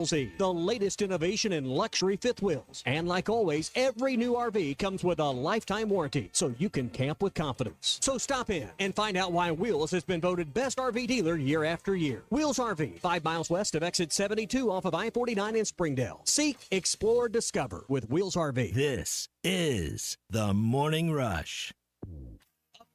Z, the latest innovation in luxury fifth wheels. And like always, every new RV comes with a lifetime warranty, so you can camp with confidence. So stop in and find out why Wheels has been voted best RV dealer year after year. Wheels RV, 5 miles west of exit 72 off of I-49 in Springdale. Seek, explore, discover with Wheels RV. This is the Morning Rush.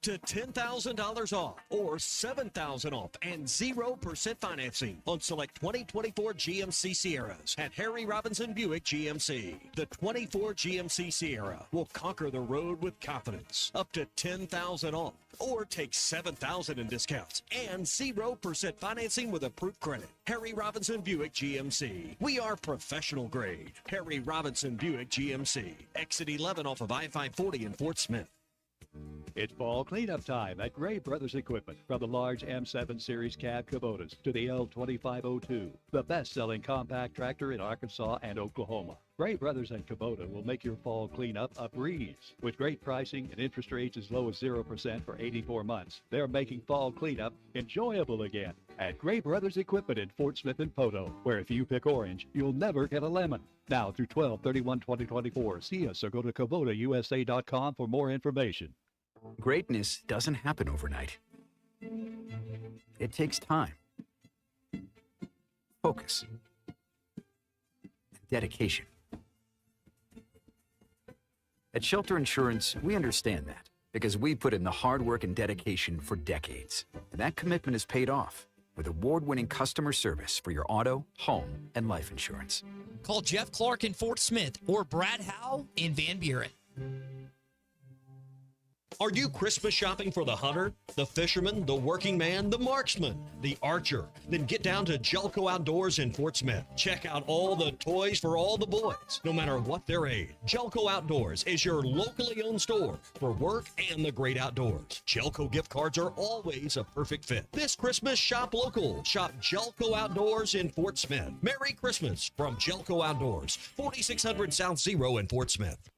To $10,000 off or $7,000 off and 0% financing on select 2024 GMC Sierras at Harry Robinson Buick GMC. The 24 GMC Sierra will conquer the road with confidence. Up to $10,000 off or take $7,000 in discounts and 0% financing with approved credit. Harry Robinson Buick GMC. We are professional grade. Harry Robinson Buick GMC. Exit 11 off of I-540 in Fort Smith. It's fall cleanup time at Gray Brothers Equipment. From the large M7 Series cab Kubotas to the L2502, the best-selling compact tractor in Arkansas and Oklahoma. Gray Brothers and Kubota will make your fall cleanup a breeze. With great pricing and interest rates as low as 0% for 84 months, they're making fall cleanup enjoyable again. At Gray Brothers Equipment in Fort Smith and Poto, where if you pick orange, you'll never get a lemon. Now through 12/31/2024, see us or go to KubotaUSA.com for more information. Greatness doesn't happen overnight. It takes time, focus, and dedication. At Shelter Insurance, we understand that because we put in the hard work and dedication for decades. And that commitment is paid off with award-winning customer service for your auto, home, and life insurance. Call Jeff Clark in Fort Smith or Brad Howell in Van Buren. Are you Christmas shopping for the hunter, the fisherman, the working man, the marksman, the archer? Then get down to Jelco Outdoors in Fort Smith. Check out all the toys for all the boys, no matter what their age. Jelco Outdoors is your locally owned store for work and the great outdoors. Jelco gift cards are always a perfect fit. This Christmas, shop local. Shop Jelco Outdoors in Fort Smith. Merry Christmas from Jelco Outdoors, 4600 South Zero in Fort Smith.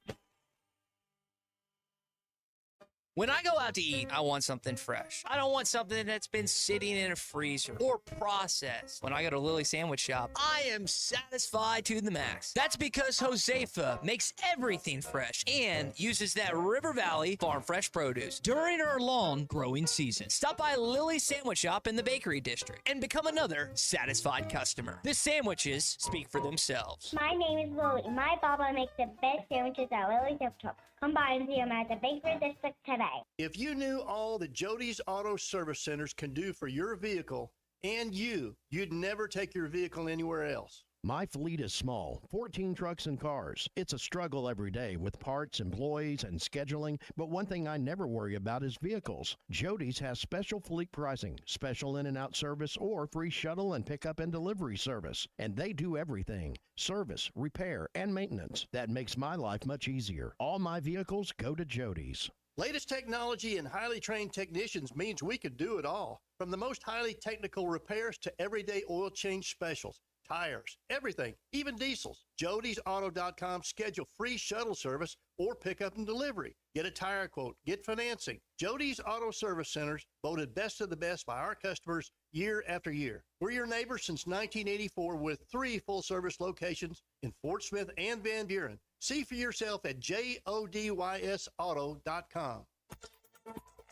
When I go out to eat, I want something fresh. I don't want something that's been sitting in a freezer or processed. When I go to Lily Sandwich Shop, I am satisfied to the max. That's because Josefa makes everything fresh and uses that River Valley farm fresh produce during our long growing season. Stop by Lily Sandwich Shop in the Bakery District and become another satisfied customer. The sandwiches speak for themselves. My name is Lily. My Baba makes the best sandwiches at Lily's Gift Shop. Come by and see them at the Bakery District today. If you knew all that Jody's Auto Service Centers can do for your vehicle and you'd never take your vehicle anywhere else. My fleet is small, 14 trucks and cars. It's a struggle every day with parts, employees, and scheduling, but one thing I never worry about is vehicles. Jody's has special fleet pricing, special in and out service, or free shuttle and pickup and delivery service. And they do everything, service, repair, and maintenance. That makes my life much easier. All my vehicles go to Jody's. Latest technology and highly trained technicians means we could do it all. From the most highly technical repairs to everyday oil change specials, tires, everything, even diesels. Jody'sAuto.com schedule free shuttle service or pickup and delivery. Get a tire quote, get financing. Jody's Auto Service Centers, voted best of the best by our customers year after year. We're your neighbors since 1984 with 3 full-service locations in Fort Smith and Van Buren. See for yourself at JODYSauto.com.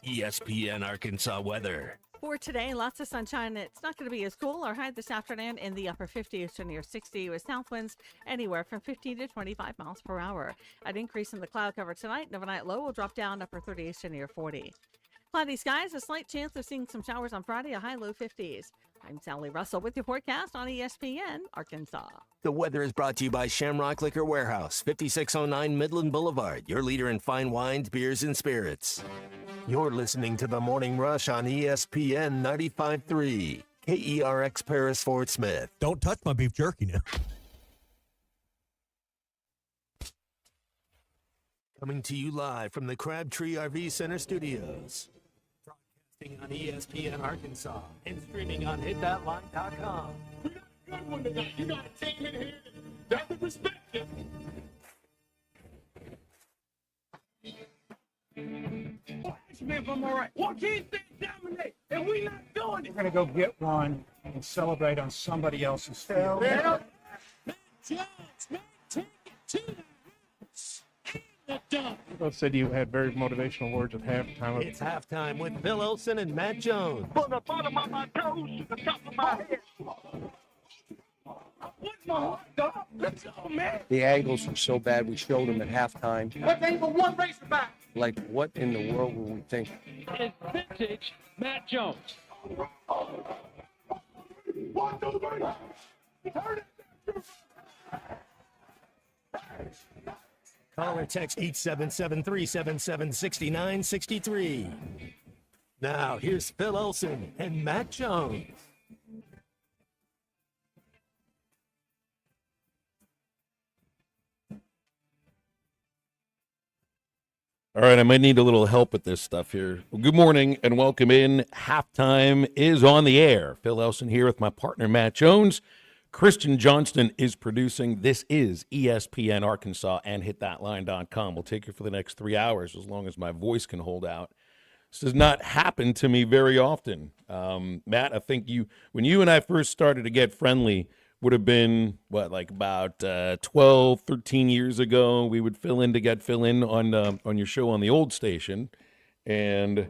ESPN Arkansas weather. For today, lots of sunshine. It's not going to be as cool. Our high this afternoon in the upper 50s to near 60 with south winds anywhere from 15 to 25 miles per hour. An increase in the cloud cover tonight. And overnight low will drop down upper 30s to near 40. Cloudy skies, a slight chance of seeing some showers on Friday, a high low 50s. I'm Sally Russell with your forecast on ESPN Arkansas. The weather is brought to you by Shamrock Liquor Warehouse, 5609 Midland Boulevard, your leader in fine wines, beers, and spirits. You're listening to The Morning Rush on ESPN 95.3, KERX Paris, Fort Smith. Don't touch my beef jerky now. Coming to you live from the Crabtree RV Center studios. Broadcasting on ESPN Arkansas and streaming on hitthatline.com. We got a good one tonight. You got a team in here that would respect you. Ask me if I'm all right. Why can't they dominate? And we not doing it. We're going to go get one and celebrate on somebody else's field. Yeah. Both said you had very motivational words at halftime. It's halftime with Phil Olsen and Matt Jones. From the bottom of my toes to the top of my head. What's my heart, dog? Let's go, man. The angles were so bad, we showed them at halftime. What's angle one Razorback? Like, what in the world were we thinking? It's vintage Matt Jones. 1, 2, 3. Turn it. Call or text 877-377-6963. Now, here's Phil Olsen and Matt Jones. All right, I might need a little help with this stuff here. Well, good morning and welcome in. Halftime is on the air. Phil Elson here with my partner, Matt Jones. Christian Johnston is producing. This is ESPN Arkansas and hitthatline.com. We'll take you for the next 3 hours as long as my voice can hold out. This does not happen to me very often. Matt, I think when you and I first started to get friendly, would have been, about 12, 13 years ago. We would fill in on your show on the old station. And,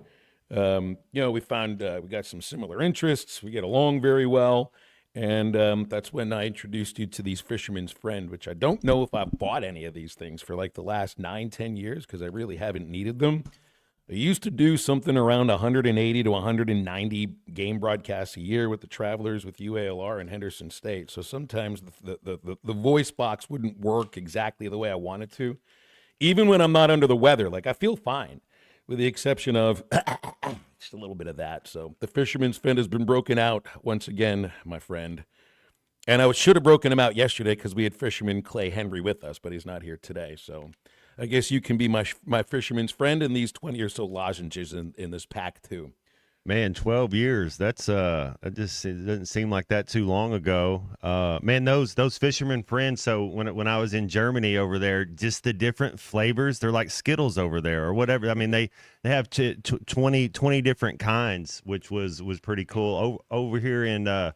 we found we got some similar interests. We get along very well. And that's when I introduced you to these Fisherman's Friend, which I don't know if I've bought any of these things for like the last 9, 10 years because I really haven't needed them. I used to do something around 180 to 190 game broadcasts a year with the Travelers, with UALR and Henderson State. So sometimes the voice box wouldn't work exactly the way I wanted to. Even when I'm not under the weather, I feel fine, with the exception of just a little bit of that. So the Fisherman's Friend has been broken out once again, my friend. And I should have broken him out yesterday because we had Fisherman Clay Henry with us, but he's not here today. So I guess you can be my Fisherman's Friend and these 20 or so lozenges in this pack too. Man, 12 years. That's it doesn't seem like that too long ago. Man, those Fisherman Friends. So when I was in Germany over there, just the different flavors, they're like Skittles over there or whatever. I mean, they have 20 different kinds, which was pretty cool. Over here in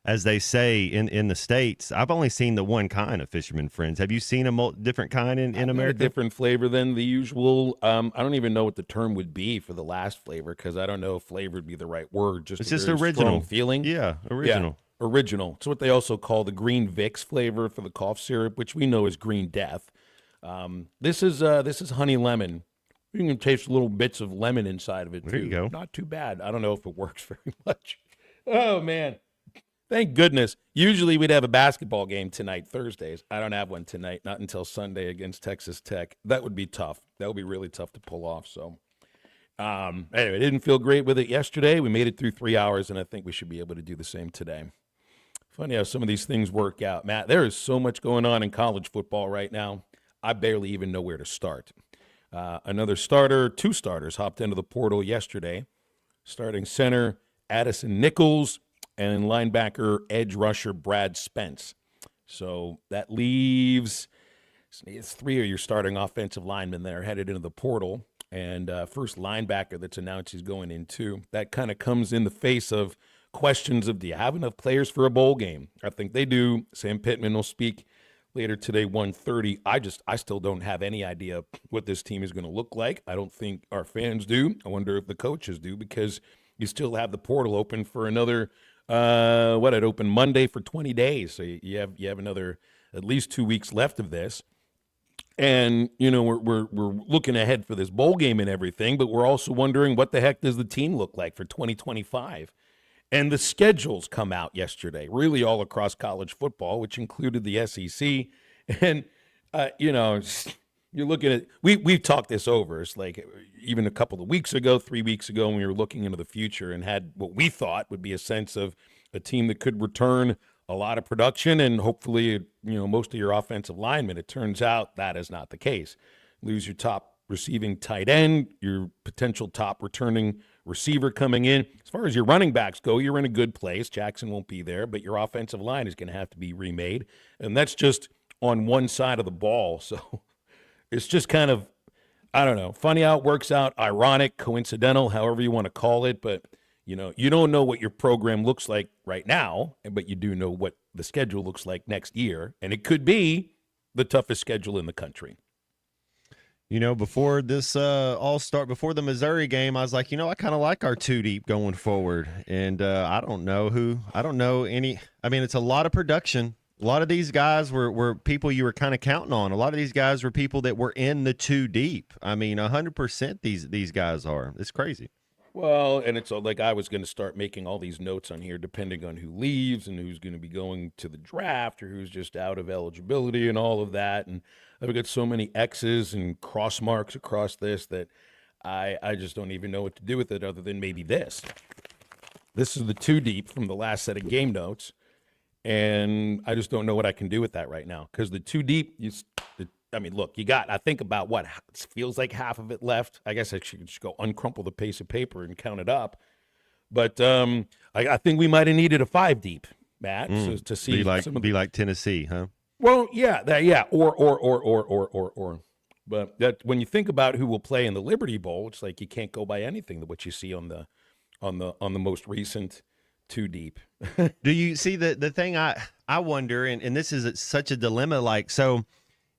as they say in the States, I've only seen the one kind of Fisherman Friends. Have you seen a different kind in America? A different flavor than the usual. I don't even know what the term would be for the last flavor because I don't know if flavor would be the right word. It's just original feeling. Yeah, original. Yeah, original. It's what they also call the Green Vicks flavor for the cough syrup, which we know is Green Death. This is honey lemon. You can taste little bits of lemon inside of it too. There you go. Not too bad. I don't know if it works very much. Oh man. Thank goodness. Usually we'd have a basketball game tonight, Thursdays. I don't have one tonight, not until Sunday against Texas Tech. That would be tough. That would be really tough to pull off. So, anyway, didn't feel great with it yesterday. We made it through 3 hours, and I think we should be able to do the same today. Funny how some of these things work out. Matt, there is so much going on in college football right now. I barely even know where to start. Two starters hopped into the portal yesterday. Starting center, Addison Nichols, and linebacker, edge rusher, Brad Spence. So that leaves 3 of your starting offensive linemen that are headed into the portal. And first linebacker that's announced he's going in too. That kind of comes in the face of questions of, do you have enough players for a bowl game? I think they do. Sam Pittman will speak later today, 1:30. I still don't have any idea what this team is going to look like. I don't think our fans do. I wonder if the coaches do, because you still have the portal open for another it opened Monday for 20 days. So you have another at least 2 weeks left of this. And, we're looking ahead for this bowl game and everything, but we're also wondering what the heck does the team look like for 2025? And the schedules come out yesterday, really all across college football, which included the SEC. And, you're looking at, we've talked this over. It's like even a couple of weeks ago, 3 weeks ago, when we were looking into the future and had what we thought would be a sense of a team that could return a lot of production and hopefully, most of your offensive linemen. It turns out that is not the case. Lose your top receiving tight end, your potential top returning receiver coming in. As far as your running backs go, you're in a good place. Jackson won't be there, but your offensive line is going to have to be remade. And that's just on one side of the ball. So it's just kind of, I don't know, funny how it works out, ironic, coincidental, however you want to call it. But, you don't know what your program looks like right now, but you do know what the schedule looks like next year. And it could be the toughest schedule in the country. Before this before the Missouri game, I was like, I kind of like our two deep going forward. And I don't know any. I mean, it's a lot of production. A lot of these guys were people you were kind of counting on. A lot of these guys were people that were in the two deep. I mean, 100% these guys are. It's crazy. Well, and it's like I was going to start making all these notes on here depending on who leaves and who's going to be going to the draft or who's just out of eligibility and all of that. And I've got so many X's and cross marks across this that I just don't even know what to do with it other than maybe this. This is the two deep from the last set of game notes. And I just don't know what I can do with that right now because the two deep, look, I think about what it feels like half of it left. I guess I should just go uncrumple the piece of paper and count it up. But I think we might have needed a five deep, Matt, to see be like Tennessee, huh? Well, yeah, or. But that when you think about who will play in the Liberty Bowl, it's like you can't go by anything that what you see on the most recent two deep. Do you see the thing I wonder, and this is such a dilemma, like, so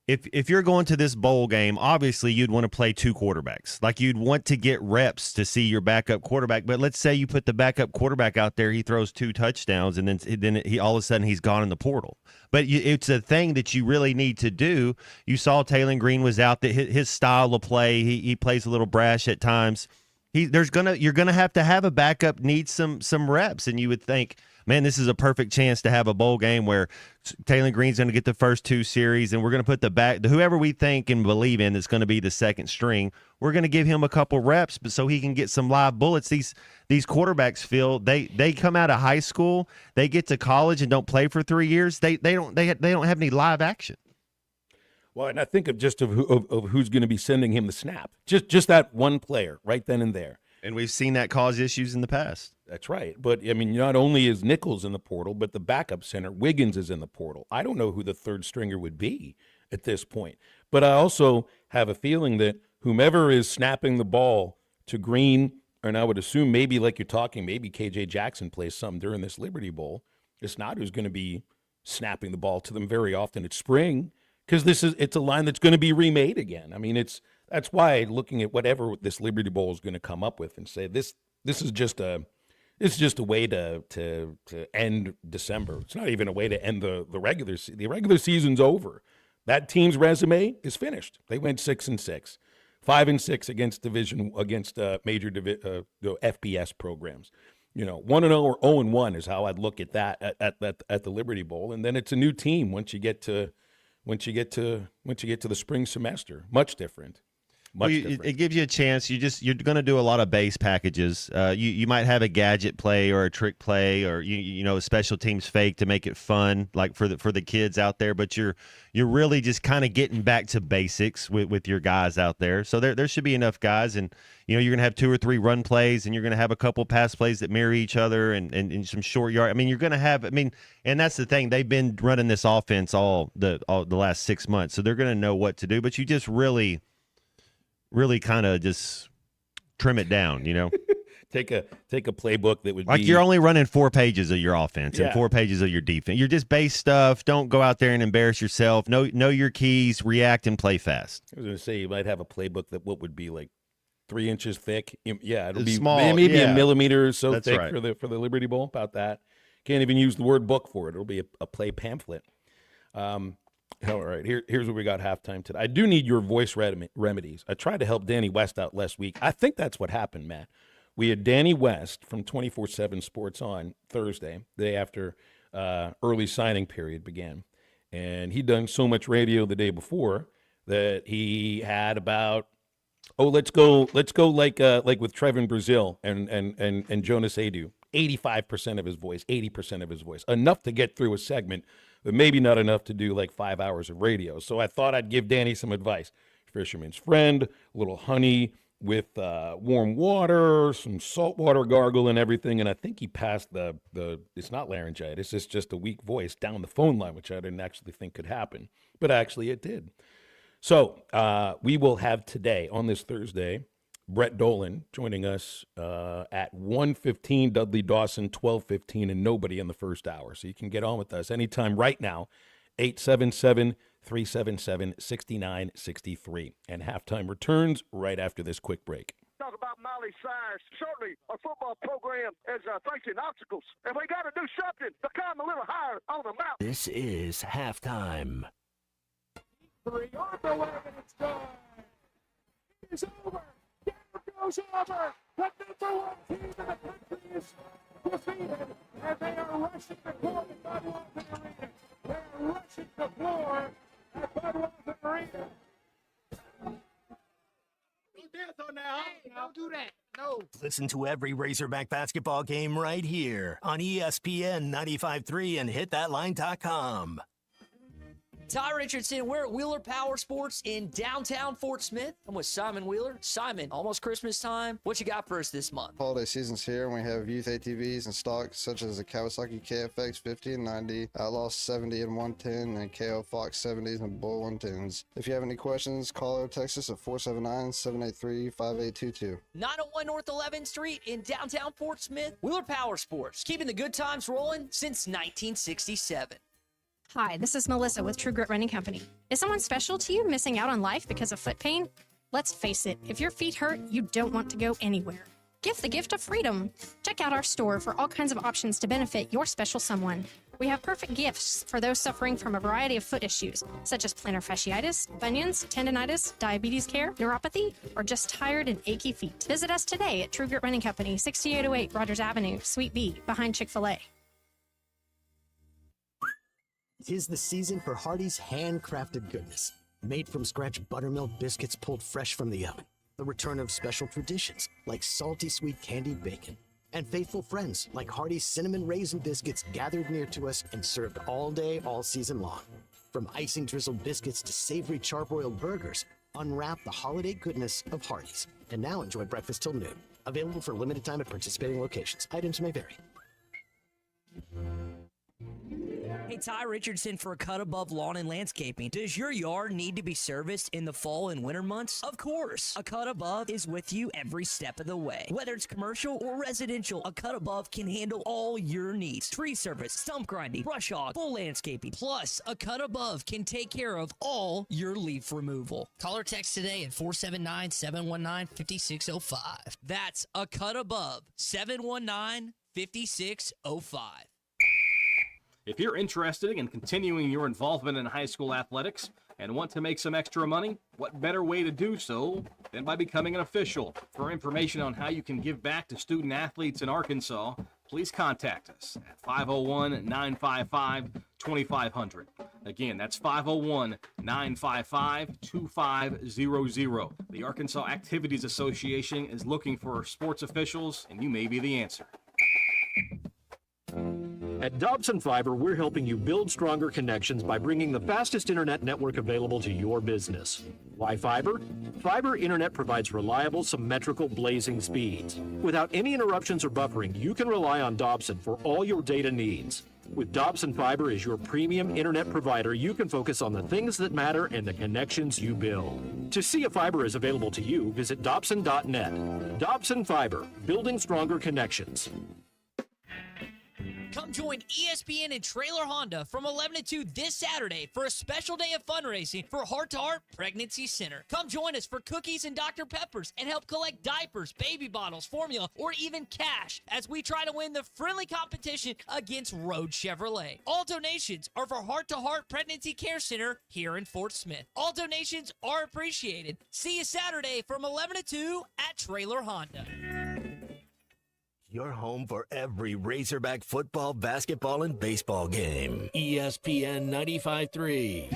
if you're going to this bowl game, obviously you'd want to play two quarterbacks. Like you'd want to get reps to see your backup quarterback. But let's say you put the backup quarterback out there, he throws 2 touchdowns, and then he all of a sudden he's gone in the portal. But it's a thing that you really need to do. You saw Taylor Green was out there. His style of play, he plays a little brash at times. You're gonna have to have a backup need some reps, and you would think, man, this is a perfect chance to have a bowl game where Taylor Green's going to get the first 2 series, and we're going to put whoever we think and believe in that's going to be the second string. We're going to give him a couple reps, but so he can get some live bullets. These quarterbacks feel they come out of high school, they get to college and don't play for 3 years. They don't have any live action. Well, and I think of who's going to be sending him the snap. Just that one player right then and there. And we've seen that cause issues in the past. That's right. But, I mean, not only is Nichols in the portal, but the backup center, Wiggins, is in the portal. I don't know who the third stringer would be at this point. But I also have a feeling that whomever is snapping the ball to Green, and I would assume maybe like you're talking, maybe KJ Jackson plays some during this Liberty Bowl. It's not who's going to be snapping the ball to them very often. It's spring because it's a line that's going to be remade again. I mean, that's why looking at whatever this Liberty Bowl is going to come up with and say this is just a way to end December. It's not even a way to end the regular season. The regular season's over. That team's resume is finished. They went 6-6, 5-6 against major FBS programs. 1-0 or 0-1 is how I'd look at that at the Liberty Bowl, and then it's a new team once you get to the spring semester. Much different. It gives you a chance. You're going to do a lot of base packages. You might have a gadget play or a trick play or a special teams fake to make it fun, like for the kids out there. But you're really just kind of getting back to basics with your guys out there. So there should be enough guys, and you're going to have 2 or 3 run plays, and you're going to have a couple pass plays that mirror each other, and some short yard. I mean, you're going to have. I mean, and that's the thing. They've been running this offense all the last 6 months, so they're going to know what to do. But you just really kind of just trim it down, take a playbook that would like you're only running 4 pages of your offense and 4 pages of your defense. You're just base stuff. Don't go out there and embarrass yourself. Know your keys, react, and play fast. I was going to say you might have a playbook that what would be like 3 inches thick. Yeah, it'll be small, maybe a millimeter or so That's thick right. for the Liberty Bowl. About that. Can't even use the word book for it. It'll be a play pamphlet. All right, here's what we got halftime today. I do need your voice remedies. I tried to help Danny West out last week. I think that's what happened, Matt. We had Danny West from 24/7 Sports on Thursday, the day after early signing period began. And he'd done so much radio the day before that he had about, let's go like with Trevin Brazil and Jonas Adu. 85% of his voice, 80% of his voice. Enough to get through a segment, but maybe not enough to do like 5 hours of radio. So I thought I'd give Danny some advice. Fisherman's Friend, a little honey with warm water, some salt water gargle and everything. And I think he passed the it's not laryngitis, it's just a weak voice down the phone line, which I didn't actually think could happen. But actually it did. So we will have today, on this Thursday, Brett Dolan joining us at 1:15, Dudley Dawson, 12:15, and nobody in the first hour. So you can get on with us anytime right now, 877-337-64 888-377-6963. And halftime returns right after this quick break. Talk about Miley Cyrus. Certainly, a football program is facing obstacles, and we got to do something to climb a little higher on the mountain. This is halftime. 3 on the way, and it's gone. It's over. Down goes over. The number 1 team in the country is defeated, and they are rushing the court at Budweiser Arena. They are rushing the floor at Budweiser Arena. Hey, don't do that. No. Listen to every Razorback basketball game right here on ESPN 95.3 and hitthatline.com. Ty Richardson, we're at Wheeler Power Sports in downtown Fort Smith. I'm with Simon Wheeler. Simon, almost Christmas time. What you got for us this month? Holiday season's here, and we have youth ATVs in stock, such as the Kawasaki KFX 50 and 90, Outlaw 70 and 110, and KO Fox 70s and Bull 110s. If you have any questions, call or text us at 479-783-5822. 901 North 11th Street in downtown Fort Smith. Wheeler Power Sports, keeping the good times rolling since 1967. Hi, this is Melissa with True Grit Running Company. Is someone special to you missing out on life because of foot pain? Let's face it, if your feet hurt, you don't want to go anywhere. Give the gift of freedom. Check out our store for all kinds of options to benefit your special someone. We have perfect gifts for those suffering from a variety of foot issues, such as plantar fasciitis, bunions, tendonitis, diabetes care, neuropathy, or just tired and achy feet. Visit us today at True Grit Running Company, 6808 Rogers Avenue, Suite B, behind Chick-fil-A. 'Tis the season for Hardee's handcrafted goodness. Made from scratch buttermilk biscuits pulled fresh from the oven. The return of special traditions like salty sweet candied bacon. And faithful friends like Hardee's cinnamon raisin biscuits gathered near to us and served all day, all season long. From icing drizzled biscuits to savory charbroiled burgers, unwrap the holiday goodness of Hardee's. And now enjoy breakfast till noon. Available for limited time at participating locations. Items may vary. Hey, Ty Richardson for A Cut Above Lawn and Landscaping. Does your yard need to be serviced in the fall and winter months? Of course. A Cut Above is with you every step of the way. Whether it's commercial or residential, A Cut Above can handle all your needs. Tree service, stump grinding, brush hog, full landscaping. Plus, A Cut Above can take care of all your leaf removal. Call or text today at 479-719-5605. That's A Cut Above, 719-5605. If you're interested in continuing your involvement in high school athletics and want to make some extra money, what better way to do so than by becoming an official? For information on how you can give back to student athletes in Arkansas, please contact us at 501-955-2500. Again, that's 501-955-2500. The Arkansas Activities Association is looking for sports officials, and you may be the answer. At Dobson Fiber, we're helping you build stronger connections by bringing the fastest internet network available to your business. Why fiber? Fiber internet provides reliable, symmetrical, blazing speeds. Without any interruptions or buffering, you can rely on Dobson for all your data needs. With Dobson Fiber as your premium internet provider, you can focus on the things that matter and the connections you build. To see if fiber is available to you, visit Dobson.net. Dobson Fiber, building stronger connections. Come join ESPN and Trailer Honda from 11 to 2 this Saturday for a special day of fundraising for Heart to Heart Pregnancy Center. Come join us for cookies and Dr. Peppers and help collect diapers, baby bottles, formula, or even cash as we try to win the friendly competition against Road Chevrolet. All donations are for Heart to Heart Pregnancy Care Center here in Fort Smith. All donations are appreciated. See you Saturday from 11 to 2 at Trailer Honda. Your home for every Razorback football, basketball, and baseball game. ESPN 95.3.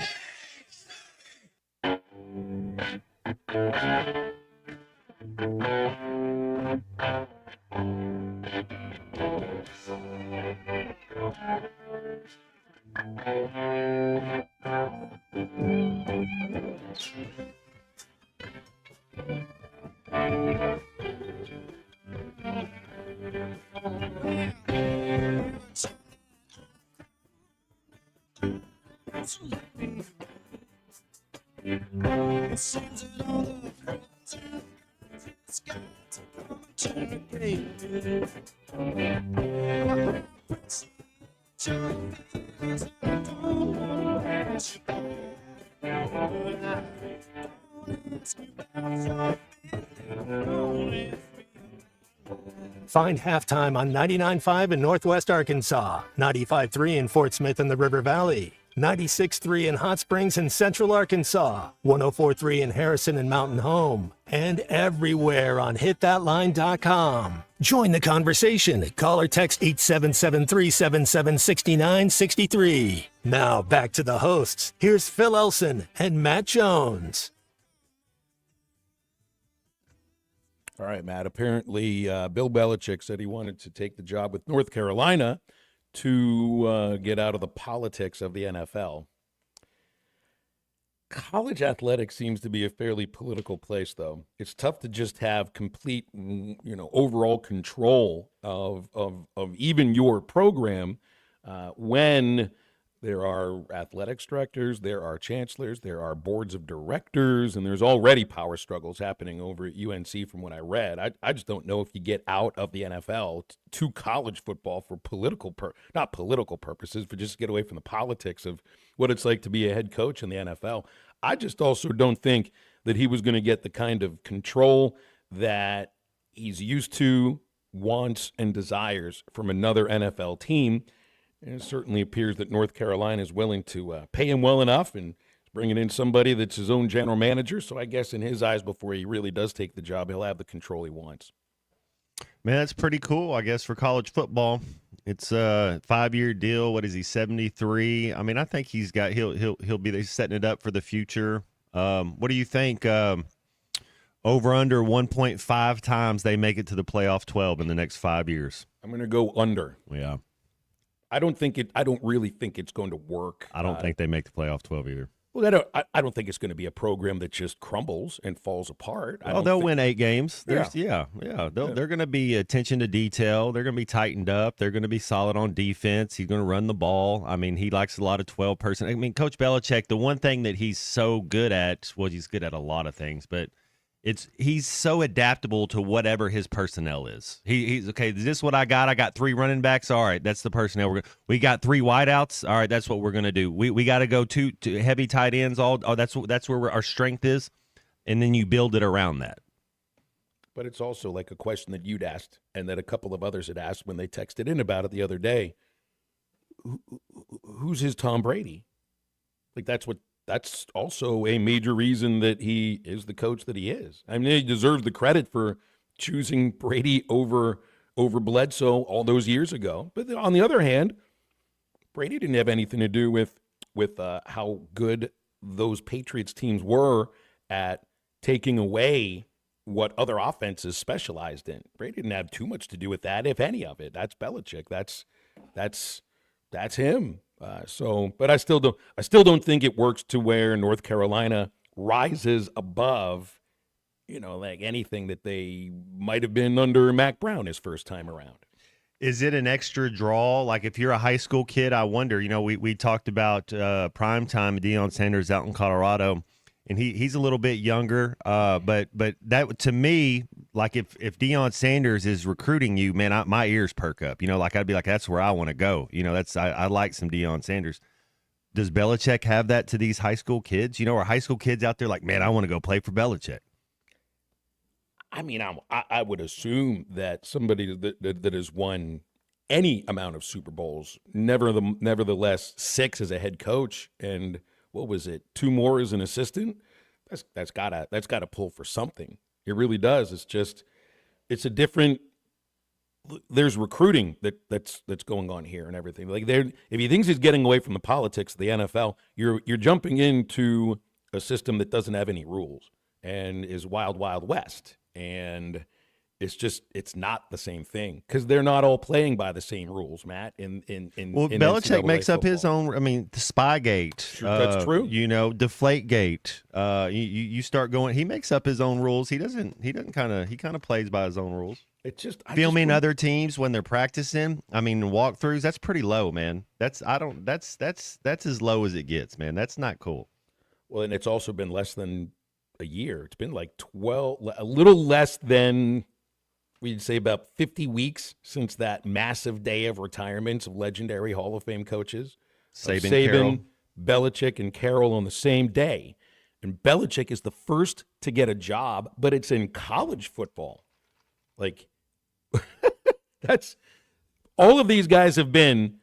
Find Halftime on 99.5 in Northwest Arkansas, 95.3 in Fort Smith and the River Valley, 96.3 in Hot Springs and Central Arkansas, 104.3 in Harrison and Mountain Home, and everywhere on hitthatline.com. Join the conversation. Call or text 877-377-6963. Now back to the hosts. Here's Phil Elson and Matt Jones. All right, Matt. Apparently, Bill Belichick said he wanted to take the job with North Carolina to get out of the politics of the NFL. College athletics seems to be a fairly political place, though. It's tough to just have complete, overall control of even your program when there are athletics directors, there are chancellors, there are boards of directors, and there's already power struggles happening over at UNC from what I read. I just don't know if you get out of the NFL to college football for not political purposes, but just get away from the politics of what it's like to be a head coach in the NFL. I just also don't think that he was going to get the kind of control that he's used to, wants, and desires from another NFL team. And it certainly appears that North Carolina is willing to pay him well enough and bringing in somebody that's his own general manager. So I guess in his eyes, before he really does take the job, he'll have the control he wants. Man, that's pretty cool, I guess, for college football. It's a 5-year deal. What is he, 73? I mean, I think he's be setting it up for the future. What do you think? Over under 1.5 times they make it to the playoff 12 in the next 5 years. I'm going to go under. Yeah. I don't really think it's going to work. I don't think they make the playoff 12 either. Well, I don't think it's going to be a program that just crumbles and falls apart. They'll win 8 games. They're going to be attention to detail. They're going to be tightened up. They're going to be solid on defense. He's going to run the ball. I mean, he likes a lot of 12-person. I mean, Coach Belichick, the one thing that he's so good at, well, he's good at a lot of things, but he's so adaptable to whatever his personnel is. He's okay. Is this what I got? I got 3 running backs. All right, that's the personnel. We got 3 wideouts. All right, that's what we're gonna do. We got to go to heavy tight ends. That's where our strength is, and then you build it around that. But it's also like a question that you'd asked, and that a couple of others had asked when they texted in about it the other day. Who's his Tom Brady? Like that's also a major reason that he is the coach that he is. I mean, he deserves the credit for choosing Brady over Bledsoe all those years ago. But on the other hand, Brady didn't have anything to do with how good those Patriots teams were at taking away what other offenses specialized in. Brady didn't have too much to do with that, if any of it. That's Belichick. That's him. But I still don't think it works to where North Carolina rises above, like anything that they might have been under Mac Brown his first time around. Is it an extra draw? Like if you're a high school kid, I wonder. We talked about primetime Deion Sanders out in Colorado, and he's a little bit younger. But that to me, like if Deion Sanders is recruiting you, man, my ears perk up. Like I'd be like, that's where I want to go. I like some Deion Sanders. Does Belichick have that to these high school kids? Are high school kids out there like, man, I want to go play for Belichick? I mean, I would assume that somebody that has won any amount of Super Bowls, nevertheless 6 as a head coach, and what was it, 2 more as an assistant? That's gotta pull for something. It really does. It's a different. There's recruiting that's going on here and everything. Like if he thinks he's getting away from the politics of the NFL, you're jumping into a system that doesn't have any rules and is wild west. And it's not the same thing because they're not all playing by the same rules, Matt. Belichick NCAA makes football. up his own. I mean, the Spygate. That's true. Deflategate. You start going. He makes up his own rules. He kind of plays by his own rules. It's just filming other teams when they're practicing. I mean, walkthroughs. That's pretty low, man. That's as low as it gets, man. That's not cool. Well, and it's also been less than a year. It's been like 12, a little less than, we'd say about 50 weeks since that massive day of retirements of legendary Hall of Fame coaches. Saban, Carroll. Belichick, and Carroll on the same day. And Belichick is the first to get a job, but it's in college football. Like, that's all of these guys have been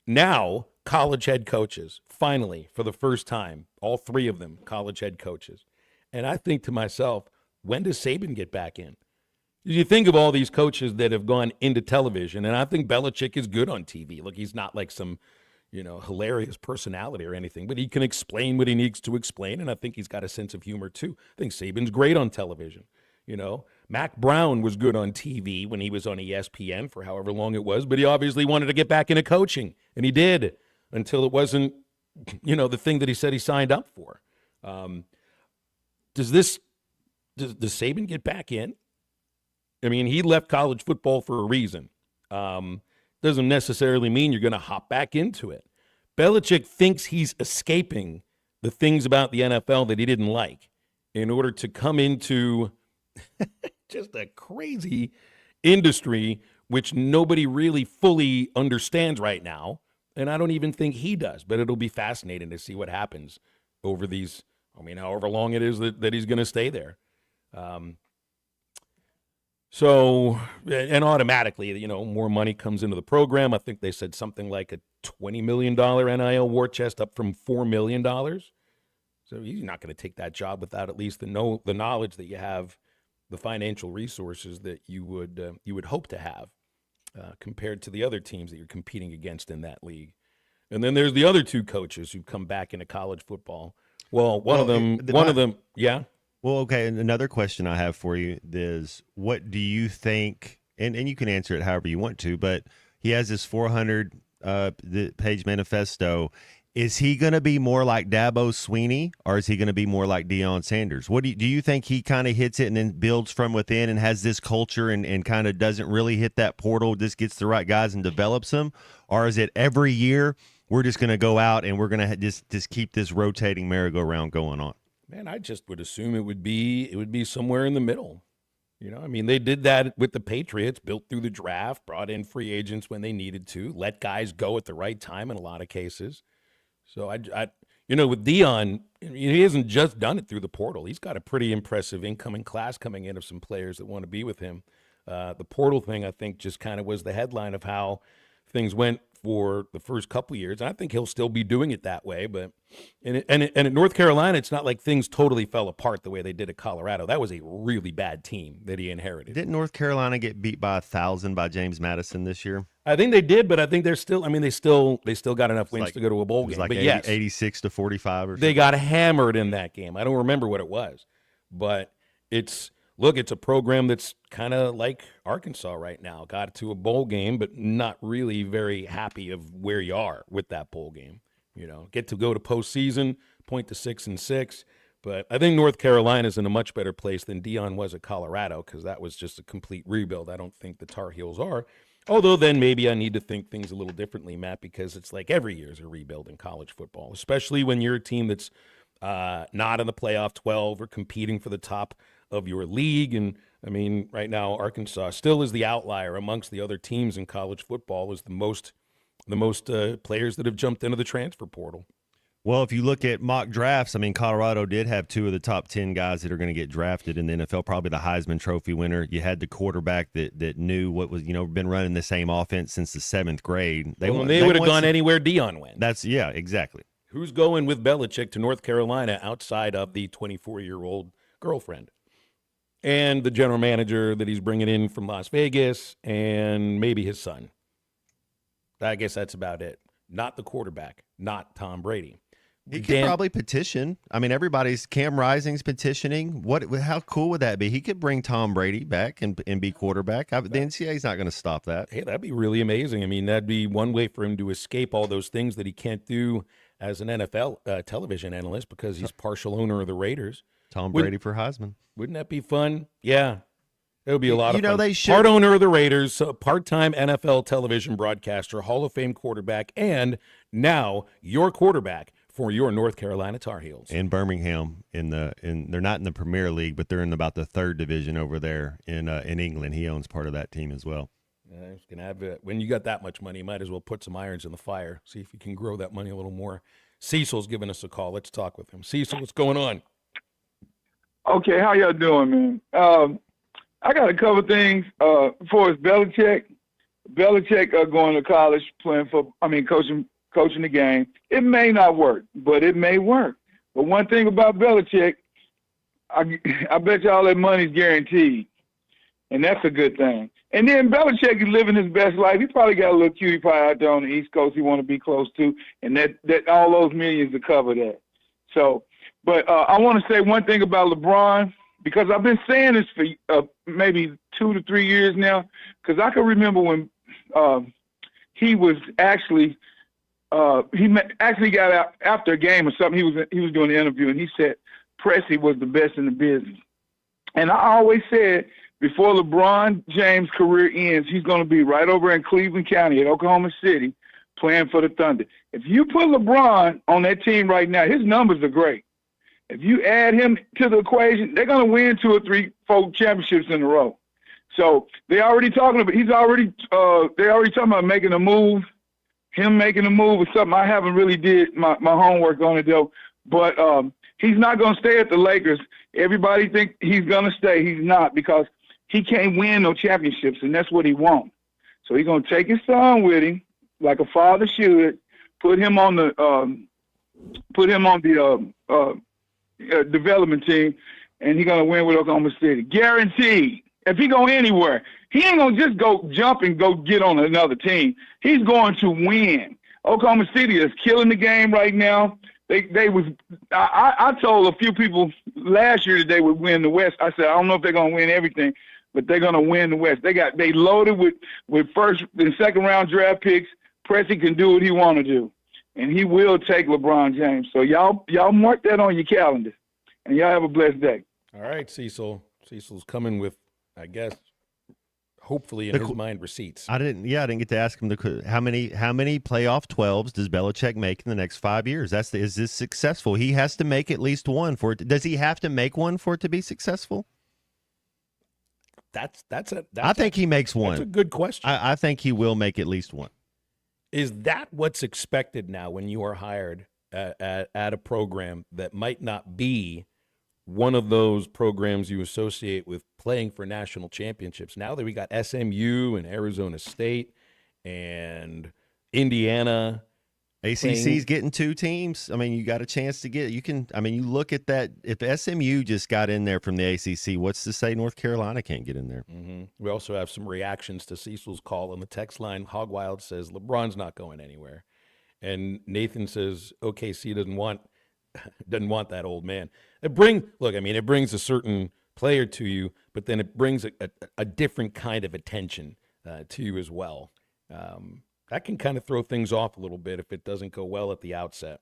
now college head coaches, finally, for the first time. All three of them college head coaches. And I think to myself, when does Saban get back in? You think of all these coaches that have gone into television, and I think Belichick is good on TV. Look, he's not like some, hilarious personality or anything, but he can explain what he needs to explain, and I think he's got a sense of humor too. I think Saban's great on television. Mac Brown was good on TV when he was on ESPN for however long it was, but he obviously wanted to get back into coaching, and he did until it wasn't, the thing that he said he signed up for. Does Saban get back in? I mean, he left college football for a reason. Doesn't necessarily mean you're going to hop back into it. Belichick thinks he's escaping the things about the NFL that he didn't like in order to come into just a crazy industry which nobody really fully understands right now. And I don't even think he does, but it'll be fascinating to see what happens over these, however long it is that he's going to stay there. So, and automatically, more money comes into the program. I think they said something like a $20 million NIL war chest up from $4 million. So he's not going to take that job without at least the knowledge that you have, the financial resources that you would hope to have compared to the other teams that you're competing against in that league. And then there's the other two coaches who come back into college football. Well, one of them, yeah. Well, okay, and another question I have for you is, what do you think, and you can answer it however you want to, but he has this 400-page manifesto. Is he going to be more like Dabo Swinney, or is he going to be more like Deion Sanders? What do you think he kind of hits it and then builds from within and has this culture and kind of doesn't really hit that portal, just gets the right guys and develops them? Or is it every year we're just going to go out and we're going to just keep this rotating merry-go-round going on? Man, I just would assume it would be somewhere in the middle. They did that with the Patriots, built through the draft, brought in free agents when they needed to, let guys go at the right time in a lot of cases. So with Deion, he hasn't just done it through the portal. He's got a pretty impressive incoming class coming in of some players that want to be with him. The portal thing, I think, just kind of was the headline of how things went for the first couple years. And I think he'll still be doing it that way. But and at North Carolina, it's not like things totally fell apart the way they did at Colorado. That was a really bad team that he inherited. Didn't North Carolina get beat by 1,000 by James Madison this year? I think they did, but I think they're still. They still got enough wins to go to a bowl game. Like but 86-45 or something. They got hammered in that game. I don't remember what it was, but it's a program that's kind of like Arkansas right now. Got to a bowl game, but not really very happy of where you are with that bowl game. Get to go to postseason, point to 6-6. But I think North Carolina's in a much better place than Deion was at Colorado because that was just a complete rebuild. I don't think the Tar Heels are. Although then maybe I need to think things a little differently, Matt, because it's like every year is a rebuild in college football, especially when you're a team that's not in the playoff 12 or competing for the top of your league. And right now Arkansas still is the outlier amongst the other teams in college football, is the most players that have jumped into the transfer portal. Well, if you look at mock drafts, Colorado did have 2 of the top 10 guys that are going to get drafted in the NFL, probably the Heisman Trophy winner. You had the quarterback that knew what was, been running the same offense since the 7th grade. They would have gone anywhere Deion went. Yeah, exactly. Who's going with Belichick to North Carolina outside of the 24-year-old girlfriend? And the general manager that he's bringing in from Las Vegas, and maybe his son. I guess that's about it. Not the quarterback, not Tom Brady. He could probably petition. Everybody's Cam Rising's petitioning. How cool would that be? He could bring Tom Brady back and be quarterback. The NCAA's not going to stop that. Hey, that'd be really amazing. That'd be one way for him to escape all those things that he can't do as an NFL television analyst because he's partial owner of the Raiders. Tom Brady for Heisman. Wouldn't that be fun? Yeah. It would be a lot of fun. They should. Part owner of the Raiders, part-time NFL television broadcaster, Hall of Fame quarterback, and now your quarterback for your North Carolina Tar Heels. And Birmingham they're not in the Premier League, but they're in about the 3rd division over there in England. He owns part of that team as well. When you got that much money, you might as well put some irons in the fire. See if you can grow that money a little more. Cecil's giving us a call. Let's talk with him. Cecil, what's going on? Okay, how y'all doing, man? I got a couple things. For as Belichick going to college, coaching the game. It may not work, but it may work. But one thing about Belichick, I bet y'all that money's guaranteed, and that's a good thing. And then Belichick is living his best life. He probably got a little cutie pie out there on the East Coast he want to be close to, and that all those millions to cover that. So, but I want to say one thing about LeBron, because I've been saying this for maybe 2 to 3 years now, because I can remember when he was actually got out after a game or something. He was doing an interview, and he said Pressey was the best in the business. And I always said before LeBron James' career ends, he's going to be right over in Cleveland County at Oklahoma City playing for the Thunder. If you put LeBron on that team right now, his numbers are great. If you add him to the equation, they're going to win 2 or 3, 4 championships in a row. So they're already talking about making a move. Him making a move is something I haven't really did my homework on it though. But he's not going to stay at the Lakers. Everybody think he's going to stay. He's not, because he can't win no championships, and that's what he wants. So he's going to take his son with him, like a father should. Put him on the development team, and he's going to win with Oklahoma City, guaranteed. If he go anywhere, he ain't going to just go jump and go get on another team. He's going to win. Oklahoma City is killing the game right now. I told a few people last year that they would win the West. I said, I don't know if they're going to win everything, but they're going to win the West. They loaded with first and second round draft picks. Pressey can do what he want to do, and he will take LeBron James. So y'all mark that on your calendar, and y'all have a blessed day. All right, Cecil. Cecil's coming with, I guess, hopefully in his mind, receipts. I didn't get to ask him how many playoff 12s does Belichick make in the next 5 years? Is this successful? He has to make at least one for it. Does he have to make one for it to be successful? I think he makes one. That's a good question. I think he will make at least one. Is that what's expected now when you are hired at a program that might not be one of those programs you associate with playing for national championships? Now that we got SMU and Arizona State and Indiana. ACC's getting 2 teams. I mean, you got a chance to get – you look at that. If SMU just got in there from the ACC, what's to say North Carolina can't get in there? Mm-hmm. We also have some reactions to Cecil's call on the text line. Hogwild says LeBron's not going anywhere. And Nathan says OKC doesn't want that old man. It brings a certain player to you, but then it brings a different kind of attention to you as well. That can kind of throw things off a little bit if it doesn't go well at the outset.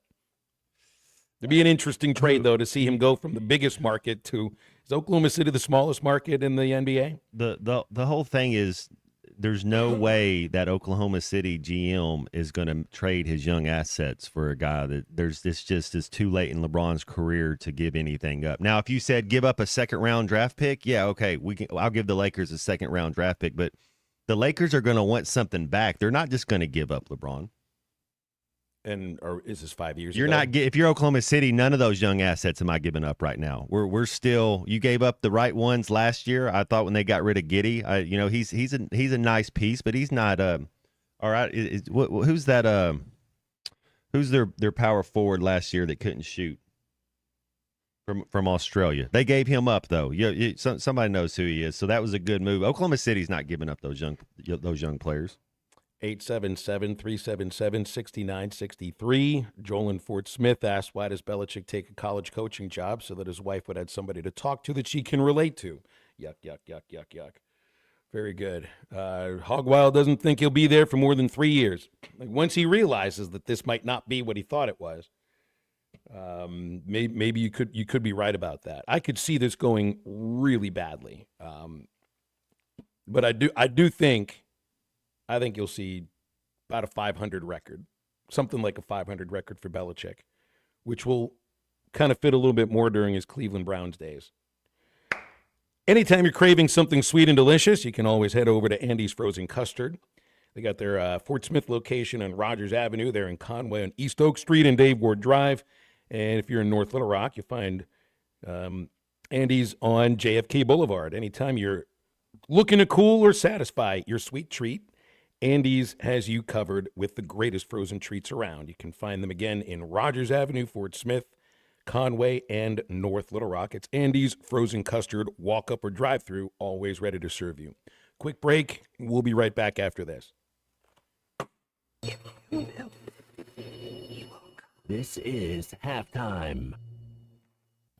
It'd be an interesting trade, though, to see him go from the biggest market to – is Oklahoma City the smallest market in the NBA? The whole thing is there's no way that Oklahoma City GM is going to trade his young assets for a guy that this just is too late in LeBron's career to give anything up. Now, if you said give up a second-round draft pick, yeah, okay, I'll give the Lakers a second-round draft pick, but – the Lakers are going to want something back. They're not just going to give up LeBron. Or is this 5 years? You're ago? not. If you're Oklahoma City, none of those young assets am I giving up right now. We're still. You gave up the right ones last year. I thought when they got rid of Giddey, he's a nice piece, but he's not. All right. Who's that? Who's their power forward last year that couldn't shoot? From Australia. They gave him up, though. Somebody knows who he is, so that was a good move. Oklahoma City's not giving up those young players. 877-377-6963. Joel in Fort Smith asked, why does Belichick take a college coaching job so that his wife would have somebody to talk to that she can relate to? Yuck, yuck, yuck, yuck, yuck. Very good. Hogwild doesn't think he'll be there for more than 3 years. Once he realizes that this might not be what he thought it was, maybe you could be right about that. I could see this going really badly, but I think you'll see about a 500 record, something like a 500 record for Belichick, which will kind of fit a little bit more during his Cleveland Browns days. Anytime you're craving something sweet and delicious, you can always head over to Andy's Frozen Custard. They got their Fort Smith location on Rogers Avenue. They're in Conway on East Oak Street and Dave Ward Drive. And if you're in North Little Rock, you'll find Andy's on JFK Boulevard. Anytime you're looking to cool or satisfy your sweet treat, Andy's has you covered with the greatest frozen treats around. You can find them again in Rogers Avenue, Fort Smith, Conway, and North Little Rock. It's Andy's Frozen Custard, walk-up or drive-through, always ready to serve you. Quick break. We'll be right back after this. This is halftime.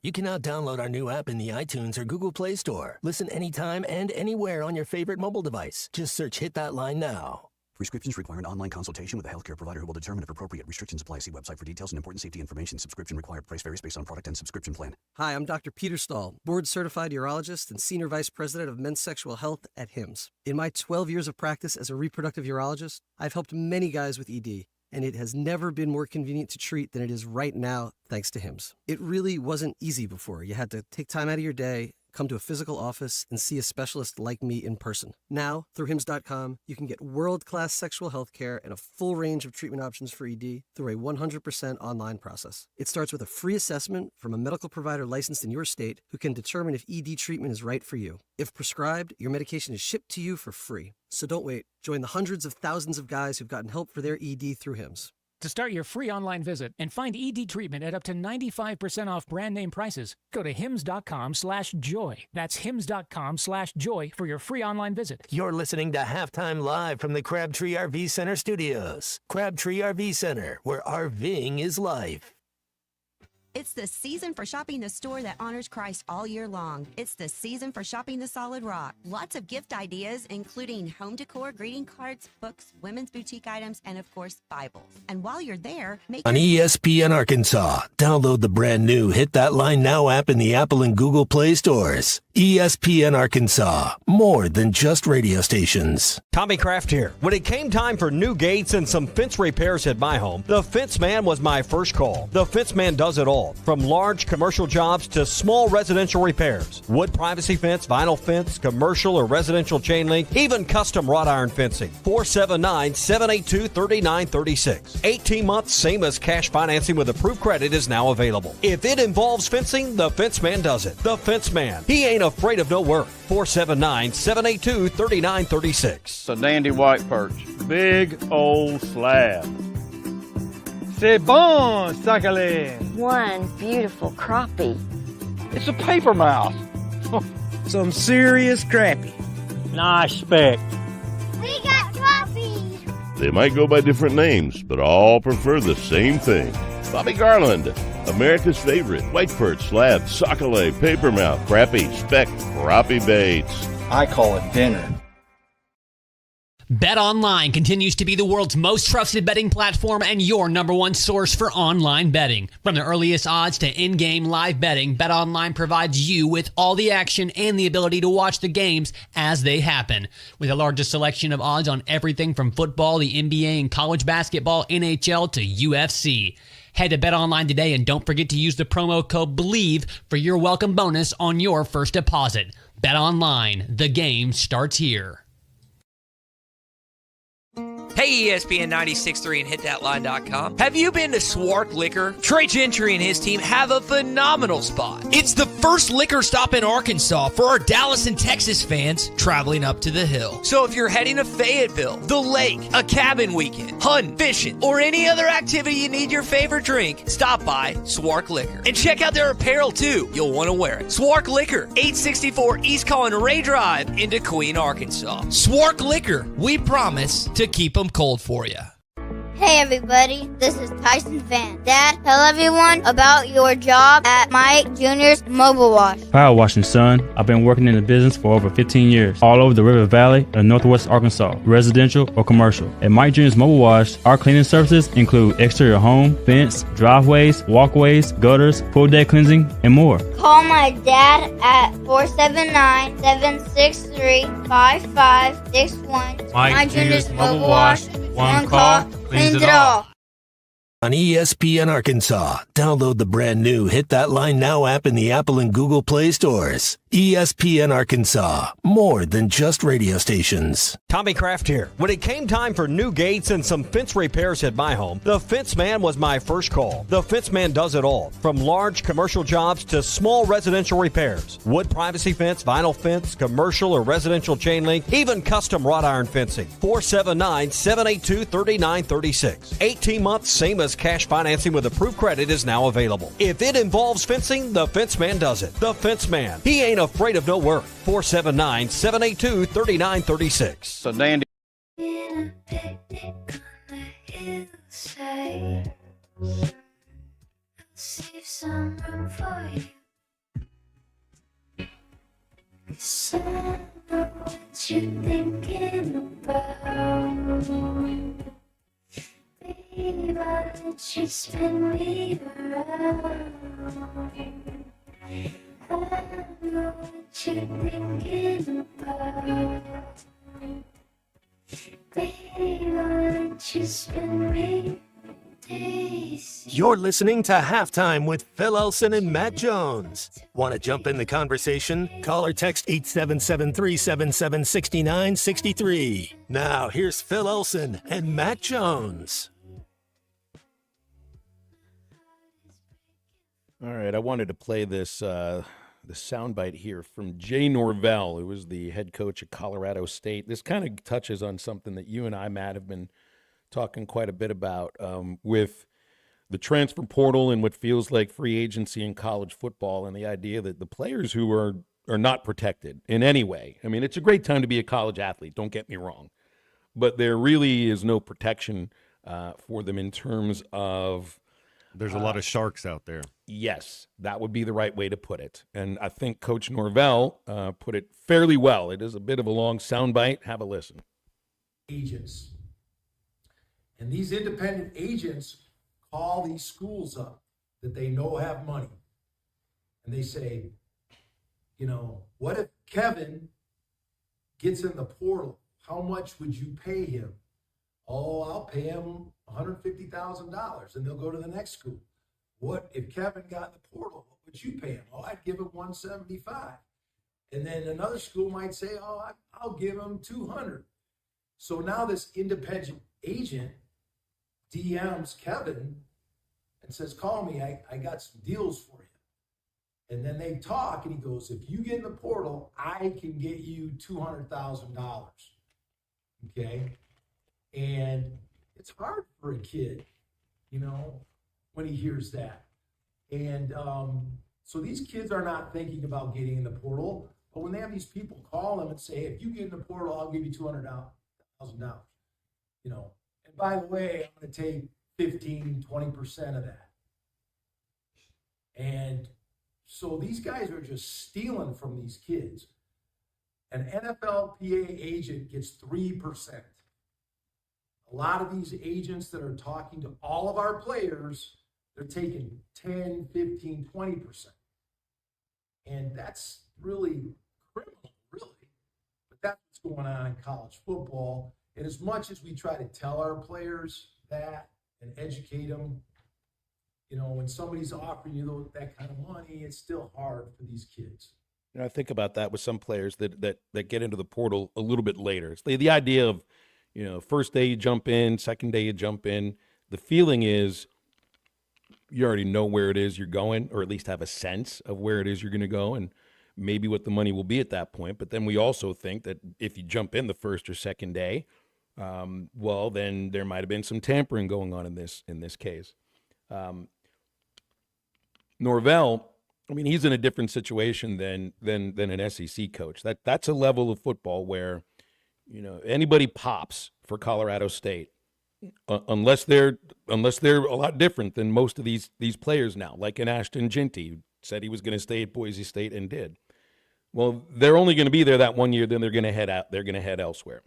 You can now download our new app in the iTunes or Google Play Store. Listen anytime and anywhere on your favorite mobile device. Just search Hit That Line now. Prescriptions require an online consultation with a healthcare provider who will determine if appropriate. Restrictions apply. See website for details and important safety information. Subscription required. Price varies based on product and subscription plan. Hi, I'm Dr. Peter Stahl, board-certified urologist and senior vice president of men's sexual health at HIMSS. In my 12 years of practice as a reproductive urologist, I've helped many guys with ED, and it has never been more convenient to treat than it is right now, thanks to HIMSS. It really wasn't easy before. You had to take time out of your day, come to a physical office, and see a specialist like me in person. Now, through HIMSS.com, you can get world-class sexual health care and a full range of treatment options for ED through a 100% online process. It starts with a free assessment from a medical provider licensed in your state who can determine if ED treatment is right for you. If prescribed, your medication is shipped to you for free. So don't wait. Join the hundreds of thousands of guys who've gotten help for their ED through HIMSS. To start your free online visit and find ED treatment at up to 95% off brand name prices, go to hims.com/joy. That's hims.com/joy for your free online visit. You're listening to Halftime Live from the Crabtree RV Center studios. Crabtree RV Center, where RVing is life. It's the season for shopping the store that honors Christ all year long. It's the season for shopping the Solid Rock. Lots of gift ideas, including home decor, greeting cards, books, women's boutique items, and of course, Bibles. And while you're there, make On ESPN Arkansas, download the brand new Hit That Line Now app in the Apple and Google Play stores. ESPN Arkansas, more than just radio stations. Tommy Kraft here. When it came time for new gates and some fence repairs at my home, the Fence Man was my first call. The Fence Man does it all, from large commercial jobs to small residential repairs. Wood privacy fence, vinyl fence, commercial or residential chain link, even custom wrought iron fencing. 479-782-3936. 18 months, same as cash financing with approved credit is now available. If it involves fencing, the Fence Man does it. The Fence Man. He ain't afraid of no work. 479-782-3936. It's a dandy white perch. Big old slab. C'est bon, sacalé. One beautiful crappie. It's a paper mouse. Some serious crappie. Nice speck. We got crappies. They might go by different names, but all prefer the same thing. Bobby Garland, America's favorite white perch, slab, sockeye, papermouth, crappie, speck, crappie baits. I call it dinner. BetOnline continues to be the world's most trusted betting platform and your number one source for online betting. From the earliest odds to in-game live betting, BetOnline provides you with all the action and the ability to watch the games as they happen. With the largest selection of odds on everything from football, the NBA, and college basketball, NHL to UFC. Head to BetOnline today and don't forget to use the promo code BELIEVE for your welcome bonus on your first deposit. BetOnline, the game starts here. Hey, ESPN 96.3 and hitthatline.com. Have you been to Swark Liquor? Trey Gentry and his team have a phenomenal spot. It's the first liquor stop in Arkansas for our Dallas and Texas fans traveling up to the hill. So if you're heading to Fayetteville, the lake, a cabin weekend, hunting, fishing, or any other activity you need your favorite drink, stop by Swark Liquor. And check out their apparel too. You'll want to wear it. Swark Liquor, 864 East Collin Ray Drive in Queen, Arkansas. Swark Liquor, we promise to keep them cold for you. Hey everybody, this is Tyson Van. Dad, tell everyone about your job at Mike Jr.'s Mobile Wash. Power washing, son. I've been working in the business for over 15 years, all over the River Valley and Northwest Arkansas, residential or commercial. At Mike Jr.'s Mobile Wash, our cleaning services include exterior home, fence, driveways, walkways, gutters, pool deck cleansing, and more. Call my dad at 479-763-5561. Mike Jr.'s Mobile Wash. One call, cleans it all. on ESPN Arkansas. Download the brand new Hit That Line Now app in the Apple and Google Play stores. ESPN Arkansas, more than just radio stations. Tommy Kraft here. When it came time for new gates and some fence repairs at my home, the Fence Man was my first call. The Fence Man does it all, from large commercial jobs to small residential repairs. Wood privacy fence, vinyl fence, commercial or residential chain link, even custom wrought iron fencing. 479-782-3936. 18 months, same as cash financing with approved credit is now available. If it involves fencing, the Fence Man does it. The Fence Man. He ain't afraid of no work. 479-782-3936. So Dandy. Save some room for you. So what you thinking about? Babe, I'll let you spin me around. I know what you're thinking about. Babe, I'll let you spin me. You're listening to Halftime with Phil Elson and Matt Jones. Want to jump in the conversation? Call or text 877-377-6963. Now, here's Phil Elson and Matt Jones. All right, I wanted to play this the soundbite here from Jay Norvell, who was the head coach at Colorado State. This kind of touches on something that you and I, Matt, have been talking quite a bit about with the transfer portal and what feels like free agency in college football, and the idea that the players who are not protected in any way. I mean, it's a great time to be a college athlete, don't get me wrong, but there really is no protection for them in terms of there's a lot of sharks out there. Yes, that would be the right way to put it. And I think Coach Norvell put it fairly well. It is a bit of a long soundbite. Have a listen. Agents. And these independent agents call these schools up that they know have money. And they say, you know, what if Kevin gets in the portal? How much would you pay him? Oh, I'll pay him $150,000, and they'll go to the next school. What if Kevin got in the portal? What would you pay him? Oh, I'd give him $175. And then another school might say, oh, I'll give him $200. So now this independent agent DMs Kevin and says, call me, I got some deals for you. And then they talk, and he goes, if you get in the portal, I can get you $200,000. Okay? And it's hard for a kid, you know, when he hears that. And so these kids are not thinking about getting in the portal, but when they have these people call them and say, if you get in the portal, I'll give you $200,000, you know. And by the way, I'm going to take 15, 20% of that. And so these guys are just stealing from these kids. An NFLPA agent gets 3%. A lot of these agents that are talking to all of our players, they're taking 10, 15, 20%. And that's really criminal, really. But that's what's going on in college football. And as much as we try to tell our players that and educate them, you know, when somebody's offering you that kind of money, it's still hard for these kids. You know, I think about that with some players that get into the portal a little bit later. It's the idea of, you know, first day you jump in, second day you jump in. The feeling is you already know where it is you're going, or at least have a sense of where it is you're going to go and maybe what the money will be at that point. But then we also think that if you jump in the first or second day, well, then there might have been some tampering going on in this case. Norvell, I mean, he's in a different situation than an SEC coach. That's a level of football where, you know, anybody pops for Colorado State, unless they're a lot different than most of these players now, like an Ashton Ginty, who said he was going to stay at Boise State and did. Well, they're only going to be there that 1 year, then they're going to head out. They're going to head elsewhere.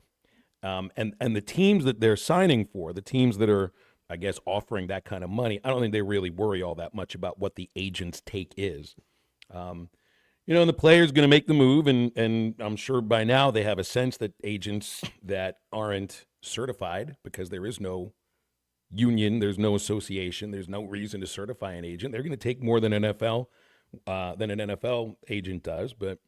And the teams that they're signing for, the teams that are, I guess, offering that kind of money, I don't think they really worry all that much about what the agent's take is. You know, and the player's going to make the move, and I'm sure by now they have a sense that agents that aren't certified, because there is no union. There's no association. There's no reason to certify an agent. They're going to take more than an NFL agent does. But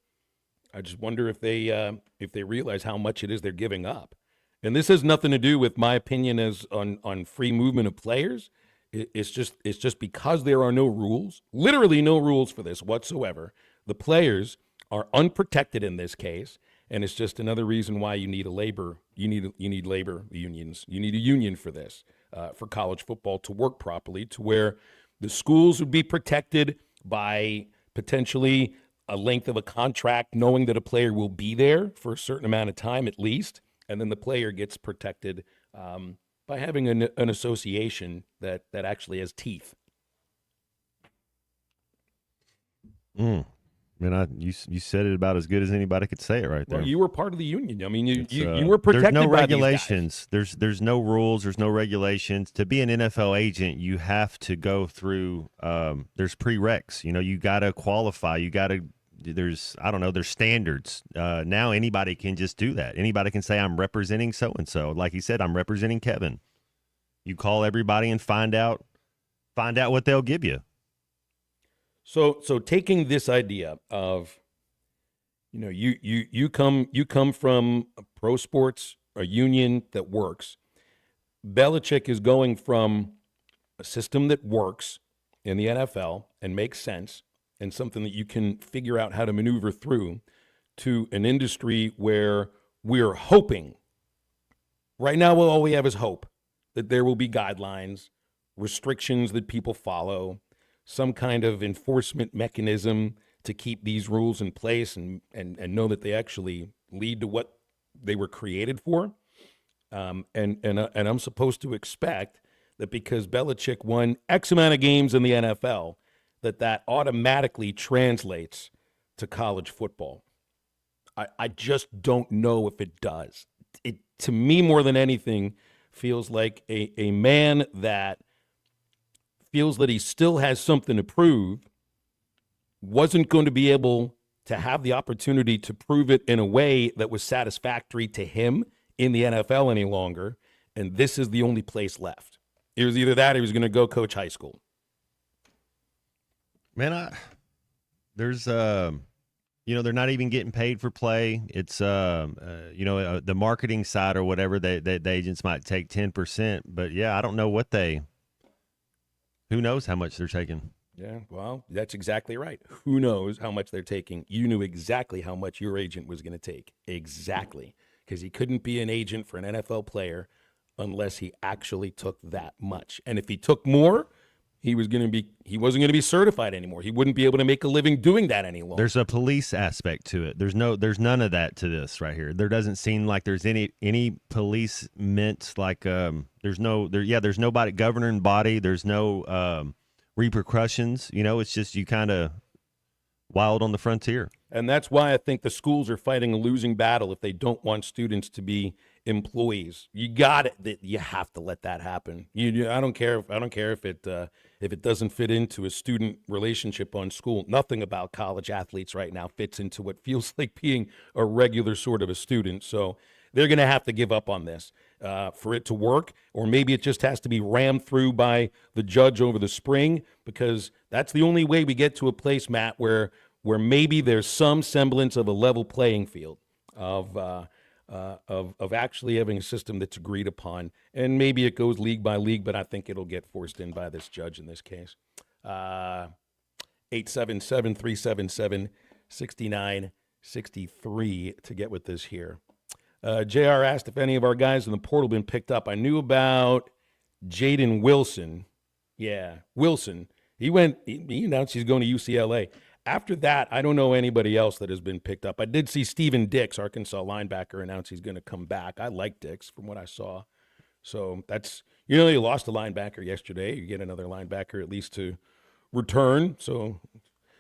I just wonder if they realize how much it is they're giving up. And this has nothing to do with my opinion as on free movement of players. It's just because there are no rules, literally no rules for this whatsoever. The players are unprotected in this case, and it's just another reason why you need labor unions. You need a union for this, for college football to work properly, to where the schools would be protected by potentially a length of a contract, knowing that a player will be there for a certain amount of time at least, and then the player gets protected by having an association that actually has teeth. Man, you said it about as good as anybody could say it right there. Well, you were part of the union. I mean, you were protected. There's no by regulations. There's no rules. There's no regulations. To be an NFL agent, you have to go through. There's prereqs. You got to qualify. You got to. There's standards. Now anybody can just do that. Anybody can say, I'm representing so and so. Like he said, I'm representing Kevin. You call everybody and find out what they'll give you. So taking this idea of, you come from a pro sports, a union that works. Belichick is going from a system that works in the NFL and makes sense and something that you can figure out how to maneuver through, to an industry where we're hoping, right now all we have is hope, that there will be guidelines, restrictions that people follow, some kind of enforcement mechanism to keep these rules in place and know that they actually lead to what they were created for. And I'm supposed to expect that because Belichick won X amount of games in the NFL, that automatically translates to college football. I just don't know if it does. It, to me, more than anything, feels like a man that feels that he still has something to prove, wasn't going to be able to have the opportunity to prove it in a way that was satisfactory to him in the NFL any longer, and this is the only place left. It was either that or he was going to go coach high school. Man, there's they're not even getting paid for play. It's the marketing side or whatever, the agents might take 10%, but yeah, I don't know who knows how much they're taking. Yeah, well, that's exactly right. Who knows how much they're taking? You knew exactly how much your agent was going to take. Exactly. Because he couldn't be an agent for an NFL player unless he actually took that much. And if he took more, he wasn't going to be certified anymore. He wouldn't be able to make a living doing that any longer. There's a police aspect to it. There's none of that to this right here. There doesn't seem like there's any police meant like there's nobody governing body. There's no repercussions. It's just you kind of wild on the frontier. And that's why I think the schools are fighting a losing battle if they don't want students to be employees. You got it. You have to let that happen. I don't care if it doesn't fit into a student relationship on school. Nothing about college athletes right now fits into what feels like being a regular sort of a student. So they're going to have to give up on this for it to work, or maybe it just has to be rammed through by the judge over the spring, because that's the only way we get to a place, Matt, where maybe there's some semblance of a level playing field of actually having a system that's agreed upon. And maybe it goes league by league, but I think it'll get forced in by this judge in this case. 877-377-6963 to get with this here. JR asked if any of our guys in the portal been picked up. I knew about Jaden Wilson. Yeah, Wilson. He announced he's going to UCLA. After that, I don't know anybody else that has been picked up. I did see Steven Dix, Arkansas linebacker, announce he's going to come back. I like Dix from what I saw. So that's, you lost a linebacker yesterday. You get another linebacker at least to return. So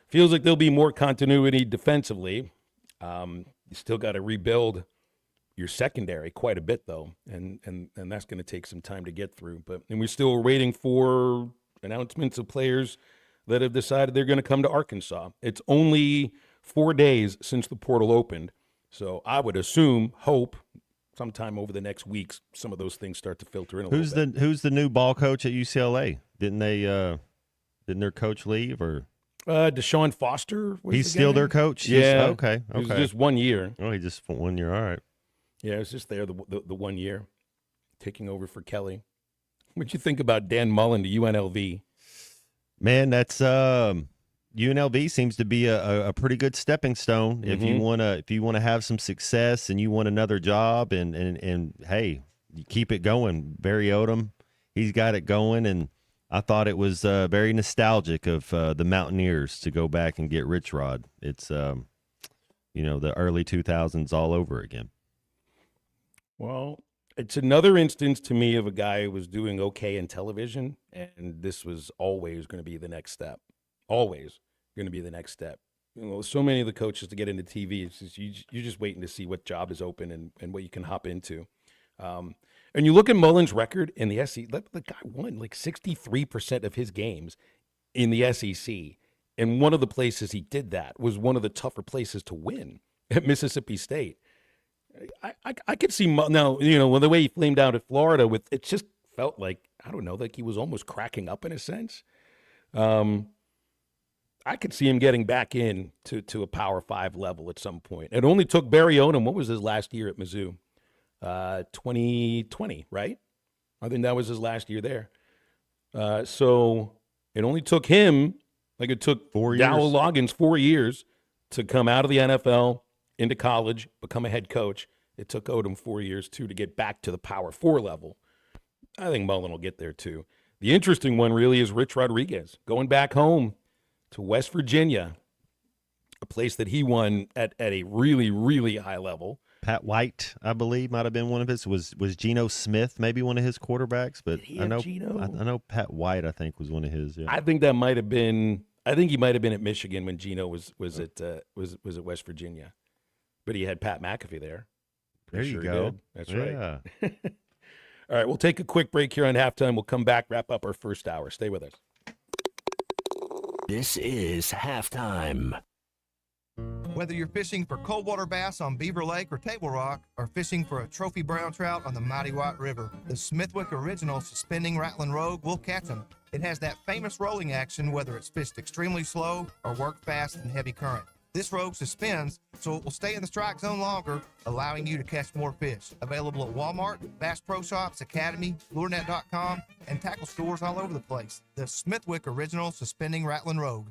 feels like there'll be more continuity defensively. You still got to rebuild your secondary quite a bit, though, and that's going to take some time to get through. And we're still waiting for announcements of players that have decided they're going to come to Arkansas. It's only 4 days since the portal opened, so I would hope, sometime over the next weeks, some of those things start to filter in a Who's little bit. Who's the new ball coach at UCLA? Didn't their coach leave or? Deshaun Foster. He's still their coach. Yeah. Okay. It was just 1 year. Oh, he just 1 year. All right. Yeah, it was just there the 1 year, taking over for Kelly. What'd you think about Dan Mullen to UNLV? Man, that's UNLV seems to be a pretty good stepping stone if you wanna have some success and you want another job and hey, you keep it going. Barry Odom, he's got it going, and I thought it was very nostalgic of the Mountaineers to go back and get Rich Rod. It's the early 2000s all over again. Well, it's another instance to me of a guy who was doing okay in television, and this was always going to be the next step. Always going to be the next step. So many of the coaches to get into TV, it's just, you're just waiting to see what job is open and what you can hop into. And you look at Mullen's record in the SEC, the guy won like 63% of his games in the SEC. And one of the places he did that was one of the tougher places to win at Mississippi State. I could see now, the way he flamed out at Florida, it just felt like, I don't know, like he was almost cracking up in a sense. I could see him getting back in to a Power 5 level at some point. It only took Barry Odom, what was his last year at Mizzou? 2020, right? I think that was his last year there. So it only took him, like it took Dowell Loggins 4 years to come out of the NFL into college, become a head coach. It took Odom 4 years, too, to get back to the Power 4 level. I think Mullen will get there, too. The interesting one really is Rich Rodriguez, going back home to West Virginia, a place that he won at a really, really high level. Pat White, I believe, might have been one of his. Was Geno Smith maybe one of his quarterbacks? But I know Pat White, I think, was one of his. Yeah. I think that might have been. I think he might have been at Michigan when Geno was at West Virginia, but he had Pat McAfee there. There you go. That's right. All right, we'll take a quick break here on halftime. We'll come back, wrap up our first hour. Stay with us. This is halftime. Whether you're fishing for coldwater bass on Beaver Lake or Table Rock, or fishing for a trophy brown trout on the Mighty White River, the Smithwick Original Suspending Rattling Rogue will catch them. It has that famous rolling action whether it's fished extremely slow or worked fast in heavy current. This rogue suspends, so it will stay in the strike zone longer, allowing you to catch more fish. Available at Walmart, Bass Pro Shops, Academy, LureNet.com, and tackle stores all over the place. The Smithwick Original Suspending Rattling Rogue.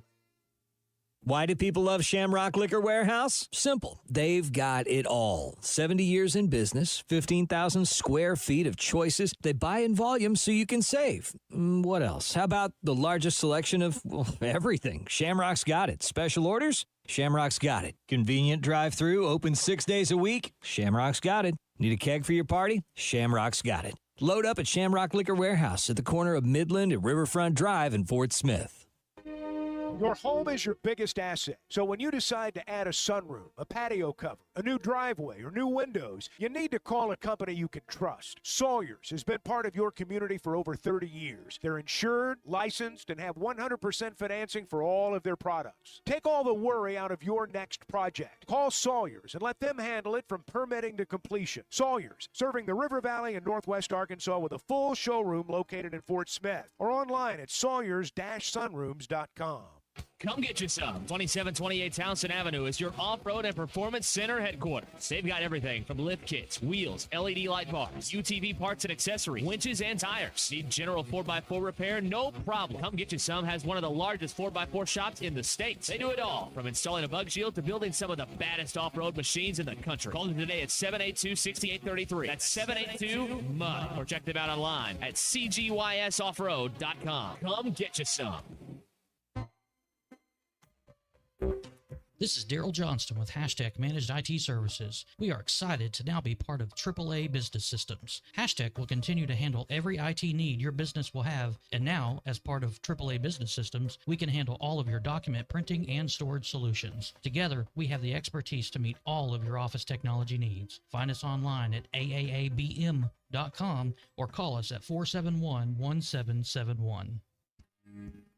Why do people love Shamrock Liquor Warehouse? Simple. They've got it all. 70 years in business, 15,000 square feet of choices. They buy in volume so you can save. What else? How about the largest selection of everything? Shamrock's got it. Special orders? Shamrock's got it. Convenient drive-through, open 6 days a week? Shamrock's got it. Need a keg for your party? Shamrock's got it. Load up at Shamrock Liquor Warehouse at the corner of Midland and Riverfront Drive in Fort Smith. Your home is your biggest asset. So when you decide to add a sunroom, a patio cover, a new driveway, or new windows, you need to call a company you can trust. Sawyers has been part of your community for over 30 years. They're insured, licensed, and have 100% financing for all of their products. Take all the worry out of your next project. Call Sawyers and let them handle it from permitting to completion. Sawyers, serving the River Valley and Northwest Arkansas with a full showroom located in Fort Smith or online at sawyers-sunrooms.com. Come get you some. 2728 Townsend Avenue is your off-road and performance center headquarters. They've got everything from lift kits, wheels, LED light bars, UTV parts and accessories, winches and tires. Need general 4x4 repair? No problem. Come Get You Some has one of the largest 4x4 shops in the States. They do it all, from installing a bug shield to building some of the baddest off-road machines in the country. Call them today at 782-6833. That's 782-MUD. Or check them out online at cgysoffroad.com. Come get you some. This is Daryl Johnston with Hashtag Managed IT Services. We are excited to now be part of AAA Business Systems. Hashtag will continue to handle every IT need your business will have, and now, as part of AAA Business Systems, we can handle all of your document printing and storage solutions. Together, we have the expertise to meet all of your office technology needs. Find us online at AAABM.com or call us at 471-1771.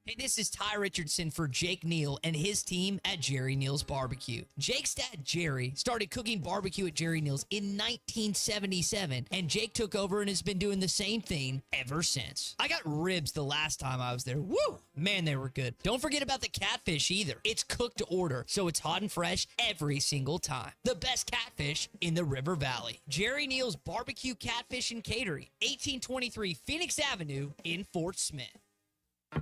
Hey, this is Ty Richardson for Jake Neal and his team at Jerry Neal's Barbecue. Jake's dad, Jerry, started cooking barbecue at Jerry Neal's in 1977, and Jake took over and has been doing the same thing ever since. I got ribs the last time I was there. Woo! Man, they were good. Don't forget about the catfish either. It's cooked to order, so it's hot and fresh every single time. The best catfish in the River Valley. Jerry Neal's Barbecue, Catfish, and Catering, 1823 Phoenix Avenue in Fort Smith.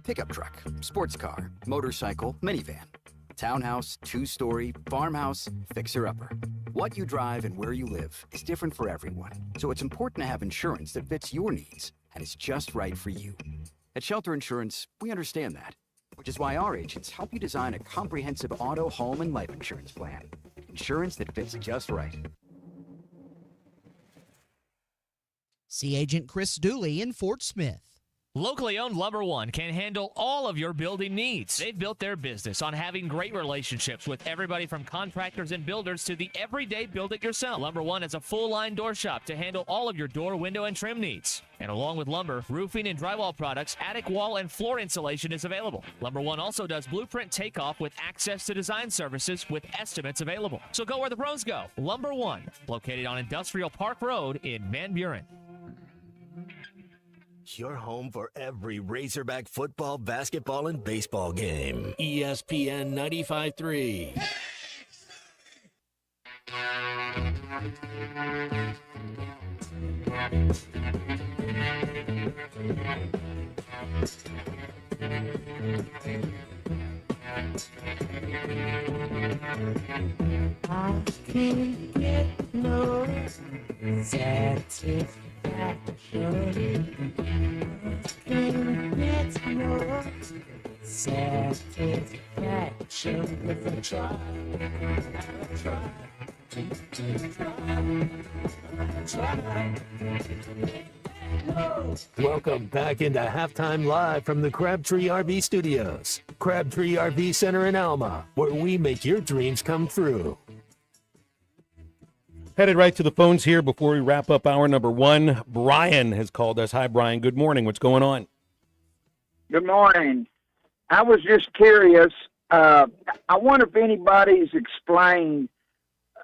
Pickup truck, sports car, motorcycle, minivan, townhouse, two-story, farmhouse, fixer-upper. What you drive and where you live is different for everyone, so it's important to have insurance that fits your needs and is just right for you. At Shelter Insurance, we understand that, which is why our agents help you design a comprehensive auto, home, and life insurance plan. Insurance that fits just right. See Agent Chris Dooley in Fort Smith. Locally owned Lumber One can handle all of your building needs. They've built their business on having great relationships with everybody from contractors and builders to the everyday build-it-yourself. Lumber One is a full-line door shop to handle all of your door, window, and trim needs. And along with lumber, roofing and drywall products, attic wall and floor insulation is available. Lumber One also does blueprint takeoff with access to design services with estimates available. So go where the pros go. Lumber One, located on Industrial Park Road in Van Buren. Your home for every Razorback football, basketball, and baseball game. ESPN 95.3. I can't get no satisfaction. Can't get no satisfaction if I try. Welcome back into Halftime Live from the Crabtree RV Studios. Crabtree RV Center in Alma, where we make your dreams come true. Headed right to the phones here before we wrap up hour number one. Brian has called us. Hi, Brian. Good morning. What's going on? Good morning. I was just curious. I wonder if anybody's explained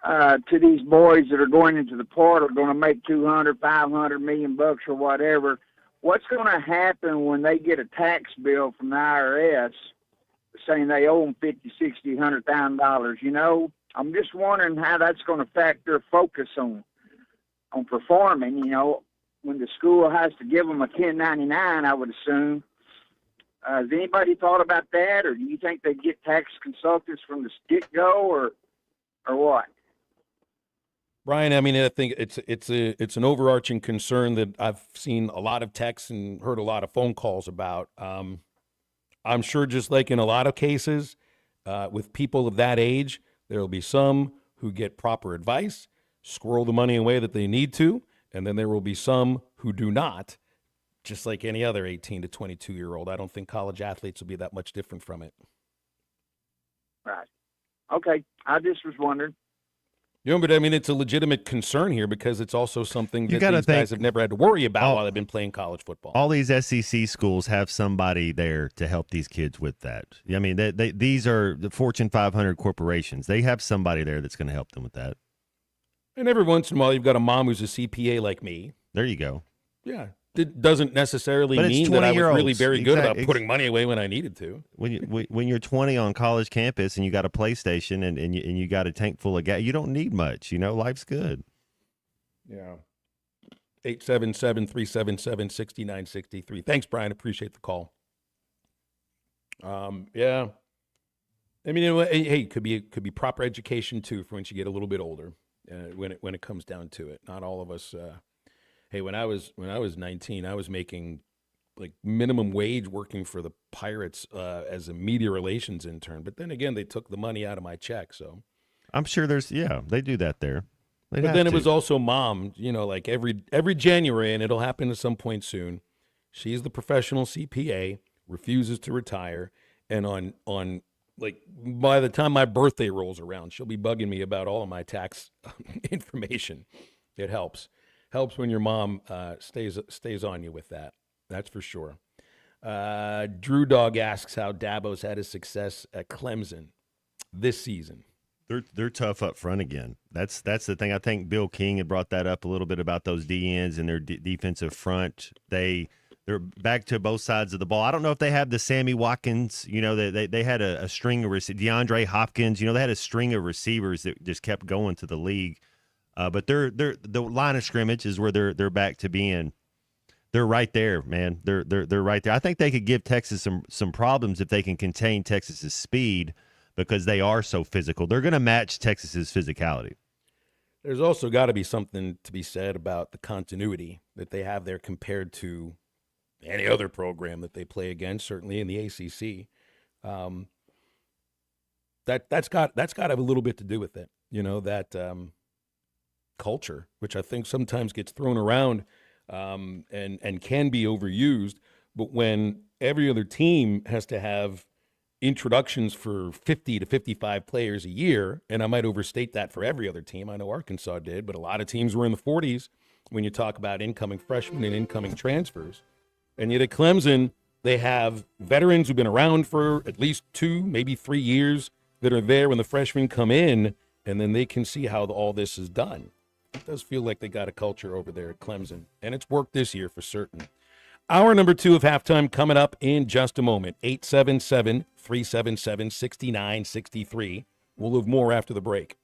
to these boys that are going into the portal, going to make 200, 500 million bucks or whatever, what's going to happen when they get a tax bill from the IRS saying they owe them $50,000, $60,000, $100,000? You know, I'm just wondering how that's going to affect their focus on performing. You know, when the school has to give them a 1099, I would assume. Has anybody thought about that, or do you think they get tax consultants from the get-go, or what? Brian, I mean, I think it's an overarching concern that I've seen a lot of texts and heard a lot of phone calls about. I'm sure, just like in a lot of cases, with people of that age, there will be some who get proper advice, squirrel the money away that they need to, and then there will be some who do not, just like any other 18 to 22-year-old. I don't think college athletes will be that much different from it. Right. Okay. I just was wondering. You know, but I mean, it's a legitimate concern here because it's also something that gotta these guys have never had to worry about while they've been playing college football. All these SEC schools have somebody there to help these kids with that. I mean, these are the Fortune 500 corporations. They have somebody there that's going to help them with that. And every once in a while, you've got a mom who's a CPA like me. There you go. Yeah. It doesn't necessarily mean that I was really very good about putting money away when I needed to. When you're 20 on college campus and you got a PlayStation and you got a tank full of gas, you don't need much. You know, life's good. Yeah. 877-377-6963. Thanks, Brian. Appreciate the call. Yeah. I mean, hey, it could be proper education too for once you get a little bit older. When it comes down to it, not all of us. Hey, when I was 19, I was making like minimum wage working for the Pirates as a media relations intern. But then again, they took the money out of my check. So I'm sure they do that there. But then it was also mom, you know, like every January, and it'll happen at some point soon. She's the professional CPA, refuses to retire, and on like by the time my birthday rolls around, she'll be bugging me about all of my tax information. It helps when your mom stays on you with that. That's for sure. Drew Dog asks how Dabo's had his success at Clemson this season. They're tough up front again. That's the thing. I think Bill King had brought that up a little bit about those DNs and their defensive front. They're back to both sides of the ball. I don't know if they have the Sammy Watkins. They had a string of DeAndre Hopkins. They had a string of receivers that just kept going to the league. But the line of scrimmage is where they're back to being. They're right there, man. They're right there. I think they could give Texas some problems if they can contain Texas's speed, because they are so physical. They're going to match Texas's physicality. There's also got to be something to be said about the continuity that they have there compared to any other program that they play against, certainly in the ACC. That's got to have a little bit to do with it. That culture, which I think sometimes gets thrown around and can be overused. But when every other team has to have introductions for 50 to 55 players a year, and I might overstate that for every other team. I know Arkansas did, but a lot of teams were in the 40s when you talk about incoming freshmen and incoming transfers. And yet at Clemson, they have veterans who've been around for at least 2, maybe 3 years that are there when the freshmen come in, and then they can see how all this is done. It does feel like they got a culture over there at Clemson, and it's worked this year for certain. Hour number 2 of halftime coming up in just a moment. 877-377-6963. We'll have more after the break.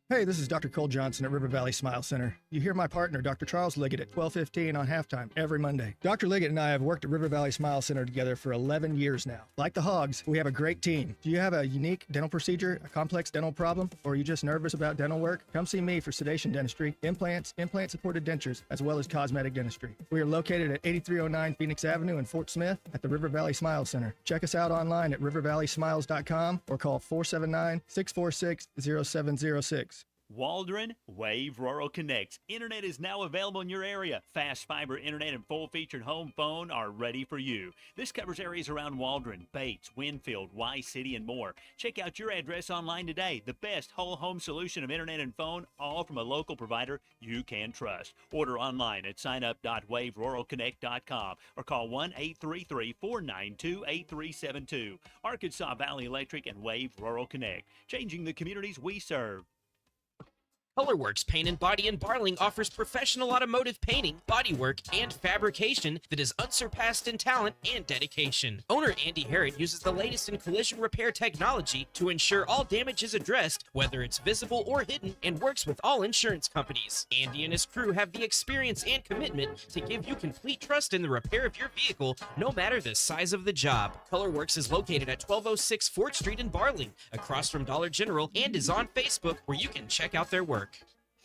Hey, this is Dr. Cole Johnson at River Valley Smile Center. You hear my partner, Dr. Charles Liggett, at 12:15 on halftime every Monday. Dr. Liggett and I have worked at River Valley Smile Center together for 11 years now. Like the Hogs, we have a great team. Do you have a unique dental procedure, a complex dental problem, or are you just nervous about dental work? Come see me for sedation dentistry, implants, implant-supported dentures, as well as cosmetic dentistry. We are located at 8309 Phoenix Avenue in Fort Smith at the River Valley Smile Center. Check us out online at rivervalleysmiles.com or call 479-646-0706. Waldron Wave Rural Connect. Internet is now available in your area. Fast fiber internet and full-featured home phone are ready for you. This covers areas around Waldron, Bates, Winfield, Y-City, and more. Check out your address online today. The best whole home solution of internet and phone, all from a local provider you can trust. Order online at signup.waveruralconnect.com or call 1-833-492-8372. Arkansas Valley Electric and Wave Rural Connect, changing the communities we serve. Colorworks Paint and Body in Barling offers professional automotive painting, bodywork, and fabrication that is unsurpassed in talent and dedication. Owner Andy Herod uses the latest in collision repair technology to ensure all damage is addressed, whether it's visible or hidden, and works with all insurance companies. Andy and his crew have the experience and commitment to give you complete trust in the repair of your vehicle, no matter the size of the job. Colorworks is located at 1206 4th Street in Barling, across from Dollar General, and is on Facebook, where you can check out their work.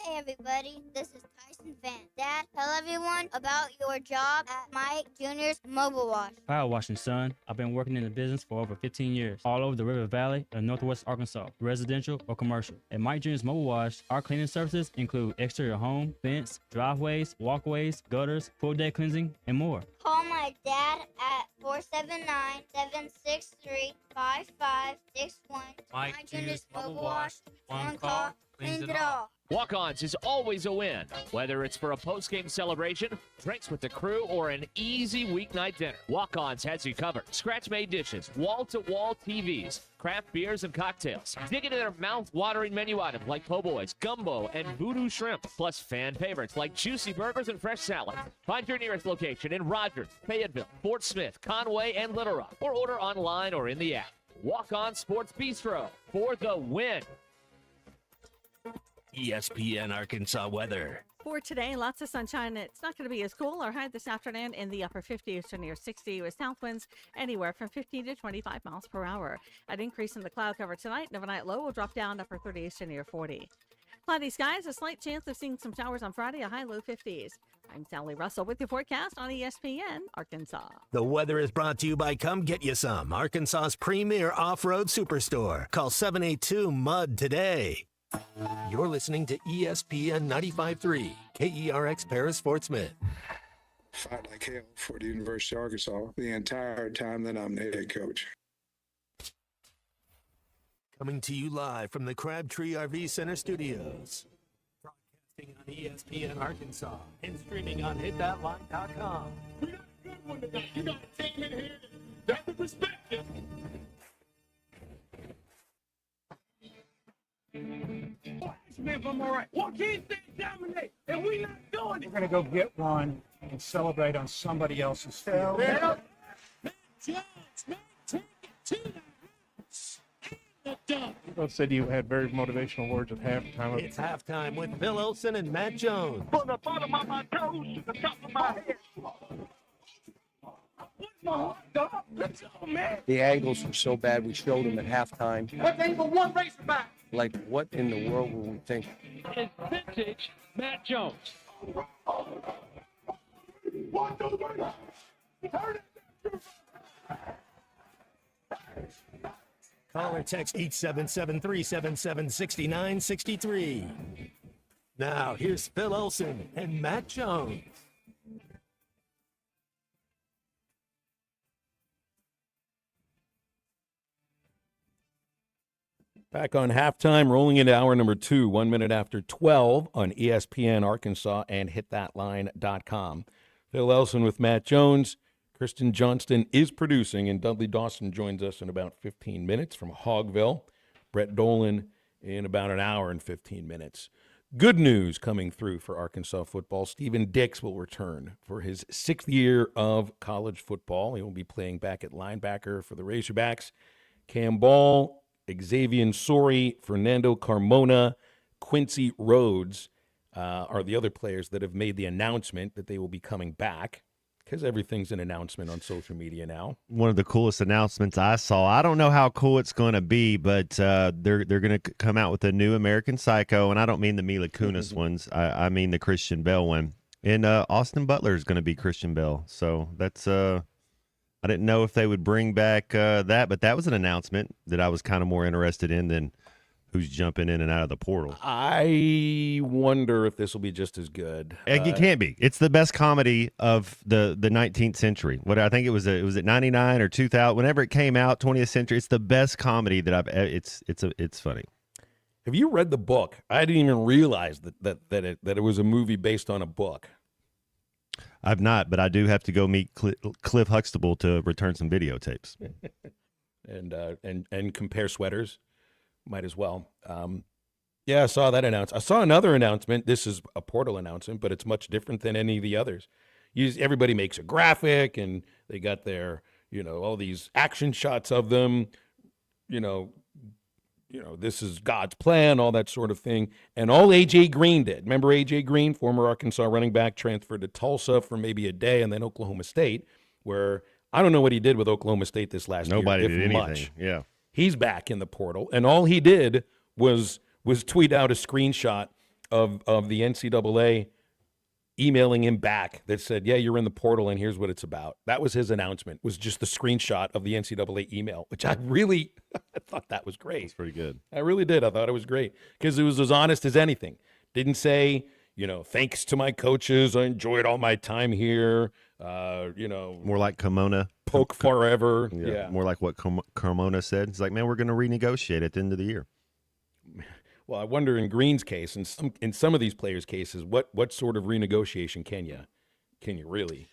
Hey everybody, this is Tyson Van. Dad, tell everyone about your job at Mike Jr.'s Mobile Wash. Power washing, son. I've been working in the business for over 15 years, all over the River Valley and Northwest Arkansas, residential or commercial. At Mike Jr.'s Mobile Wash, our cleaning services include exterior home, fence, driveways, walkways, gutters, pool deck cleansing, and more. Call my dad at 479-763-5561. Mike Jr.'s Mobile Wash. One call, cleans it all. Walk-Ons is always a win, whether it's for a post-game celebration, drinks with the crew, or an easy weeknight dinner. Walk-Ons has you covered. Scratch-made dishes, wall-to-wall TVs, craft beers and cocktails. Dig into their mouth-watering menu items like po' boys, gumbo, and voodoo shrimp, plus fan favorites like juicy burgers and fresh salads. Find your nearest location in Rogers, Fayetteville, Fort Smith, Conway, and Little Rock, or order online or in the app. Walk-On Sports Bistro for the win. ESPN Arkansas weather. For today, lots of sunshine. It's not going to be as cool. Our high this afternoon in the upper 50s to near 60 with south winds anywhere from 15 to 25 miles per hour. An increase in the cloud cover tonight. The overnight low will drop down upper 30s to near 40. Cloudy skies, a slight chance of seeing some showers on Friday, a high low 50s. I'm Sally Russell with your forecast on ESPN Arkansas. The weather is brought to you by Come Get You Some, Arkansas's premier off-road superstore. Call 782-MUD today. You're listening to ESPN 95.3, KERX Paris Fort Smith. Fight like hell for the University of Arkansas the entire time that I'm the head coach. Coming to you live from the Crabtree RV Center studios. Broadcasting on ESPN Arkansas and streaming on hitthatline.com. We got a good one tonight. You got a team in here that would respect you. If I'm all right. Why can't they dominate? And we not doing it. We're going to go get one and celebrate on somebody else's field. Yeah. Matt Jones may take it to the house. And the dunk. You both said you had very motivational words at halftime. It's halftime with Phil Olsen and Matt Jones. From the bottom of my toes to the top of my head. What's my heart, dog? Let's go, man. The angles were so bad, we showed them at halftime. What angle one Razorback? Like, what in the world were we thinking? It's vintage Matt Jones. Call or text 877-377-6963. Now, here's Phil Olsen and Matt Jones. Back on halftime, rolling into hour number 2, 1 minute after 12 on ESPN Arkansas and hitthatline.com. Phil Elson with Matt Jones. Kristen Johnston is producing, and Dudley Dawson joins us in about 15 minutes from Hogville. Brett Dolan in about an hour and 15 minutes. Good news coming through for Arkansas football. Steven Dix will return for his 6th year of college football. He will be playing back at linebacker for the Razorbacks. Cam Ball, Xavier Sori, Fernando Carmona, Quincy Rhodes are the other players that have made the announcement that they will be coming back, because everything's an announcement on social media now. One of the coolest announcements I saw. I don't know how cool it's going to be, but they're going to come out with a new American Psycho, and I don't mean the Mila Kunis ones. I mean the Christian Bell one. And Austin Butler is going to be Christian Bell. So that's I didn't know if they would bring back that, but that was an announcement that I was kind of more interested in than who's jumping in and out of the portal. I wonder if this will be just as good. It can't be. It's the best comedy of the 19th century. What I think it was at 99 or 2000, whenever it came out, 20th century. It's the best comedy that it's funny. Have you read the book? I didn't even realize that it was a movie based on a book. I've not, but I do have to go meet Cliff Huxtable to return some videotapes. and compare sweaters. Might as well. Yeah, I saw that announcement. I saw another announcement. This is a portal announcement, but it's much different than any of the others. Everybody makes a graphic, and they got their, all these action shots of them. This is God's plan, all that sort of thing. And all A.J. Green did. Remember A.J. Green, former Arkansas running back, transferred to Tulsa for maybe a day, and then Oklahoma State, where I don't know what he did with Oklahoma State this last year. Nobody did anything. Much. Yeah. He's back in the portal, and all he did was tweet out a screenshot of the NCAA emailing him back that said, yeah, you're in the portal, and here's what it's about. That was his announcement, was just the screenshot of the NCAA email, which I thought that was great. That's pretty good. I really did. I thought it was great because it was as honest as anything. Didn't say, thanks to my coaches, I enjoyed all my time here. More like Carmona. Poke forever. Yeah. More like what Carmona said. It's like, man, we're going to renegotiate at the end of the year. Well, I wonder in Green's case, in some of these players' cases, what sort of renegotiation can you really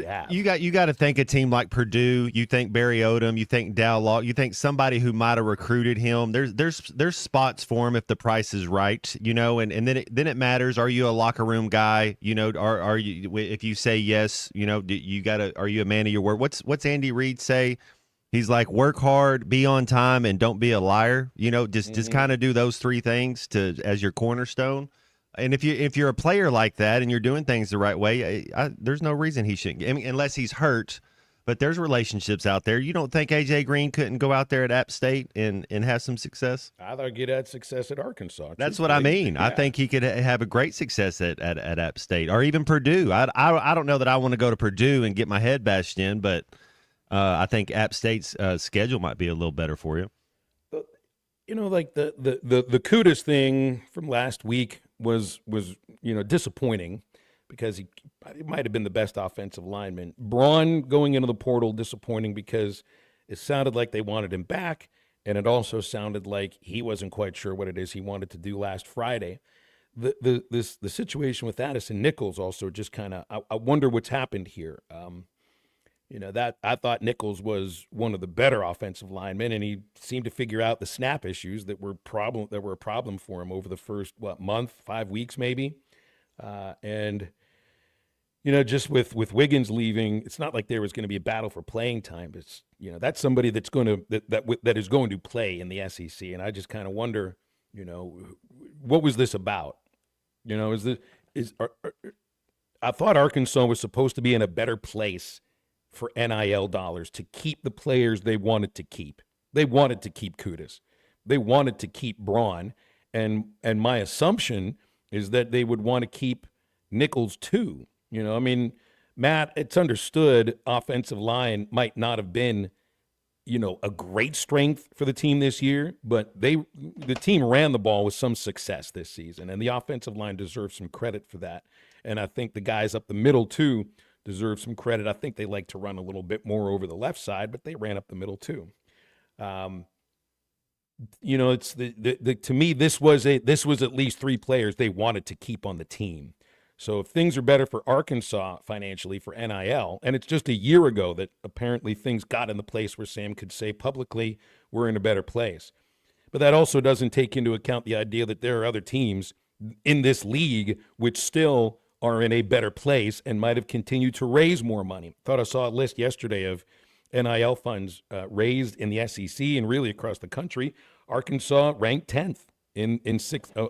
have? You got to think a team like Purdue. You think Barry Odom. You think Dow Law. You think somebody who might have recruited him. There's spots for him if the price is right. And then it matters. Are you a locker room guy? Are you, if you say yes? Are you a man of your word? What's Andy Reid say? He's like, work hard, be on time, and don't be a liar. Just kind of do those three things as your cornerstone. And if you're a player like that and you're doing things the right way, there's no reason he shouldn't. I mean, unless he's hurt. But there's relationships out there. You don't think A.J. Green couldn't go out there at App State and have some success? I thought he'd had success at Arkansas. That's what I mean. Yeah. I think he could have a great success at App State or even Purdue. I don't know that I want to go to Purdue and get my head bashed in, but I think App State's schedule might be a little better for you. like the Kudus thing from last week was disappointing because he might have been the best offensive lineman. Braun going into the portal, disappointing because it sounded like they wanted him back, and it also sounded like he wasn't quite sure what it is he wanted to do last Friday. The situation with Addison Nichols also just kind of, I wonder what's happened here. That I thought Nichols was one of the better offensive linemen, and he seemed to figure out the snap issues that were a problem for him over the first month, 5 weeks maybe. And just with Wiggins leaving, it's not like there was going to be a battle for playing time. It's that's somebody that's going to that is going to play in the SEC, and I just kind of wonder, what was this about? I thought Arkansas was supposed to be in a better place for NIL dollars to keep the players they wanted to keep. They wanted to keep Kudus. They wanted to keep Braun. And my assumption is that they would want to keep Nichols too. Matt, it's understood offensive line might not have been, a great strength for the team this year, but the team ran the ball with some success this season, and the offensive line deserves some credit for that. And I think the guys up the middle too deserve some credit. I think they like to run a little bit more over the left side, but they ran up the middle too. It's to me, this was at least three players they wanted to keep on the team. So if things are better for Arkansas financially for NIL, and it's just a year ago that apparently things got in the place where Sam could say publicly we're in a better place. But that also doesn't take into account the idea that there are other teams in this league which still are in a better place and might have continued to raise more money. Thought I saw a list yesterday of NIL funds raised in the SEC and really across the country. Arkansas ranked 10th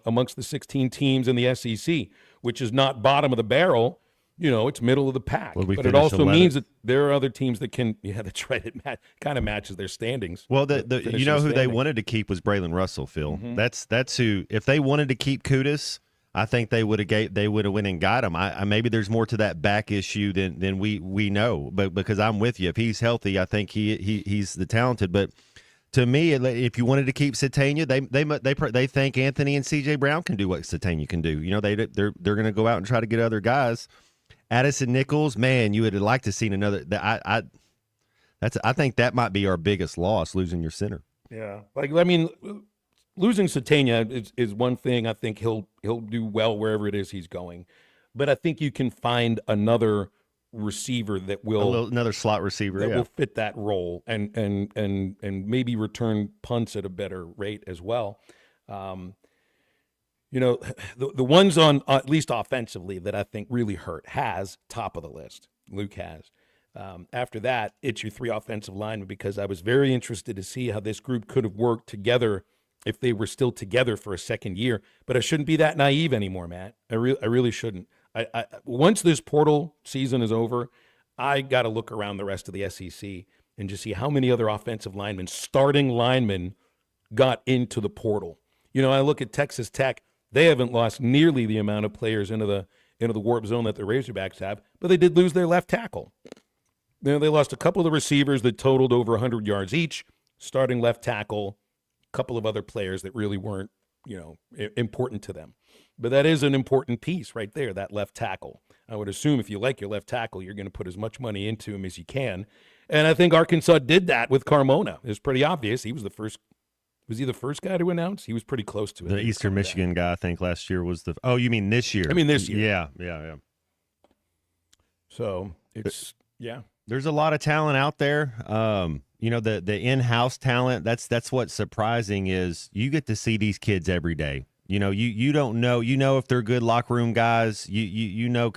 amongst the 16 teams in the SEC, which is not bottom of the barrel. It's middle of the pack. Well, but it also means that there are other teams that can. Yeah, that's right. It kind of matches their standings. Well, who they wanted to keep was Braylon Russell, Phil. Mm-hmm. That's who. If they wanted to keep Kudus, I think they would have went and got him. I maybe there's more to that back issue than we know. But because I'm with you, if he's healthy, I think he's the talented. But to me, if you wanted to keep Satania, they think Anthony and C.J. Brown can do what Satania can do. They're going to go out and try to get other guys. Addison Nichols, man, you would have liked to seen another. I think that might be our biggest loss, losing your center. Yeah, losing Satania is one thing. I think he'll do well wherever it is he's going, but I think you can find another receiver that will another slot receiver that will fit that role and maybe return punts at a better rate as well. The ones on at least offensively that I think really hurt has top of the list. Luke has. After that, it's your three offensive linemen, because I was very interested to see how this group could have worked together if they were still together for a second year. But I shouldn't be that naive anymore, Matt. I really shouldn't. I once this portal season is over, I got to look around the rest of the SEC and just see how many other offensive linemen, starting linemen, got into the portal. I look at Texas Tech. They haven't lost nearly the amount of players into the warp zone that the Razorbacks have, but they did lose their left tackle. They lost a couple of the receivers that totaled over 100 yards each, starting left tackle, a couple of other players that really weren't, important to them. But that is an important piece right there, that left tackle. I would assume if you like your left tackle, you're going to put as much money into him as you can. And I think Arkansas did that with Carmona. It was pretty obvious. He was the first. Was he the first guy to announce? He was pretty close to it. The Eastern Michigan guy, I think, last year was the. Oh, you mean this year? I mean this year. Yeah. So it's There's a lot of talent out there. The in-house talent. That's what's surprising is you get to see these kids every day. You don't know. If they're good locker room guys. You know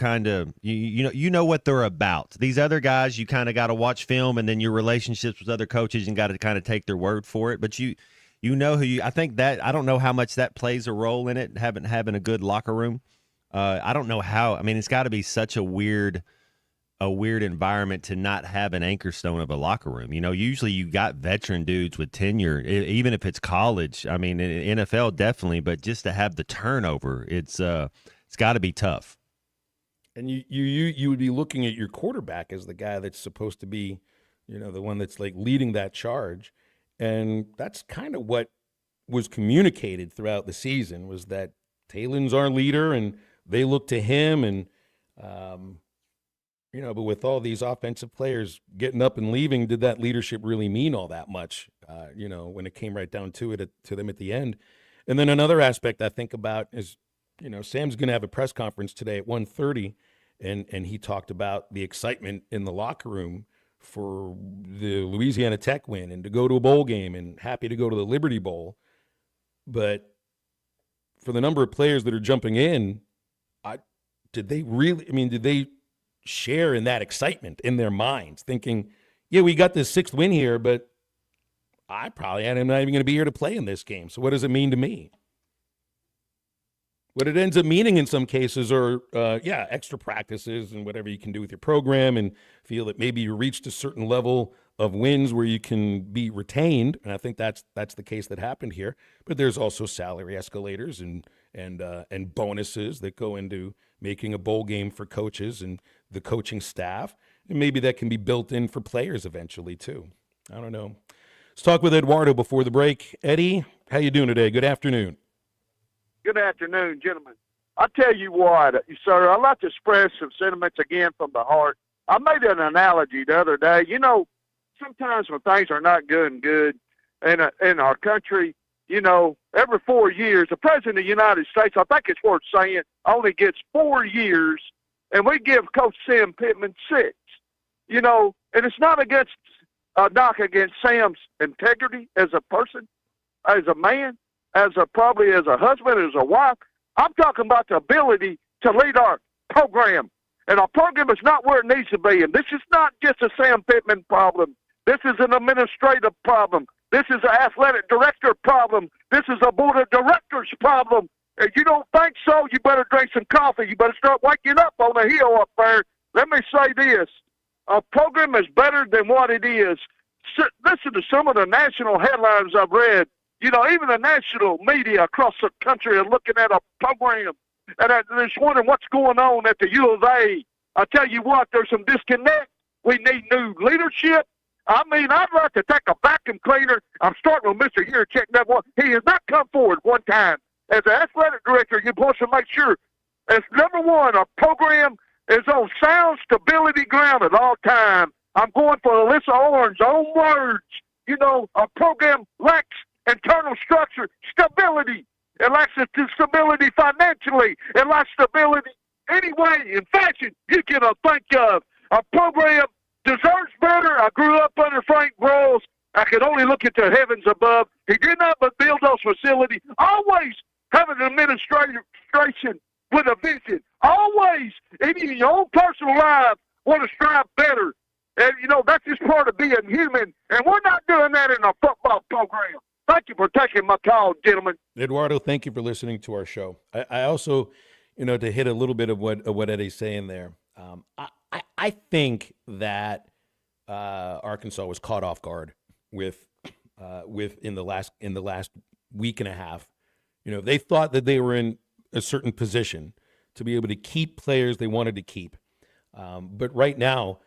what they're about. These other guys, you kind of got to watch film, and then your relationships with other coaches, and got to kind of take their word for it. But you know who you. I think that I don't know how much that plays a role in it. Having a good locker room. I don't know how. I mean, it's got to be such a weird environment to not have an anchor stone of a locker room. Usually you got veteran dudes with tenure, even if it's college. I mean, in NFL definitely, but just to have the turnover, it's got to be tough. And you would be looking at your quarterback as the guy that's supposed to be, the one that's like leading that charge, and that's kind of what was communicated throughout the season was that Taylor's our leader and they look to him. And, but with all these offensive players getting up and leaving, did that leadership really mean all that much, when it came right down to it to them at the end? And then another aspect I think about is, Sam's going to have a press conference today at 1:30, and he talked about the excitement in the locker room for the Louisiana Tech win and to go to a bowl game and happy to go to the Liberty Bowl. But for the number of players that are jumping in, did they share in that excitement in their minds, thinking, yeah, we got this 6th win here, but I'm not even going to be here to play in this game. So what does it mean to me? What it ends up meaning in some cases are, extra practices and whatever you can do with your program and feel that maybe you reached a certain level of wins where you can be retained. And I think that's the case that happened here. But there's also salary escalators and bonuses that go into making a bowl game for coaches and the coaching staff. And maybe that can be built in for players eventually too. I don't know. Let's talk with Eduardo before the break. Eddie, how you doing today? Good afternoon. Good afternoon, gentlemen. I tell you what, sir, I'd like to express some sentiments again from the heart. I made an analogy the other day. Sometimes when things are not good in our country, every 4 years, the President of the United States, I think it's worth saying, only gets 4 years, and we give Coach Sam Pittman 6. And it's not against a knock against Sam's integrity as a person, as a man, probably as a husband, as a wife. I'm talking about the ability to lead our program. And our program is not where it needs to be. And this is not just a Sam Pittman problem. This is an administrative problem. This is an athletic director problem. This is a board of directors problem. If you don't think so, you better drink some coffee. You better start waking up on the hill up there. Let me say this. Our program is better than what it is. Listen to some of the national headlines I've read. Even the national media across the country are looking at a program and they're just wondering what's going on at the U of A. I tell you what, there's some disconnect. We need new leadership. I'd like to take a vacuum cleaner. I'm starting with Mr. Here, check that one. He has not come forward one time. As an athletic director, you're supposed to make sure, as number one, our program is on sound stability ground at all time. I'm going for Alyssa Orange's own words. Our program lacks internal structure, stability. It lacks stability financially. It lacks stability any way in fashion you can think of. Our program deserves better. I grew up under Frank Broyles. I could only look at the heavens above. He did not but build those facilities. Always have an administration with a vision. Always, even in your own personal life, want to strive better. And, that's just part of being human. And we're not doing that in our football program. Thank you for taking my call, gentlemen. Eduardo, thank you for listening to our show. I also, to hit a little bit of what Eddie's saying there, I think that Arkansas was caught off guard with in the last week and a half. They thought that they were in a certain position to be able to keep players they wanted to keep. But right now,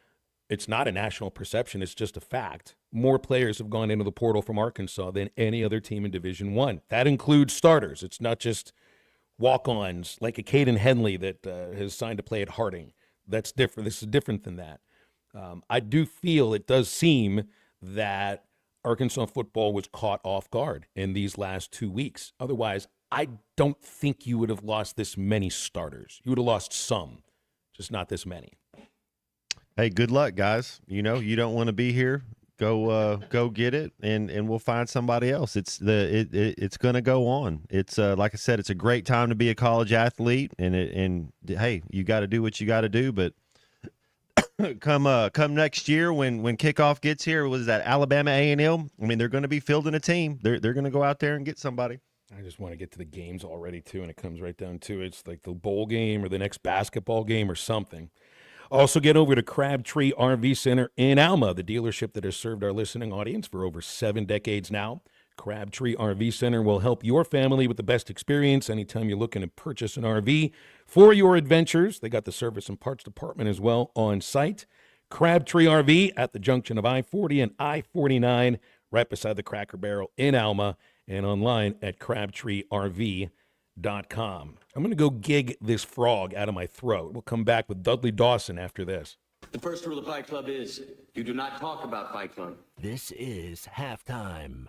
it's not a national perception. It's just a fact. More players have gone into the portal from Arkansas than any other team in Division I. That includes starters. It's not just walk-ons like a Caden Henley that has signed to play at Harding. That's different. This is different than that. I do feel it does seem that Arkansas football was caught off guard in these last 2 weeks. Otherwise, I don't think you would have lost this many starters. You would have lost some, just not this many. Hey, good luck, guys. You don't want to be here. Go get it, and we'll find somebody else. It's going to go on. It's like I said, it's a great time to be a college athlete, and hey, you got to do what you got to do. But come next year when kickoff gets here, was that Alabama A&M? They're going to be fielding a team. They're going to go out there and get somebody. I just want to get to the games already too, and it comes right down to it's like the bowl game or the next basketball game or something. Also, get over to Crabtree RV Center in Alma, the dealership that has served our listening audience for over 7 decades now. Crabtree RV Center will help your family with the best experience anytime you're looking to purchase an RV for your adventures. They got the service and parts department as well on site. Crabtree RV at the junction of I-40 and I-49, right beside the Cracker Barrel in Alma. and online at crabtreerv.com. I'm going to go gig this frog out of my throat. We'll come back with Dudley Dawson after this. The first rule of Fight Club is you do not talk about Fight Club. This is halftime.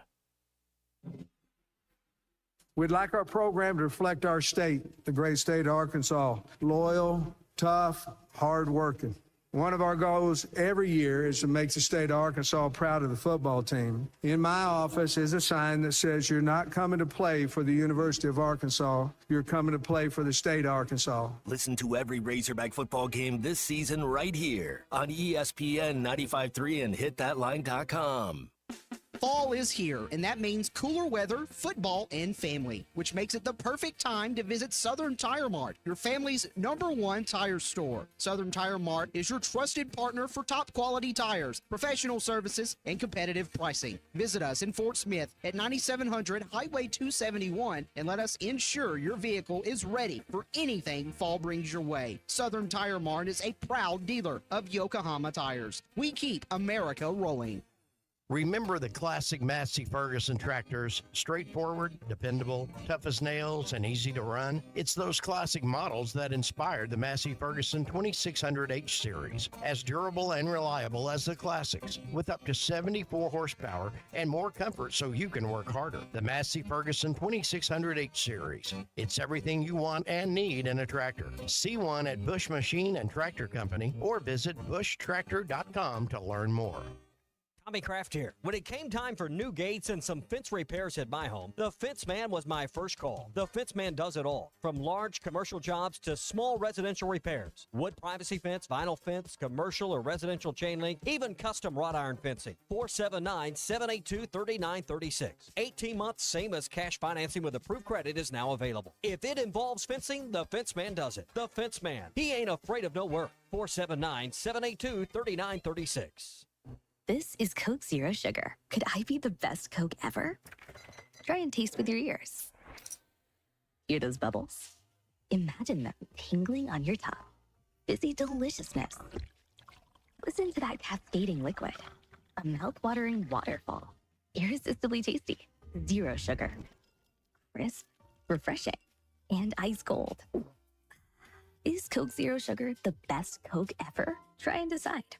We'd like our program to reflect our state, the great state of Arkansas. Loyal, tough, hardworking. One of our goals every year is to make the state of Arkansas proud of the football team. In my office is a sign that says you're not coming to play for the University of Arkansas, you're coming to play for the state of Arkansas. Listen to every Razorback football game this season right here on ESPN 95.3 and hitthatline.com. Fall is here, and that means cooler weather, football, and family, which makes it the perfect time to visit Southern Tire Mart, your family's #1 tire store. Southern Tire Mart is your trusted partner for top quality tires, professional services, and competitive pricing. Visit us in Fort Smith at 9700 Highway 271 and let us ensure your vehicle is ready for anything fall brings your way. Southern Tire Mart is a proud dealer of Yokohama tires. We keep America rolling. Remember the classic Massey Ferguson tractors, straightforward, dependable, tough as nails, and easy to run? It's those classic models that inspired the Massey Ferguson 2600H series, as durable and reliable as the classics, with up to 74 horsepower and more comfort so you can work harder. The Massey Ferguson 2600H series. It's everything you want and need in a tractor. See one at Bush Machine and Tractor Company or visit bushtractor.com to learn more. Tommy Kraft here. When it came time for new gates and some fence repairs at my home, the Fence Man was my first call. The Fence Man does it all, from large commercial jobs to small residential repairs. Wood privacy fence, vinyl fence, commercial or residential chain link, even custom wrought iron fencing. 479-782-3936. 18 months, same as cash financing with approved credit is now available. If it involves fencing, the Fence Man does it. The Fence Man. He ain't afraid of no work. 479-782-3936. This is Coke Zero Sugar. Could I be the best Coke ever? Try and taste with your ears. Hear those bubbles? Imagine them tingling on your tongue. Fizzy deliciousness. Listen to that cascading liquid. A mouth-watering waterfall. Irresistibly tasty. Zero sugar. Crisp, refreshing, and ice cold. Is Coke Zero Sugar the best Coke ever? Try and decide.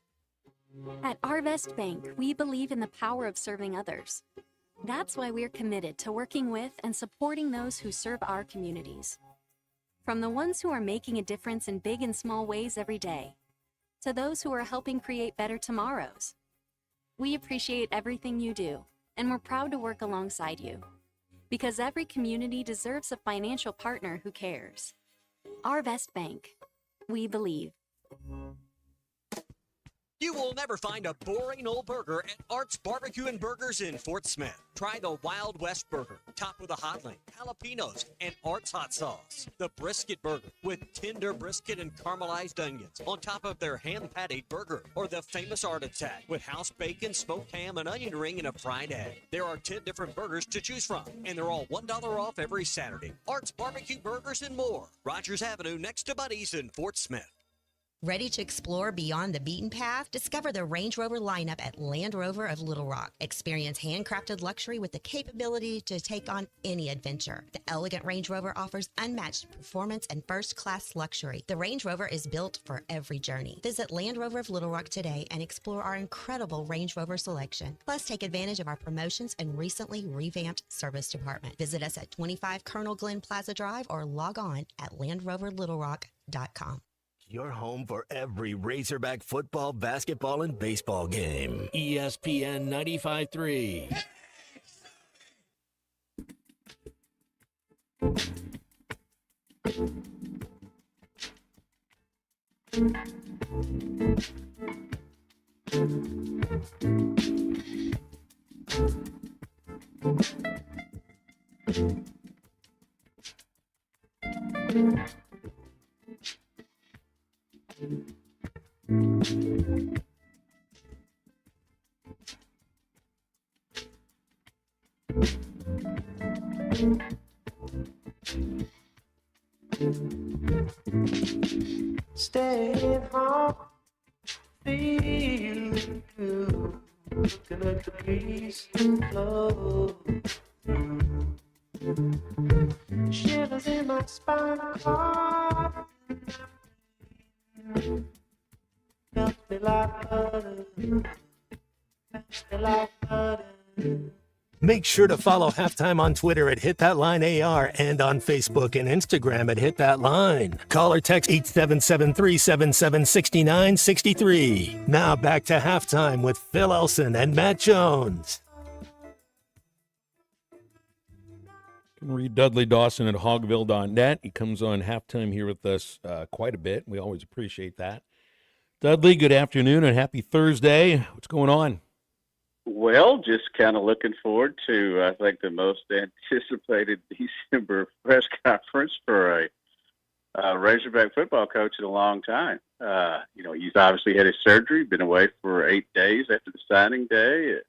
At Arvest Bank, we believe in the power of serving others. That's why we're committed to working with and supporting those who serve our communities. From the ones who are making a difference in big and small ways every day, to those who are helping create better tomorrows. We appreciate everything you do, and we're proud to work alongside you. Because every community deserves a financial partner who cares. Arvest Bank. We believe. You will never find a boring old burger at Art's Barbecue and Burgers in Fort Smith. Try the Wild West Burger, topped with a hot link, jalapenos, and Art's hot sauce. The Brisket Burger, with tender brisket and caramelized onions on top of their hand-patted burger. Or the famous Art Attack, with house bacon, smoked ham, an onion ring, and a fried egg. There are 10 different burgers to choose from, and they're all $1 off every Saturday. Art's Barbecue Burgers and more. Rogers Avenue, next to Buddy's in Fort Smith. Ready to explore beyond the beaten path? Discover the Range Rover lineup at Land Rover of Little Rock. Experience handcrafted luxury with the capability to take on any adventure. The elegant Range Rover offers unmatched performance and first-class luxury. The Range Rover is built for every journey. Visit Land Rover of Little Rock today and explore our incredible Range Rover selection. Plus, take advantage of our promotions and recently revamped service department. Visit us at 25 Colonel Glenn Plaza Drive or log on at LandRoverLittleRock.com. Your home for every Razorback football, basketball, and baseball game. ESPN 95.3. Staying home, feeling good, looking at the breeze flow through Shivers in my spine. Melt me like butter. Melt me like butter. Make sure to follow Halftime on Twitter at Hit That Line AR and on Facebook and Instagram at Hit That Line. Call or text 877-377-6963. Now back to Halftime with Phil Elson and Matt Jones. You can read Dudley Dawson at hogville.net. He comes on Halftime here with us quite a bit. We always appreciate that. Dudley, good afternoon and happy Thursday. What's going on? Well, just kind of looking forward to, I think, the most anticipated December press conference for a Razorback football coach in a long time. He's obviously had his surgery, been away for 8 days after the signing day. There's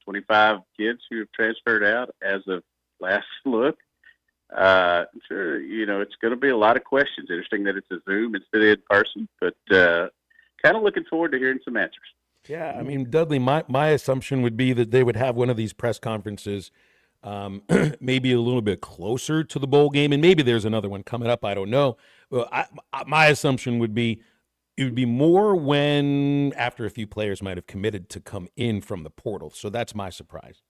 25 kids who have transferred out as of last look. Sure, it's going to be a lot of questions. Interesting that it's a Zoom instead of in person, but kind of looking forward to hearing some answers. Yeah, I mean, Dudley, my assumption would be that they would have one of these press conferences maybe a little bit closer to the bowl game, and maybe there's another one coming up. I don't know. Well, my assumption would be it would be more when after a few players might have committed to come in from the portal. So that's my surprise.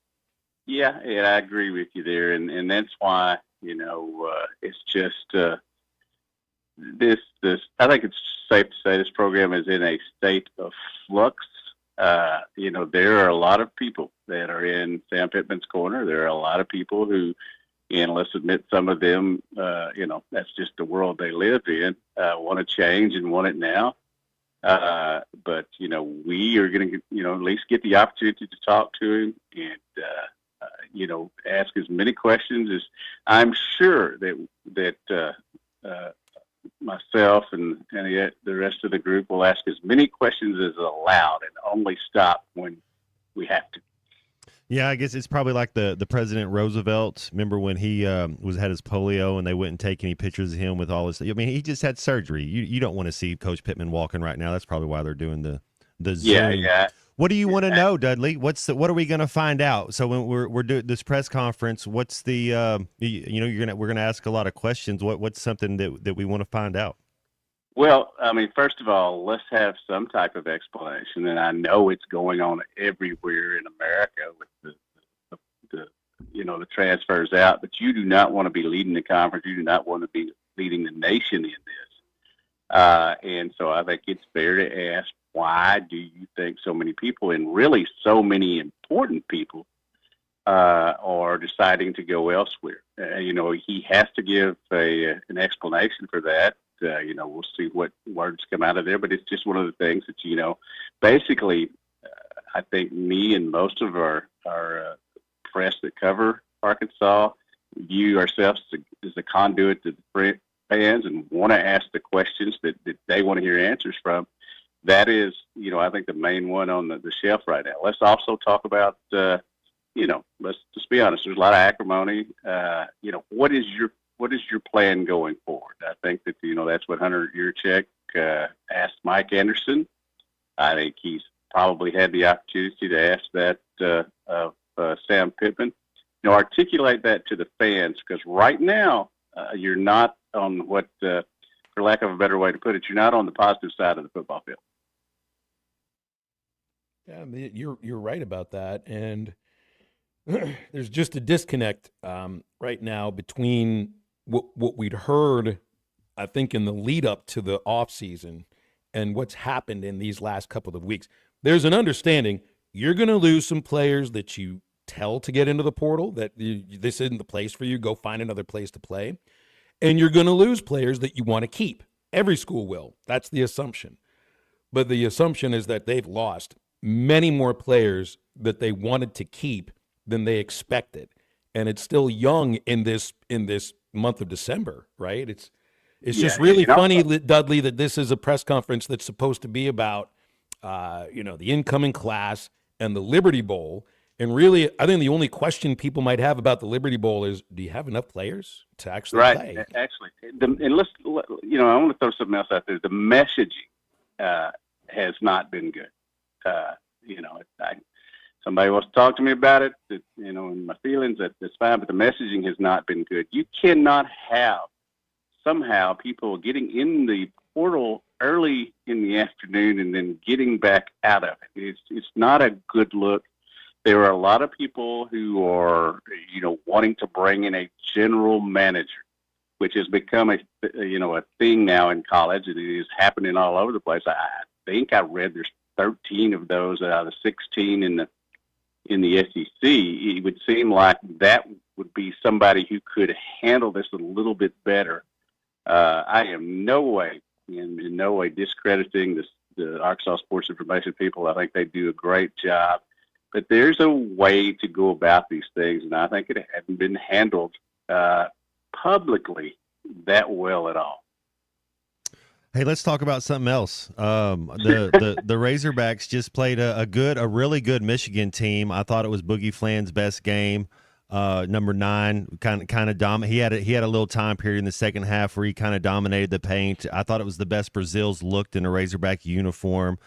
Yeah, I agree with you there, and that's why it's just this. I think it's safe to say this program is in a state of flux. There are a lot of people that are in Sam Pittman's corner. There are a lot of people who, and let's admit some of them, that's just the world they live in, want to change and want it now. But we are going to, at least get the opportunity to talk to him and, ask as many questions as I'm sure that myself and the rest of the group will ask as many questions as allowed and only stop when we have to. Yeah, I guess it's probably like the President Roosevelt. Remember when he had his polio and they wouldn't take any pictures of him with all his. I mean, he just had surgery. You don't want to see Coach Pittman walking right now. That's probably why they're doing the Zoom. Yeah. What do you want to know, Dudley? What are we going to find out? So when we're doing this press conference, what's the we're gonna ask a lot of questions. What's something that we want to find out? Well, I mean, first of all, let's have some type of explanation, and I know it's going on everywhere in America with the transfers out, but you do not want to be leading the conference. You do not want to be leading the nation in this. And so I think it's fair to ask, why do you think so many people, and really so many important people, are deciding to go elsewhere? He has to give an explanation for that. We'll see what words come out of there, but it's just one of the things that, basically, I think me and most of our press that cover Arkansas view ourselves as a conduit to the fans and want to ask the questions that they want to hear answers from. That is, I think the main one on the shelf right now. Let's also talk about, let's just be honest. There's a lot of acrimony. What is your plan going forward? I think that, that's what Hunter Yurchek asked Mike Anderson. I think he's probably had the opportunity to ask that of Sam Pittman. Articulate that to the fans, because right now you're not on what, for lack of a better way to put it, you're not on the positive side of the football field. Yeah, you're right about that, and there's just a disconnect right now between what we'd heard, I think, in the lead up to the offseason and what's happened in these last couple of weeks. There's an understanding you're going to lose some players that you tell to get into the portal, that this isn't the place for you, go find another place to play. And you're going to lose players that you want to keep. Every school will. That's the assumption. But the assumption is that they've lost many more players that they wanted to keep than they expected. And it's still young in this month of December, right? It's just really funny, Dudley, that this is a press conference that's supposed to be about the incoming class and the Liberty Bowl. And really, I think the only question people might have about the Liberty Bowl is, do you have enough players to actually play? Right, actually. And let's, I want to throw something else out there. The messaging has not been good. somebody wants to talk to me about it, and my feelings, that's fine, but the messaging has not been good. You cannot have somehow people getting in the portal early in the afternoon and then getting back out of it. It's not a good look. There are a lot of people who are, wanting to bring in a general manager, which has become a thing now in college, and it is happening all over the place. I think I read there's 13 of those out of 16 in the SEC. It would seem like that would be somebody who could handle this a little bit better. I am in no way discrediting the Arkansas Sports Information people. I think they do a great job. But there's a way to go about these things, and I think it hadn't been handled publicly that well at all. Hey, let's talk about something else. The Razorbacks just played a really good Michigan team. I thought it was Boogie Flan's best game. Number 9, kind of dominant. He had a little time period in the second half where he kind of dominated the paint. I thought it was the best Brazil's looked in a Razorback uniform.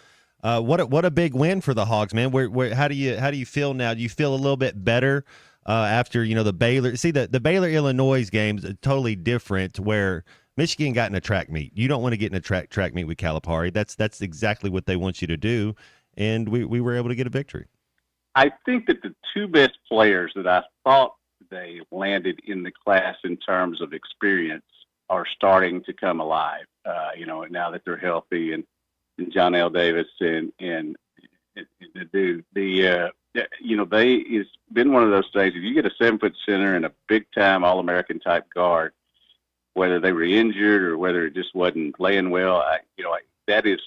What a big win for the Hogs, man. How do you feel now? Do you feel a little bit better after the Baylor? See, the Baylor Illinois games are totally different. Where Michigan got in a track meet, you don't want to get in a track meet with Calipari. That's exactly what they want you to do, and we were able to get a victory. I think that the two best players that I thought they landed in the class in terms of experience are starting to come alive. Now that they're healthy, and John L. Davis and the dude, it's been one of those things. If you get a 7-foot center and a big time All-American type guard, whether they were injured or whether it just wasn't playing well, that is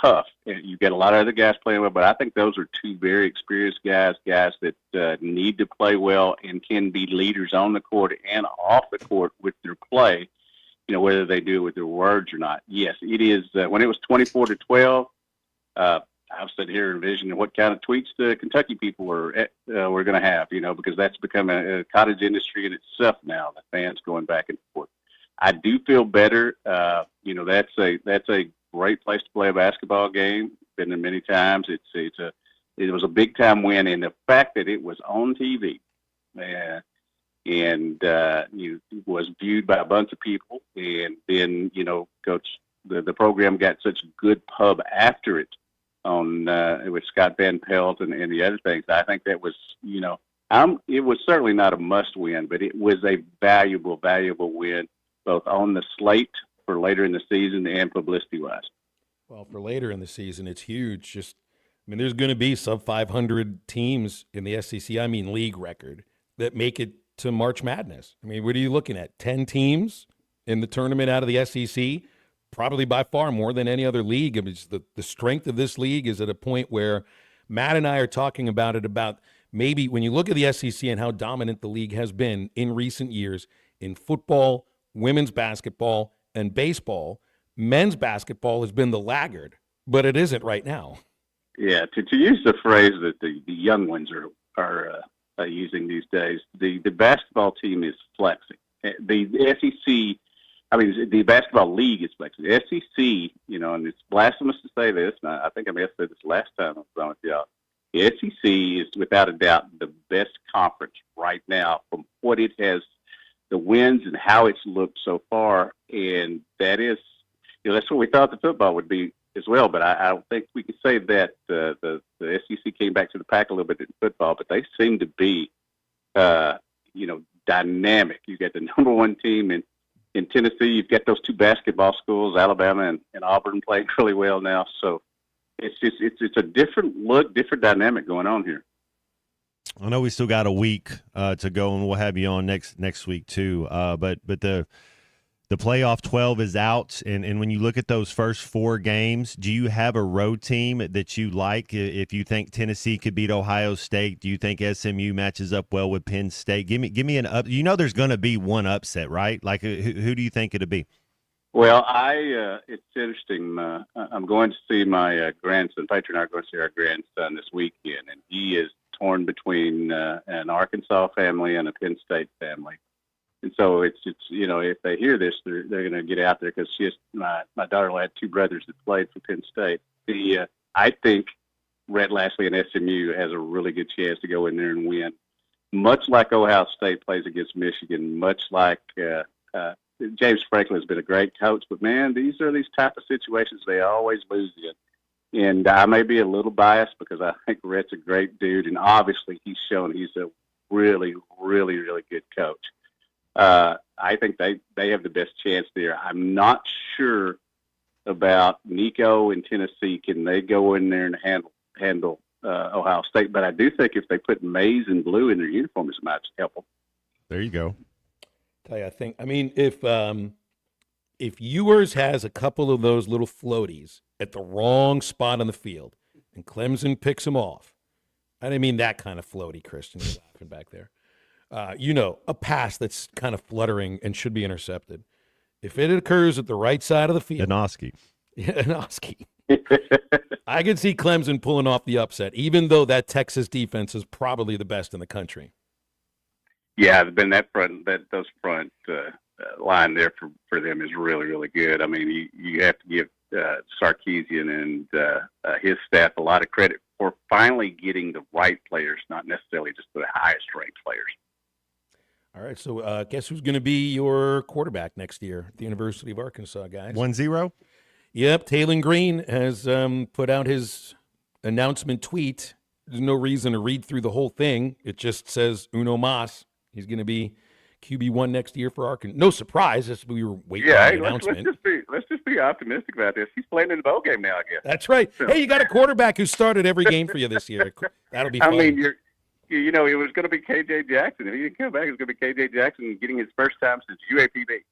tough. And you get a lot of other guys playing well, but I think those are two very experienced guys that need to play well and can be leaders on the court and off the court with their play. Whether they do it with their words or not. Yes, it is. When it was 24-12, I've sat here envisioning what kind of tweets the Kentucky people were going to have, because that's become a cottage industry in itself now, the fans going back and forth. I do feel better. That's a great place to play a basketball game. Been there many times. It was a big time win, and the fact that it was on TV, and was viewed by a bunch of people, and then Coach, the program got such good pub after it on with Scott Van Pelt and the other things. I think that was it was certainly not a must win, but it was a valuable win, both on the slate for later in the season and publicity wise. Well, for later in the season, it's huge. There's going to be sub 500 teams in the SEC. League record that make it to March Madness. What are you looking at? 10 teams in the tournament out of the SEC? Probably by far more than any other league. The strength of this league is at a point where Matt and I are talking about it, about maybe when you look at the SEC and how dominant the league has been in recent years in football, women's basketball, and baseball, men's basketball has been the laggard, but it isn't right now. Yeah, to use the phrase that the young ones are using these days, the basketball team is flexing. The SEC, the basketball league is flexing. The SEC, and it's blasphemous to say this, and I think I may have said this last time I was on with y'all. The SEC is without a doubt the best conference right now from what it has, the wins and how it's looked so far, and that is, that's what we thought the football would be as well. But I don't think we can say that the SEC came back to the pack a little bit in football, but they seem to be, dynamic. You got the number 1 team in Tennessee. You've got those 2 basketball schools, Alabama and Auburn, playing really well now. So it's a different look, different dynamic going on here. I know we still got a week to go, and we'll have you on next week too. But the playoff 12 is out, and when you look at those first 4 games, do you have a road team that you like? If you think Tennessee could beat Ohio State, do you think SMU matches up well with Penn State? Give me an up. There's going to be one upset, right? Like who do you think it'll be? Well, it's interesting. I'm going to see my grandson. Patrick and I are going to see our grandson this weekend, and he is torn between an Arkansas family and a Penn State family. And so it's if they hear this, they're going to get out there, because my daughter had 2 brothers that played for Penn State. I think Rhett Lashley and SMU has a really good chance to go in there and win. Much like Ohio State plays against Michigan, much like James Franklin has been a great coach, but man, these are these type of situations they always lose in. And I may be a little biased because I think Rhett's a great dude, and obviously he's shown he's a really, really, really good coach. I think they have the best chance there. I'm not sure about Nico in Tennessee. Can they go in there and handle Ohio State? But I do think if they put maize and blue in their uniforms, it might help them. There you go. Tell you, if Ewers has a couple of those little floaties at the wrong spot on the field and Clemson picks him off, I didn't mean that kind of floaty, Christian. You're laughing back there. A pass that's kind of fluttering and should be intercepted. If it occurs at the right side of the field. Anoski. Yeah, Anoski. I could see Clemson pulling off the upset, even though that Texas defense is probably the best in the country. Yeah, been those front line there for them is really, really good. I mean, you have to give Sarkisian and his staff a lot of credit for finally getting the right players, not necessarily just the highest ranked players. All right, so guess who's going to be your quarterback next year at the University of Arkansas, guys? 1-0? Yep, Taylon Green has put out his announcement tweet. There's no reason to read through the whole thing. It just says uno mas. He's going to be QB1 next year for Arkansas. No surprise, as we were waiting for the announcement. Let's just be optimistic about this. He's playing in the bowl game now, I guess. That's right. Hey, you got a quarterback who started every game for you this year. That'll be fun. I mean, it was going to be K.J. Jackson. If he didn't come back, it was going to be K.J. Jackson getting his first time since UAPB.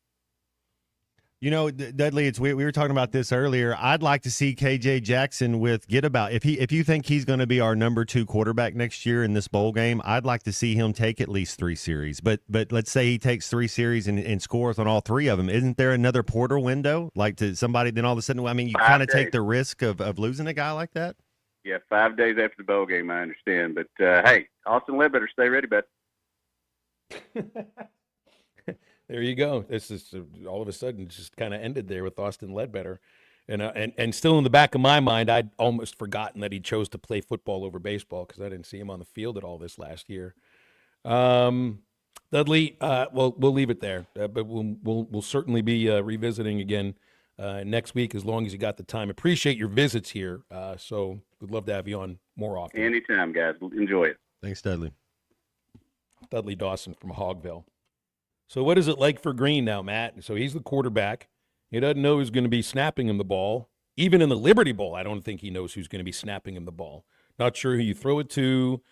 Dudley, we were talking about this earlier. I'd like to see K.J. Jackson if you think he's going to be our number 2 quarterback next year in this bowl game, I'd like to see him take at least 3 series. But let's say he takes 3 series and scores on all 3 of them. Isn't there another portal window? Like to somebody, then all of a sudden, I mean, you kind of take the risk of losing a guy like that? Yeah, 5 days after the bowl game, I understand. But, hey, Austin Ledbetter, stay ready, bud. There you go. This is all of a sudden just kind of ended there with Austin Ledbetter. And still in the back of my mind, I'd almost forgotten that he chose to play football over baseball because I didn't see him on the field at all this last year. Dudley, we'll leave it there. But we'll certainly be revisiting again next week as long as you got the time. Appreciate your visits here. So we'd love to have you on more often. Anytime, guys. Enjoy it. Thanks, Dudley. Dudley Dawson from Hogville. So what is it like for Green now, Matt? So he's the quarterback. He doesn't know who's going to be snapping him the ball. Even in the Liberty Bowl, I don't think he knows who's going to be snapping him the ball. Not sure who you throw it to.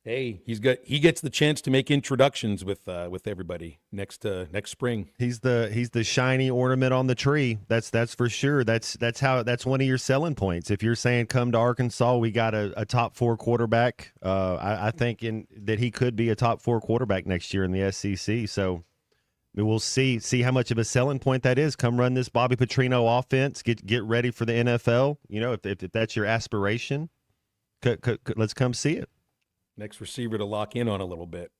Hey, he gets the chance to make introductions with everybody next spring. He's the shiny ornament on the tree. That's for sure. That's one of your selling points. If you're saying come to Arkansas, we got a top 4 quarterback. I think that he could be a top 4 quarterback next year in the SEC. So we'll see how much of a selling point that is. Come run this Bobby Petrino offense. Get ready for the NFL. If that's your aspiration, let's come see it. Next receiver to lock in on a little bit,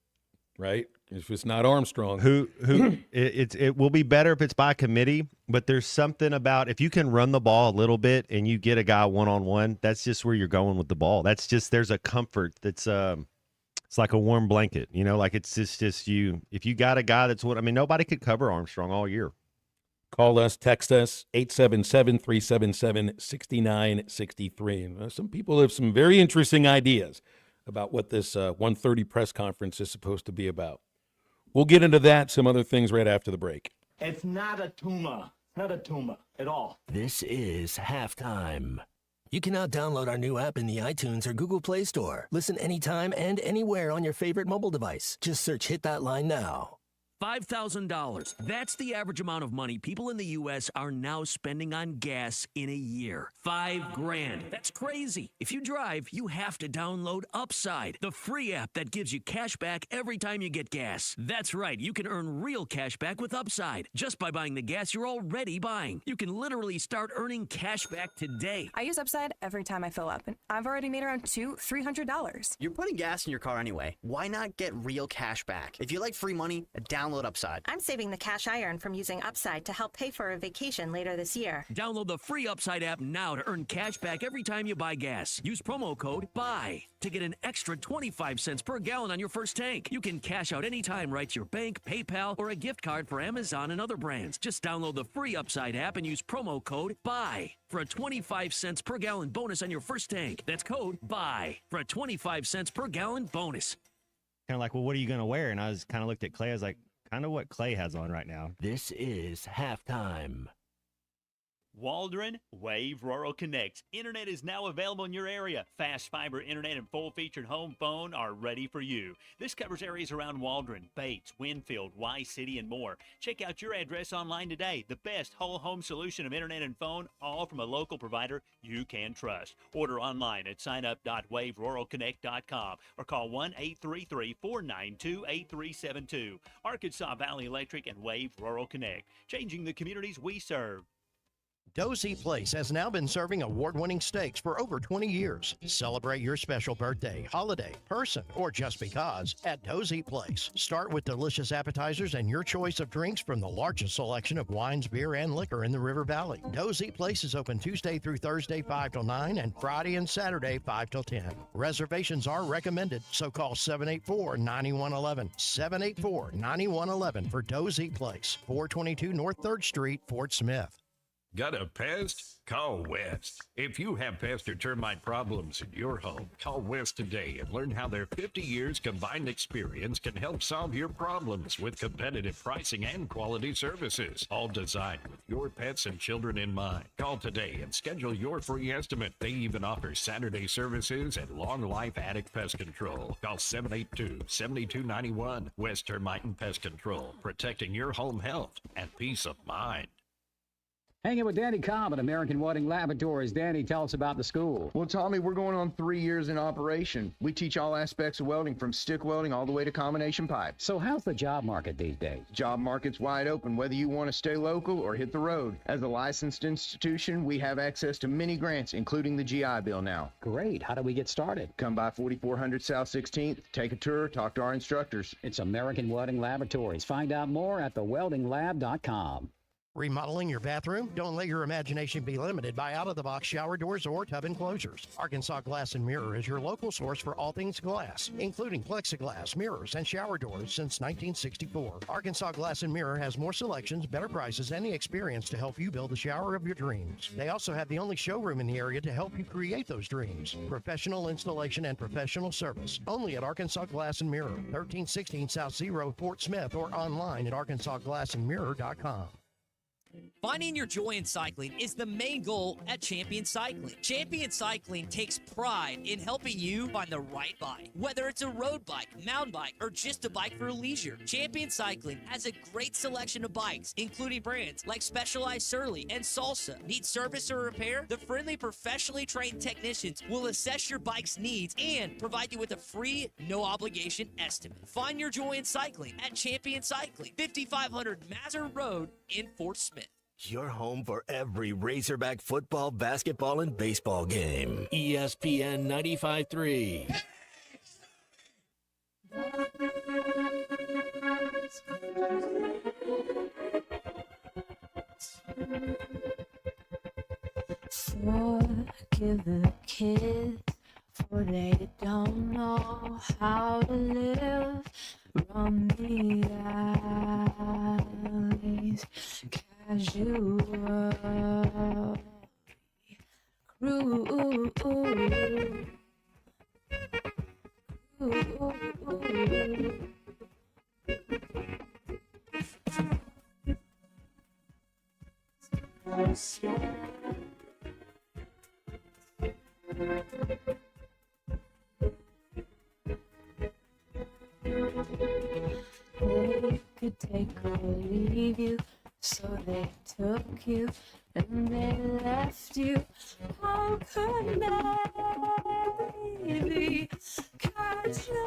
right? If it's not Armstrong. It will be better if it's by committee, but there's something about if you can run the ball a little bit and you get a guy one-on-one, that's just where you're going with the ball. That's just, there's a comfort that's it's like a warm blanket, like it's just you. If you got a guy nobody could cover Armstrong all year. Call us, text us, 877-377-6963. Some people have some very interesting ideas about what this 1:30 press conference is supposed to be about. We'll get into that, some other things right after the break. It's not a tumor. Not a tumor at all. This is Halftime. You can now download our new app in the iTunes or Google Play Store. Listen anytime and anywhere on your favorite mobile device. Just search Hit That Line now. $5,000. That's the average amount of money people in the U.S. are now spending on gas in a year. $5,000. That's crazy. If you drive, you have to download Upside, the free app that gives you cash back every time you get gas. That's right. You can earn real cash back with Upside just by buying the gas you're already buying. You can literally start earning cash back today. I use Upside every time I fill up, and I've already made around $200-$300. You're putting gas in your car anyway. Why not get real cash back? If you like free money, a download download Upside. I'm saving the cash I earn from using Upside to help pay for a vacation later this year. Download the free Upside app now to earn cash back every time you buy gas. Use promo code BUY to get an extra 25 cents per gallon on your first tank. You can cash out anytime right to your bank, PayPal, or a gift card for Amazon and other brands. Just download the free Upside app and use promo code BUY for a 25 cents per gallon bonus on your first tank. That's code BUY for a 25 cents per gallon bonus. Kind of like, well, what are you going to wear? And I was kind of looked at Clay. I was like, kind of what Clay has on right now. This is halftime. Waldron Wave Rural Connect. Internet is now available in your area. Fast fiber internet and full-featured home phone are ready for you. This covers areas around Waldron, Bates, Winfield, Y-City, and more. Check out your address online today. The best whole home solution of internet and phone, all from a local provider you can trust. Order online at signup.waveruralconnect.com or call 1-833-492-8372. Arkansas Valley Electric and Wave Rural Connect, changing the communities we serve. Dozy Place has now been serving award-winning steaks for over 20 years. Celebrate your special birthday, holiday, person, or just because at Dozy Place. Start with delicious appetizers and your choice of drinks from the largest selection of wines, beer, and liquor in the River Valley. Dozy Place is open Tuesday through Thursday 5 till 9 and Friday and Saturday 5 till 10. Reservations are recommended, so call 784-9111. 784-9111 for Dozy Place, 422 North 3rd Street, Fort Smith. Got a pest? Call West. If you have pest or termite problems in your home, call West today and learn how their 50 years combined experience can help solve your problems with competitive pricing and quality services, all designed with your pets and children in mind. Call today and schedule your free estimate. They even offer Saturday services and long life attic pest control. Call 782-7291. West Termite and Pest Control, protecting your home health and peace of mind. Hanging with Danny Cobb at American Welding Laboratories. Danny, tell us about the school. Well, Tommy, we're going on 3 years in operation. We teach all aspects of welding, from stick welding all the way to combination pipe. So how's the job market these days? Job market's wide open, whether you want to stay local or hit the road. As a licensed institution, we have access to many grants, including the GI Bill now. Great. How do we get started? Come by 4400 South 16th, take a tour, talk to our instructors. It's American Welding Laboratories. Find out more at theweldinglab.com. Remodeling your bathroom? Don't let your imagination be limited by out-of-the-box shower doors or tub enclosures. Arkansas Glass and Mirror is your local source for all things glass, including plexiglass, mirrors, and shower doors since 1964. Arkansas Glass and Mirror has more selections, better prices, and the experience to help you build the shower of your dreams. They also have the only showroom in the area to help you create those dreams. Professional installation and professional service. Only at Arkansas Glass and Mirror, 1316 South Zero, Fort Smith, or online at arkansasglassandmirror.com. Finding your joy in cycling is the main goal at Champion Cycling. Champion Cycling takes pride in helping you find the right bike. Whether it's a road bike, mountain bike, or just a bike for leisure, Champion Cycling has a great selection of bikes, including brands like Specialized Surly and Salsa. Need service or repair? The friendly, professionally trained technicians will assess your bike's needs and provide you with a free, no-obligation estimate. Find your joy in cycling at Champion Cycling, 5500 Mazur Road in Fort Smith. Your home for every Razorback football, basketball, and baseball game. ESPN 95.3. Forgive the kids, for they don't know how to live. From the alleys, casual, cruel, They could take or leave you, so they took you and they left you. How could they be casually?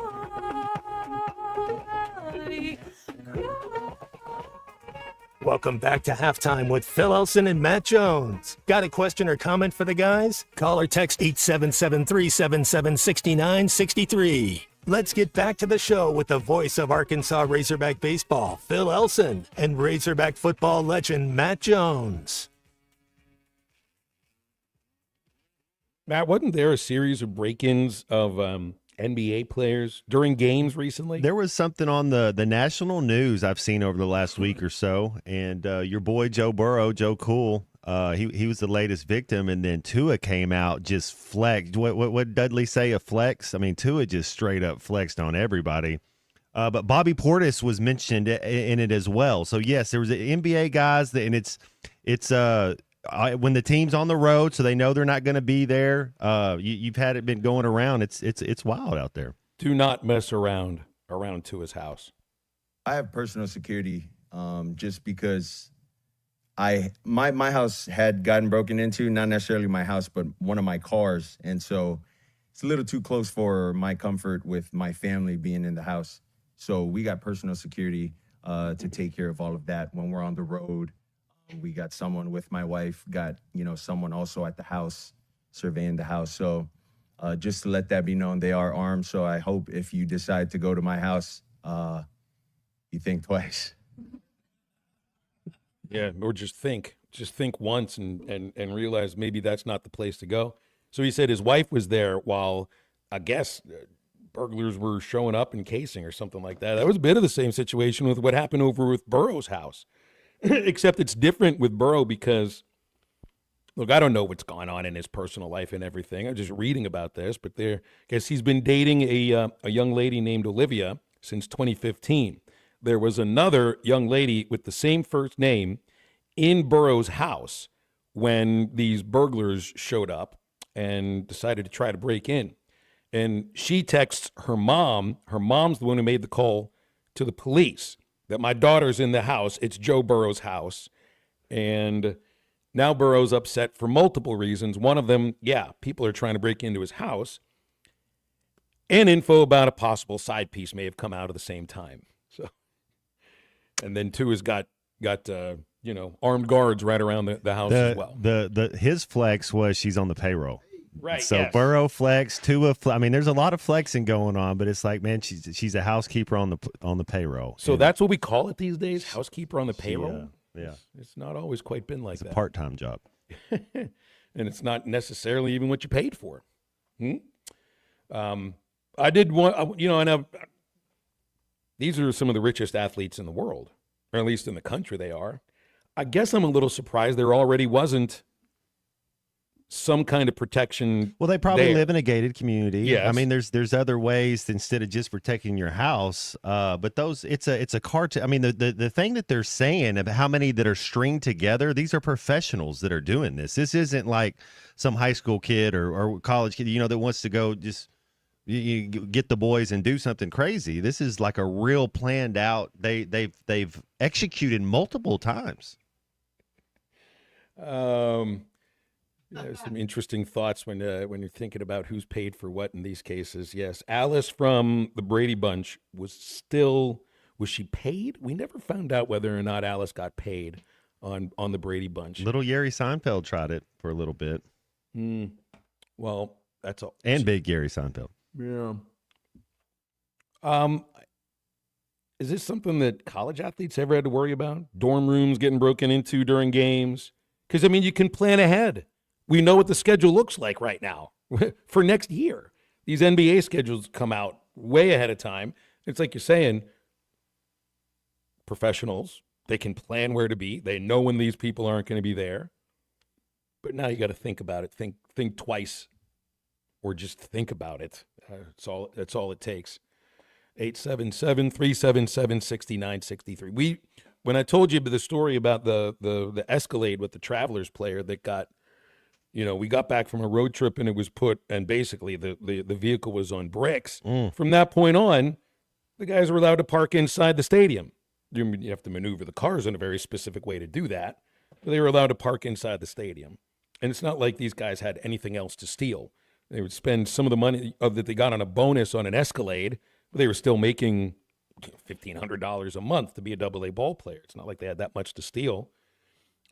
Welcome back to Halftime with Phil Elson and Matt Jones. Got a question or comment for the guys? Call or text 877-377-6963. Let's get back to the show with the voice of Arkansas Razorback baseball, Phil Elson, and Razorback football legend, Matt Jones. Matt, wasn't there a series of break-ins of NBA players during games recently? There was something on the national news I've seen over the last week or so, and your boy Joe Burrow, Joe Cool, he was the latest victim, and then Tua came out just flexed. What did Dudley say, a flex? I mean, Tua just straight up flexed on everybody. But Bobby Portis was mentioned in it as well. So yes, there was NBA guys, and it's when the team's on the road, so they know they're not going to be there. You've had it been going around. It's wild out there. Do not mess around Tua's house. I have personal security, just because my house had gotten broken into, not necessarily my house, but one of my cars, and so it's a little too close for my comfort with my family being in the house. So we got personal security to take care of all of that when we're on the road. We got someone with my wife, got, someone also at the house, surveying the house. So just to let that be known, they are armed. So I hope if you decide to go to my house, you think twice. Yeah, or just think once and realize maybe that's not the place to go. So he said his wife was there while, I guess, burglars were showing up and casing or something like that. That was a bit of the same situation with what happened over with Burrow's house. Except it's different with Burrow because, look, I don't know what's going on in his personal life and everything. I'm just reading about this, but I guess he's been dating a young lady named Olivia since 2015. There was another young lady with the same first name in Burrow's house when these burglars showed up and decided to try to break in. And she texts her mom. Her mom's the one who made the call to the police that my daughter's in the house. It's Joe Burrow's house. And now Burrow's upset for multiple reasons. One of them, people are trying to break into his house. And info about a possible side piece may have come out at the same time. So, and then Tua's got armed guards right around the house as well. His flex was she's on the payroll. Right. So yes. Burrow flex, Tua I mean, there's a lot of flexing going on, but it's like, man, she's a housekeeper on the payroll. So that's what we call it these days, housekeeper on the payroll. Yeah. It's not always quite been like it's that. a part-time job. And it's not necessarily even what you paid for. I did want, these are some of the richest athletes in the world, or at least in the country they are. I guess I'm a little surprised there already wasn't some kind of protection. Well, they probably there. live in a gated community. Yes. I mean, there's other ways instead of just protecting your house. But it's a cartel. I mean, the thing that they're saying about how many that are stringed together, these are professionals that are doing this. This isn't like some high school kid or college kid, that wants to go just you get the boys and do something crazy. This is like a real planned out. They've executed multiple times. There's some interesting thoughts when you're thinking about who's paid for what in these cases. Yes, Alice from the Brady Bunch was she paid? We never found out whether or not Alice got paid on the Brady Bunch. Little Gary Seinfeld tried it for a little bit. Well, that's all. And big Gary Seinfeld. Yeah. Is this something that college athletes ever had to worry about? Dorm rooms getting broken into during games? Because, you can plan ahead. We know what the schedule looks like right now for next year. These NBA schedules come out way ahead of time. It's like you're saying, professionals, they can plan where to be. They know when these people aren't going to be there. But now you got to think about it. Think twice, or just think about it. That's all it takes. 877-377-6963. When I told you the story about the Escalade with the Travelers player that got, we got back from a road trip and it was and basically the vehicle was on bricks. From that point on, the guys were allowed to park inside the stadium. You have to maneuver the cars in a very specific way to do that, but they were allowed to park inside the stadium. And it's not like these guys had anything else to steal. They would spend some of the money that they got on a bonus on an Escalade, but they were still making $1,500 a month to be a AA ball player. It's not like they had that much to steal.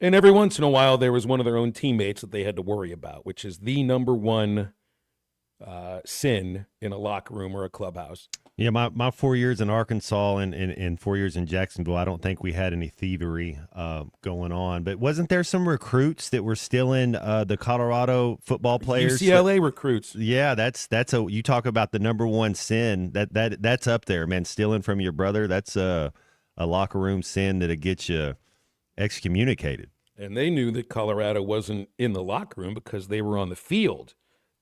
And every once in a while, there was one of their own teammates that they had to worry about, which is the number one sin in a locker room or a clubhouse. Yeah, my 4 years in Arkansas and 4 years in Jacksonville, I don't think we had any thievery going on. But wasn't there some recruits that were stealing the Colorado football players? UCLA recruits. Yeah, you talk about the number one sin. That's up there, man. Stealing from your brother, that's a locker room sin that'll get you excommunicated. And they knew that Colorado wasn't in the locker room because they were on the field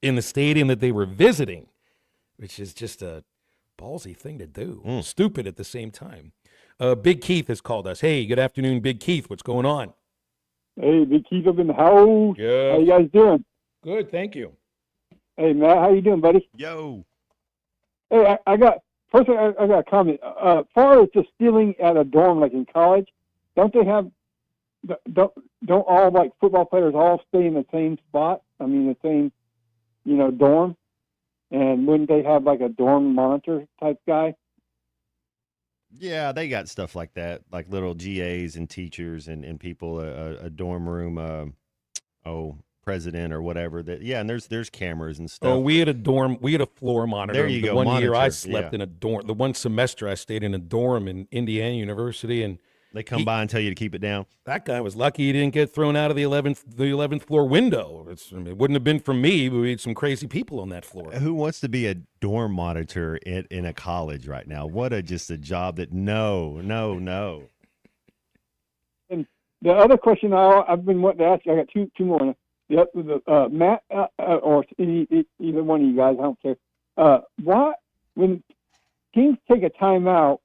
in the stadium that they were visiting, which is just a ballsy thing to do. Stupid at the same time. Big Keith has called us. Hey, good afternoon, Big Keith. What's going on? Hey, Big Keith up in the house. Yeah. How you guys doing? Good, thank you. Hey, Matt, how you doing, buddy? Yo. Hey, I got a comment. As far as just stealing at a dorm like in college, don't all like football players all stay in the same spot? I mean, the same, dorm? And wouldn't they have like a dorm monitor type guy? Yeah, they got stuff like that, like little GAs and teachers and people, a dorm room, president or whatever. And there's cameras and stuff. Oh, we had a floor monitor. There you go. One year I monitor, slept yeah. in a dorm. The one semester I stayed in a dorm in Indiana University, and they come by and tell you to keep it down. That guy was lucky he didn't get thrown out of the 11th floor window. It wouldn't have been from me, but we had some crazy people on that floor. Who wants to be a dorm monitor in a college right now? What just a job that no. And the other question I've been wanting to ask you, I got two more. Matt or either one of you guys, I don't care. When teams take a timeout,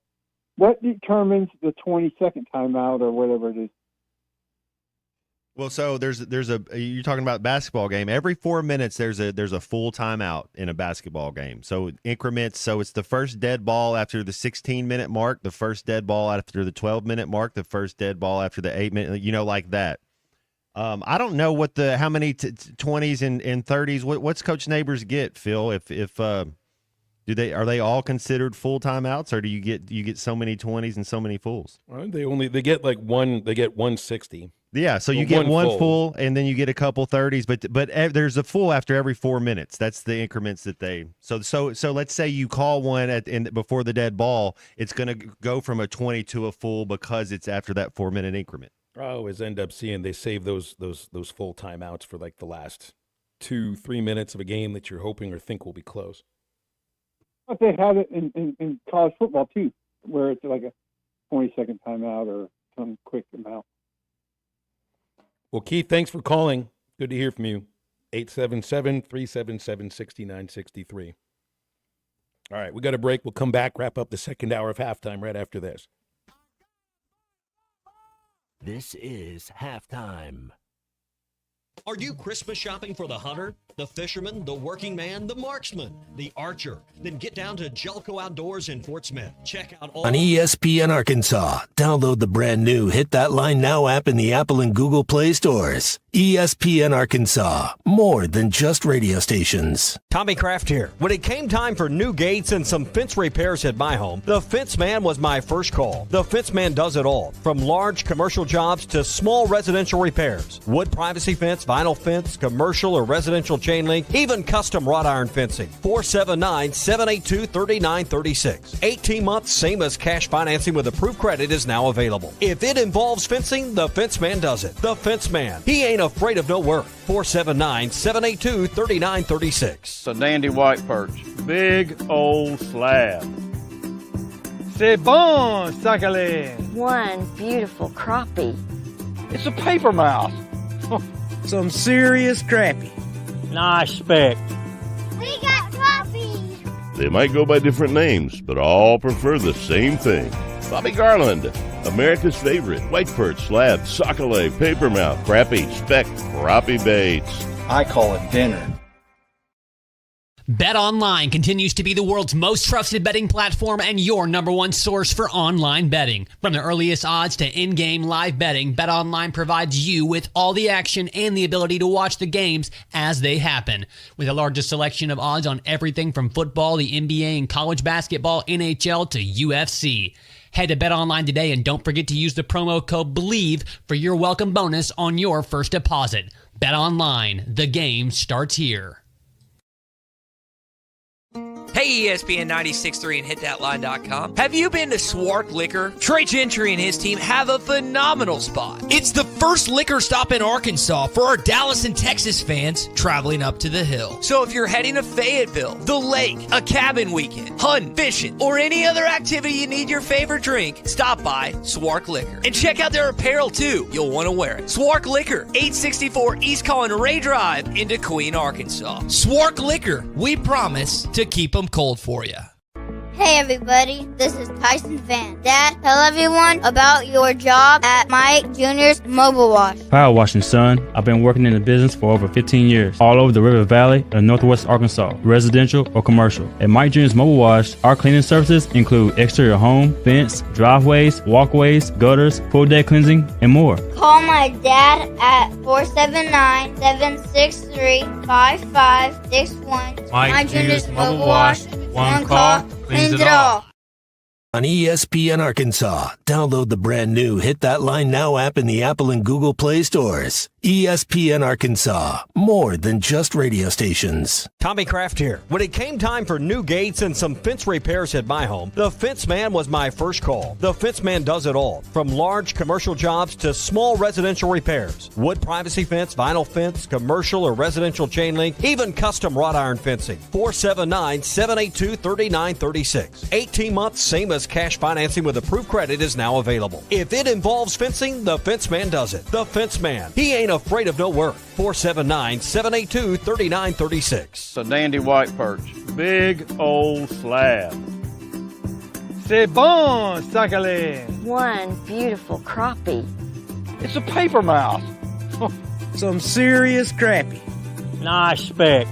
what determines the 20-second timeout or whatever it is? Well, so you're talking about basketball game. Every 4 minutes there's a full timeout in a basketball game. So increments. So it's the first dead ball after the 16-minute mark, the first dead ball after the 12-minute mark, the first dead ball after the 8-minute. Like that. I don't know how many 20s and 30s. What's Coach Neighbors get, Phil? If are they all considered full timeouts, or do you get so many 20s and so many fulls? They get like one. They get 160. Yeah, so you get one full, and then you get a couple 30s, but there's a full after every 4 minutes. That's the increments that they. So let's say you call one before the dead ball, it's going to go from a 20 to a full because it's after that 4 minute increment. I always end up seeing they save those full timeouts for like the last 2-3 minutes of a game that you're hoping or think will be close. But they have it in college football too, where it's like a 20-second timeout or some quick amount. Well, Keith, thanks for calling. Good to hear from you. 877-377-6963. All right, we got a break. We'll come back, wrap up the second hour of halftime right after this. This is halftime. Are you Christmas shopping for the hunter, the fisherman, the working man, the marksman, the archer? Then get down to Jelco Outdoors in Fort Smith. Check out all On ESPN Arkansas, download the brand new Hit That Line Now app in the Apple and Google Play stores. ESPN Arkansas, more than just radio stations. Tommy Kraft here. When it came time for new gates and some fence repairs at my home, the Fence Man was my first call. The Fence Man does it all, from large commercial jobs to small residential repairs. Wood privacy fence, vinyl fence, commercial or residential chain link, even custom wrought iron fencing. 479-782-3936. 18 months, same as cash financing with approved credit is now available. If it involves fencing, the Fence Man does it. The Fence Man. He ain't afraid of no work. 479-782-3936. It's a dandy white perch. Big old slab. C'est bon, Sakhalin. One beautiful crappie. It's a paper mouse. Some serious crappie. Nice speck. We got crappies. They might go by different names, but all prefer the same thing. Bobby Garland, America's favorite white perch, slab, sockeye, papermouth, crappie, speck, crappie baits. I call it dinner. BetOnline continues to be the world's most trusted betting platform and your number one source for online betting. From the earliest odds to in-game live betting, BetOnline provides you with all the action and the ability to watch the games as they happen. With the largest selection of odds on everything from football, the NBA, and college basketball, NHL to UFC. Head to BetOnline today and don't forget to use the promo code BELIEVE for your welcome bonus on your first deposit. BetOnline, the game starts here. Hey, ESPN 96.3 and hitthatline.com. Have you been to Swark Liquor? Trey Gentry and his team have a phenomenal spot. It's the first liquor stop in Arkansas for our Dallas and Texas fans traveling up to the hill. So if you're heading to Fayetteville, the lake, a cabin weekend, hunting, fishing, or any other activity you need your favorite drink, stop by Swark Liquor. And check out their apparel too. You'll want to wear it. Swark Liquor, 864 East Collin Ray Drive in Queen, Arkansas. Swark Liquor, we promise to keep them cold for you. Hey everybody, this is Tyson Van. Dad, tell everyone about your job at Mike Jr.'s Mobile Wash. Power washing, son. I've been working in the business for over 15 years, all over the River Valley and Northwest Arkansas, residential or commercial. At Mike Jr.'s Mobile Wash, our cleaning services include exterior home, fence, driveways, walkways, gutters, pool deck cleansing, and more. Call my dad at 479-763-5561. Mike Jr.'s Mobile Wash. One call cleans it all. On ESPN Arkansas, download the brand new Hit That Line Now app in the Apple and Google Play stores. ESPN Arkansas, more than just radio stations. Tommy Kraft here. When it came time for new gates and some fence repairs at my home, the Fence Man was my first call. The Fence Man does it all, from large commercial jobs to small residential repairs. Wood privacy fence, vinyl fence, commercial or residential chain link, even custom wrought iron fencing. 479-782-3936. 18 months, same as cash financing with approved credit is now available. If it involves fencing, the Fence Man does it. The Fence Man. He ain't afraid of no work. 479-782-3936. It's a dandy white perch. Big old slab. C'est bon, Sakhalin. One beautiful crappie. It's a paper mouse. Some serious crappie. Nice speck.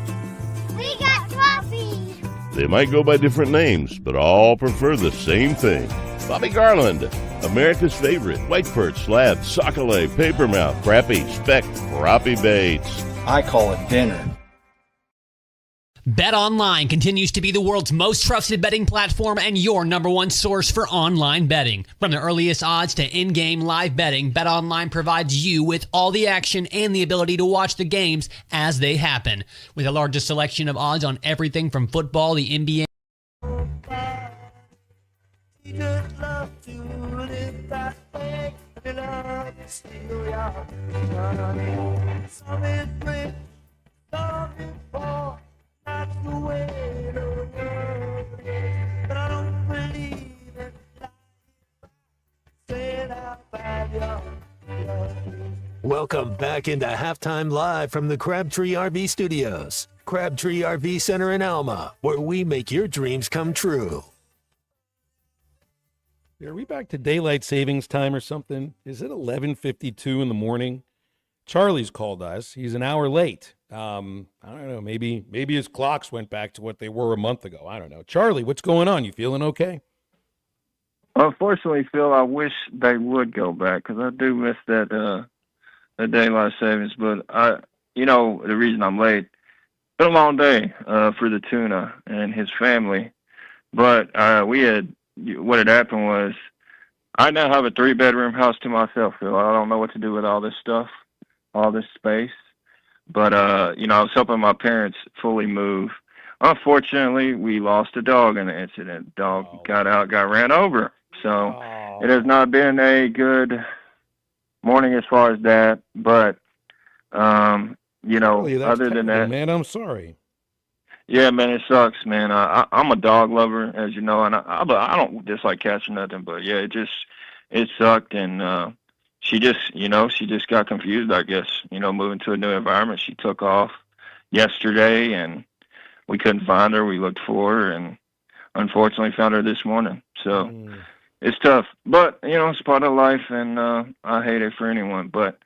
We got crappie. They might go by different names, but all prefer the same thing. Bobby Garland, America's favorite white perch, slab, sockeye, papermouth, crappie, speck, crappie baits. I call it dinner. BetOnline continues to be the world's most trusted betting platform and your number one source for online betting. From the earliest odds to in-game live betting, BetOnline provides you with all the action and the ability to watch the games as they happen. With the largest selection of odds on everything from football, the NBA, Welcome back into Halftime Live from the Crabtree RV Studios. Crabtree RV Center in Alma, where we make your dreams come true. Are we back to daylight savings time or something? Is it 11:52 in the morning? Charlie's called us. He's an hour late. I don't know. Maybe his clocks went back to what they were a month ago. I don't know. Charlie, what's going on? You feeling okay? Unfortunately, Phil, I wish they would go back because I do miss that daylight savings. But the reason I'm late, been a long day for the tuna and his family. But what had happened was I now have a 3-bedroom house to myself, Phil. I don't know what to do with all this stuff, all this space. But, I was helping my parents fully move. Unfortunately, we lost a dog in the incident. Dog got out, got ran over. So it has not been a good morning as far as that. But, Charlie, other than that. Man, I'm sorry. Yeah, man, it sucks, man. I'm a dog lover, as you know, and I don't dislike cats or nothing. But, yeah, it sucked. And she just got confused, I guess, moving to a new environment. She took off yesterday, and we couldn't find her. We looked for her, and unfortunately found her this morning. So it's tough. But, it's part of life, and I hate it for anyone. But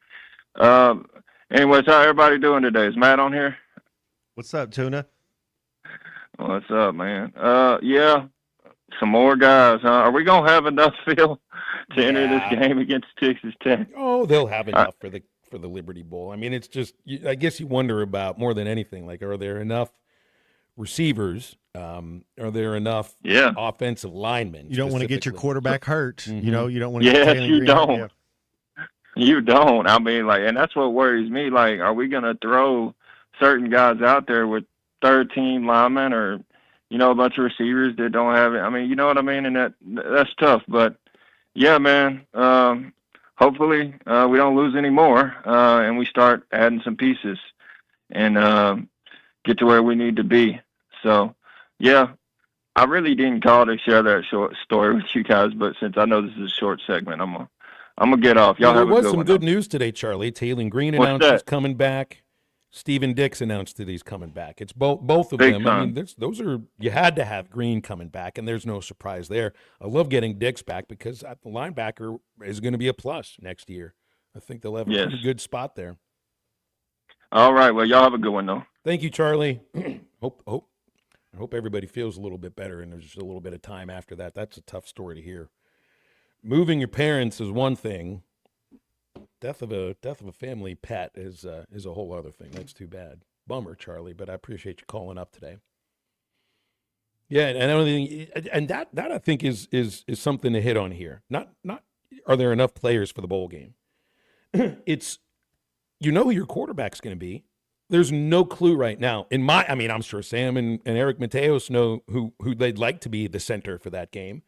anyways, how everybody doing today? Is Matt on here? What's up, Tuna? What's up, man? Yeah, some more guys, huh? Are we going to have enough, Phil, to enter this game against Texas Tech? Oh, they'll have enough for the Liberty Bowl. I mean, it's just, I guess you wonder about more than anything, like, are there enough receivers? Are there enough offensive linemen? You don't want to get your quarterback hurt. Mm-hmm. You don't want to get Taylor you Green. don't. Yeah. You don't. I mean, and that's what worries me. Are we going to throw certain guys out there with third-team linemen or, a bunch of receivers that don't have it. I mean, you know what I mean? And that's tough. But, yeah, man, hopefully we don't lose any more and we start adding some pieces and get to where we need to be. So, yeah, I really didn't call to share that short story with you guys, but since I know this is a short segment, I'm gonna get off. Y'all have a good one. There was some good news today, Charlie. Taylor Green announced he's coming back. Steven Dix announced that he's coming back. It's both of them. I mean, those are, you had to have Green coming back, and there's no surprise there. I love getting Dix back because the linebacker is going to be a plus next year. I think they'll have a pretty good spot there. All right. Well, y'all have a good one, though. Thank you, Charlie. I hope everybody feels a little bit better, and there's just a little bit of time after that. That's a tough story to hear. Moving your parents is one thing. Death of a family pet is a whole other thing. That's too bad. Bummer, Charlie, but I appreciate you calling up today. Yeah, and that I think is something to hit on here. Not are there enough players for the bowl game? It's who your quarterback's going to be. There's no clue right now. I'm sure Sam and Eric Mateos know who they'd like to be the center for that game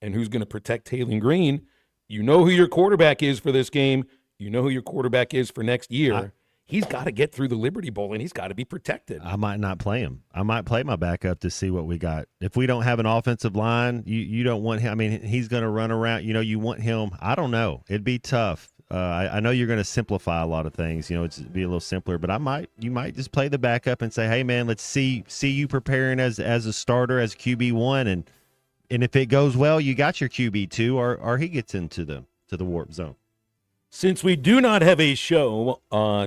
and who's going to protect Taylor Green. You know who your quarterback is for this game. You know who your quarterback is for next year. He's got to get through the Liberty Bowl, and he's got to be protected. I might not play him. I might play my backup to see what we got. If we don't have an offensive line, you don't want him. I mean, he's going to run around. You want him. I don't know. It'd be tough. I know you're going to simplify a lot of things. It's be a little simpler, but you might just play the backup and say, hey, man, let's see you preparing as a starter, as QB1, and if it goes well, you got your QB2, or he gets into the warp zone. Since we do not have a show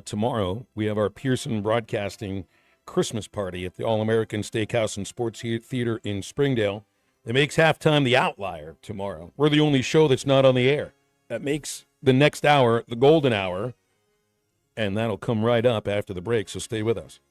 tomorrow, we have our Pearson Broadcasting Christmas party at the All-American Steakhouse and Sports Theater in Springdale. That makes halftime the outlier tomorrow. We're the only show that's not on the air. That makes the next hour the golden hour, and that'll come right up after the break, so stay with us.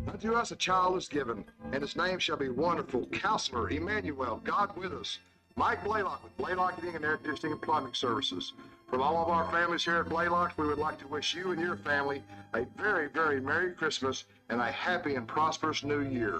Unto us a child is given, and his name shall be Wonderful, Counselor, Emmanuel, God with us. Mike Blaylock with Blaylock Heating and Air Conditioning and Plumbing Services. From all of our families here at Blaylock, we would like to wish you and your family a very, very Merry Christmas and a happy and prosperous New Year.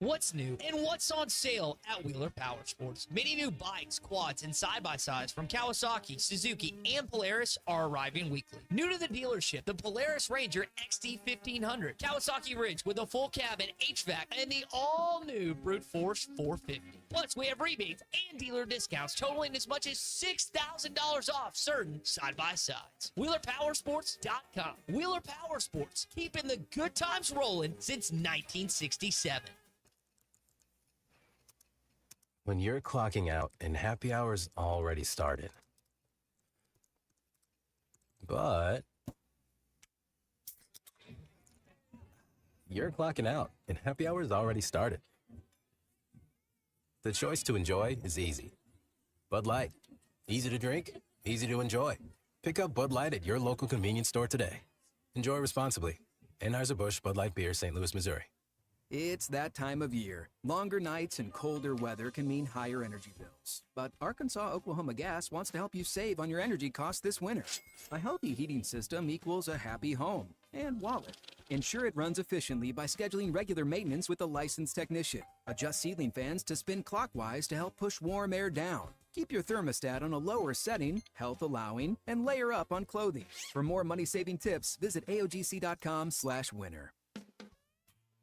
What's new and what's on sale at Wheeler Power Sports? Many new bikes, quads, and side-by-sides from Kawasaki, Suzuki, and Polaris are arriving weekly. New to the dealership, the Polaris Ranger XT 1500, Kawasaki Ridge with a full cabin, HVAC, and the all-new Brute Force 450. Plus, we have rebates and dealer discounts totaling as much as $6,000 off certain side-by-sides. WheelerPowersports.com. Wheeler Power Sports, keeping the good times rolling since 1967. When you're clocking out and happy hour's already started. But you're clocking out and happy hour's already started. The choice to enjoy is easy. Bud Light. Easy to drink, easy to enjoy. Pick up Bud Light at your local convenience store today. Enjoy responsibly. Anheuser-Busch Bud Light Beer, St. Louis, Missouri. It's that time of year. Longer nights and colder weather can mean higher energy bills. But Arkansas Oklahoma Gas wants to help you save on your energy costs this winter. A healthy heating system equals a happy home and wallet. Ensure it runs efficiently by scheduling regular maintenance with a licensed technician. Adjust ceiling fans to spin clockwise to help push warm air down. Keep your thermostat on a lower setting, health allowing, and layer up on clothing. For more money-saving tips, visit AOGC.com/winter.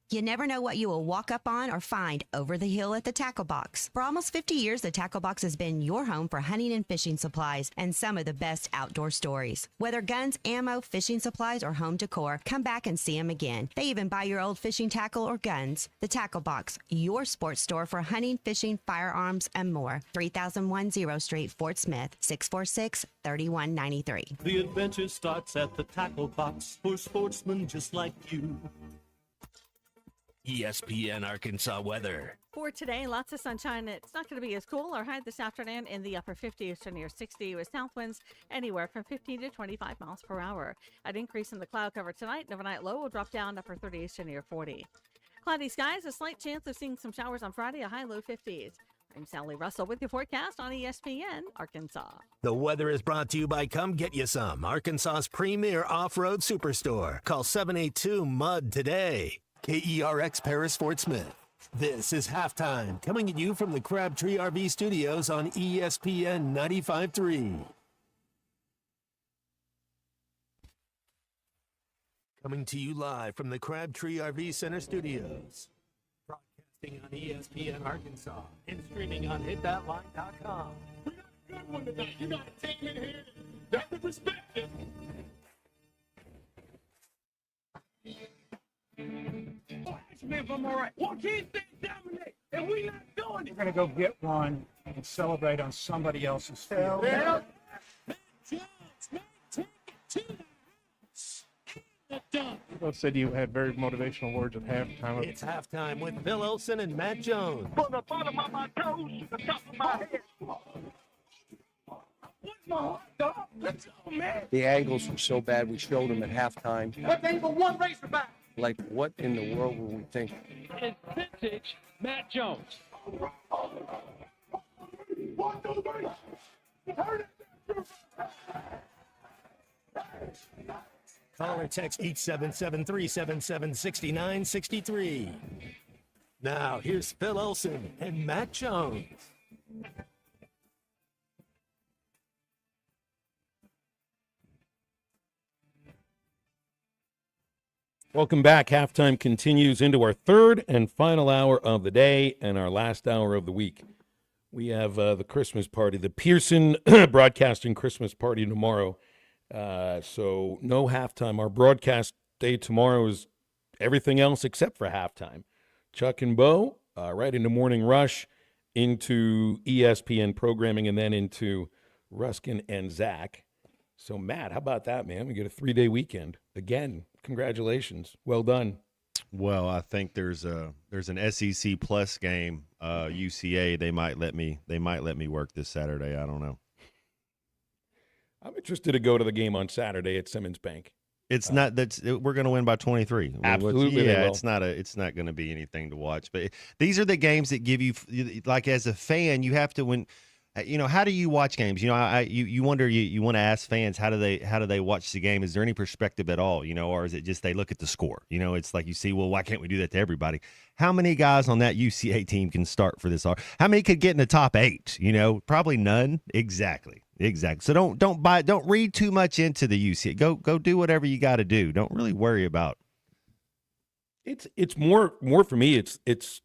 You never know what you will walk up on or find over the hill at the Tackle Box. For almost 50 years, the Tackle Box has been your home for hunting and fishing supplies and some of the best outdoor stories. Whether guns, ammo, fishing supplies, or home decor, come back and see them again. They even buy your old fishing tackle or guns. The Tackle Box, your sports store for hunting, fishing, firearms, and more. 3010 Street, Fort Smith, 646-3193. The adventure starts at the Tackle Box for sportsmen just like you. ESPN Arkansas weather. For today, lots of sunshine. It's not going to be as cool. Our high this afternoon in the upper 50s to near 60 with south winds anywhere from 15 to 25 miles per hour. An increase in the cloud cover tonight. Overnight low will drop down upper 30s to near 40. Cloudy skies, a slight chance of seeing some showers on Friday, a high low 50s. I'm Sally Russell with your forecast on ESPN Arkansas. The weather is brought to you by Come Get You Some, Arkansas's premier off-road superstore. Call 782-MUD today. KERX Paris Fort Smith. This is Halftime, coming at you from the Crabtree RV Studios on ESPN 95.3. Coming to you live from the Crabtree RV Center Studios. Broadcasting on ESPN Arkansas and streaming on hitthatline.com. We got a good one tonight. You got a team in here that's the perspective. Ask me if I'm all right. Why can't they dominate? And we not doing it. We're going to go get one and celebrate on somebody else's field. Yeah. People said you had very motivational words at halftime. It's halftime with Bill Olsen and Matt Jones. From the bottom of my toes to the top of my head. What's my heart, dog? Let's go, man. The angles were so bad, we showed them at halftime. What ain't but one Razorback? Like, what in the world were we thinking? It's vintage Matt Jones. Call or text 877-377-6963. Now, here's Phil Olsen and Matt Jones. Welcome back. Halftime continues into our third and final hour of the day and our last hour of the week. We have the Christmas party, the Pearson Broadcasting Christmas party tomorrow. So no halftime. Our broadcast day tomorrow is everything else except for halftime. Chuck and Bo, right into Morning Rush, into ESPN programming, and then into Ruskin and Zach. So, Matt, how about that, man? We get a 3-day weekend. Again, congratulations. Well done. Well, I think there's an SEC Plus game, UCA. They might let me work this Saturday. I don't know. I'm interested to go to the game on Saturday at Simmons Bank. It's not we're going to win by 23. Absolutely, yeah. It's not going to be anything to watch. But these are the games that give you, like, as a fan, you have to win. You know, how do you watch games? You know, you wonder. You want to ask fans how do they watch the game? Is there any perspective at all? You know, or is it just they look at the score? You know, it's like you see, well, why can't we do that to everybody? How many guys on that UCA team can start for this? How many could get in the top 8? You know, probably none. Exactly. So don't read too much into the UCA. Go do whatever you got to do. Don't really worry about. It's more for me. It's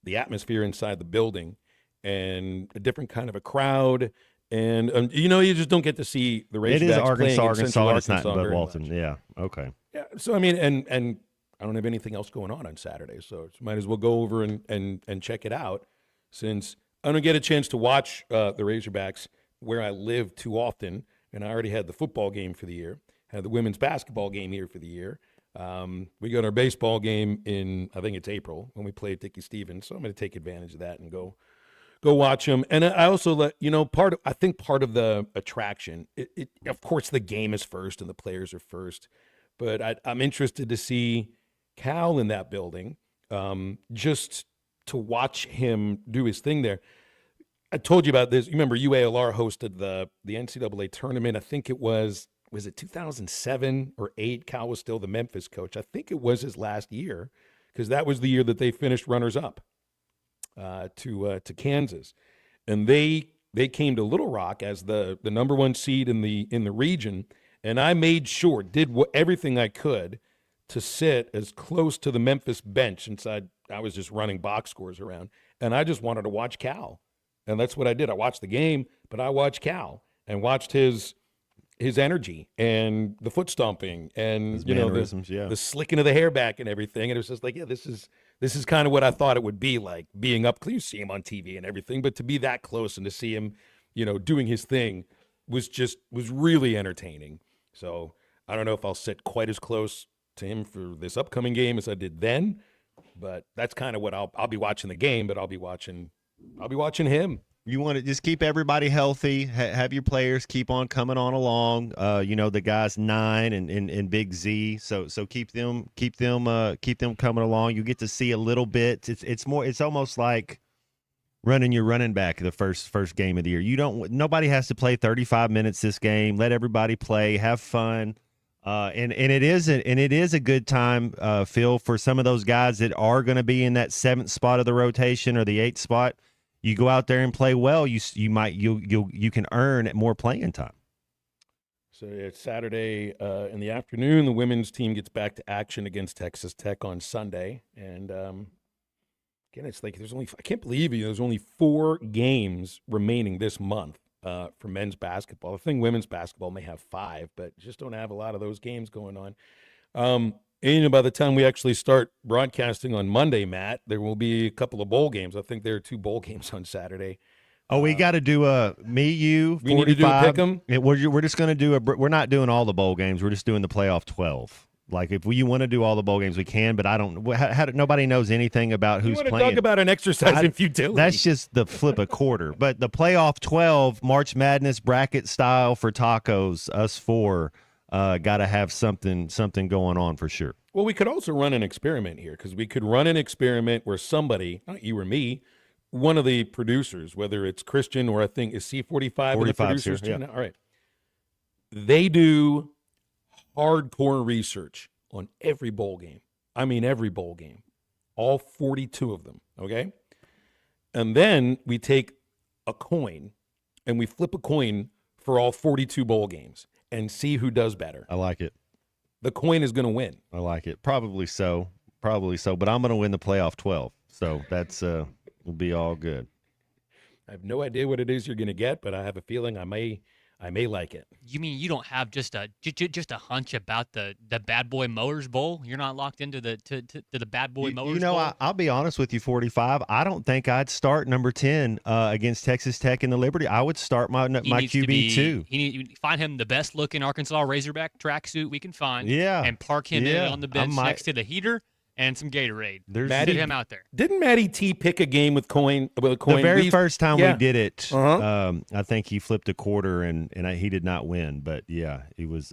the atmosphere inside the building. And a different kind of a crowd, and you know, you just don't get to see the Razorbacks. It is Arkansas. It's not Bud Walton. Yeah. Okay. Yeah. So I mean, and I don't have anything else going on Saturday, so might as well go over and check it out, since I don't get a chance to watch the Razorbacks where I live too often, and I already had the football game for the year, had the women's basketball game here for the year. We got our baseball game in, I think it's April, when we play at Dickey Stevens, so I'm going to take advantage of that and go watch them. And I also I think part of the attraction, of course the game is first and the players are first, but I'm interested to see Cal in that building, just to watch him do his thing there. I told you about this. You remember UALR hosted the NCAA tournament. I think it was it 2007 or 8? Cal was still the Memphis coach. I think it was his last year, because that was the year that they finished runners up to Kansas, and they came to Little Rock as the number 1 seed in the region, and I made sure, did everything I could to sit as close to the Memphis bench, since I was just running box scores around, and I just wanted to watch Cal, and that's what I did. I watched the game, but I watched Cal and watched his energy and the foot stomping and his the slicking of the hair back and everything, and it was just like, yeah, this is kind of what I thought it would be like, being up. You see him on TV and everything, but to be that close and to see him, doing his thing was really entertaining. So I don't know if I'll sit quite as close to him for this upcoming game as I did then, But that's kind of what I'll be watching the game, but I'll be watching him. You want to just keep everybody healthy, have your players keep on coming on along. The guys 9 and Big Z. So keep them coming along. You get to see a little bit. It's almost like running your running back the first game of the year. Nobody has to play 35 minutes this game. Let everybody play, have fun. And it is a good time, Phil, for some of those guys that are going to be in that 7th spot of the rotation or the 8th spot. You go out there and play well, you can earn more playing time. So it's Saturday in the afternoon. The women's team gets back to action against Texas Tech on Sunday, and again, it's like I can't believe there's only 4 games remaining this month for men's basketball. I think women's basketball may have 5, but just don't have a lot of those games going on. And by the time we actually start broadcasting on Monday, Matt, there will be a couple of bowl games. I think there are 2 bowl games on Saturday. Oh, we got to do me, you, 45. We need to do a pick 'em? We're just going to do we're not doing all the bowl games. We're just doing the playoff 12. Like, if you want to do all the bowl games, we can, but I don't. Nobody knows anything about who's playing. Talk about an exercise in futility. That's just the flip a quarter. But the playoff 12, March Madness bracket style for tacos, us 4, got to have something going on for sure. Well, we could also run an experiment here, because we could run an experiment where somebody, not you or me, one of the producers, whether it's Christian or I think is C45 in the producers here, team. All right. They do hardcore research on every bowl game. I mean, every bowl game. All 42 of them, okay? And then we take a coin and we flip a coin for all 42 bowl games and see who does better. I like it. The coin is going to win. I like it. Probably so. But I'm going to win the playoff 12. So that's will be all good. I have no idea what it is you're going to get, but I have a feeling I may like it. You mean you don't have just a hunch about the Bad Boy Mowers Bowl? You're not locked into the Bad Boy Mowers Bowl? I'll be honest with you, 45. I don't think I'd start number 10 against Texas Tech in the Liberty. I would start my QB too. You find him the best looking Arkansas Razorback tracksuit we can find. Yeah, and park him in on the bench next to the heater and some Gatorade. Get him out there. Didn't Matty T pick a game with coin? The very first time we did it, I think he flipped a quarter and he did not win. But yeah, he was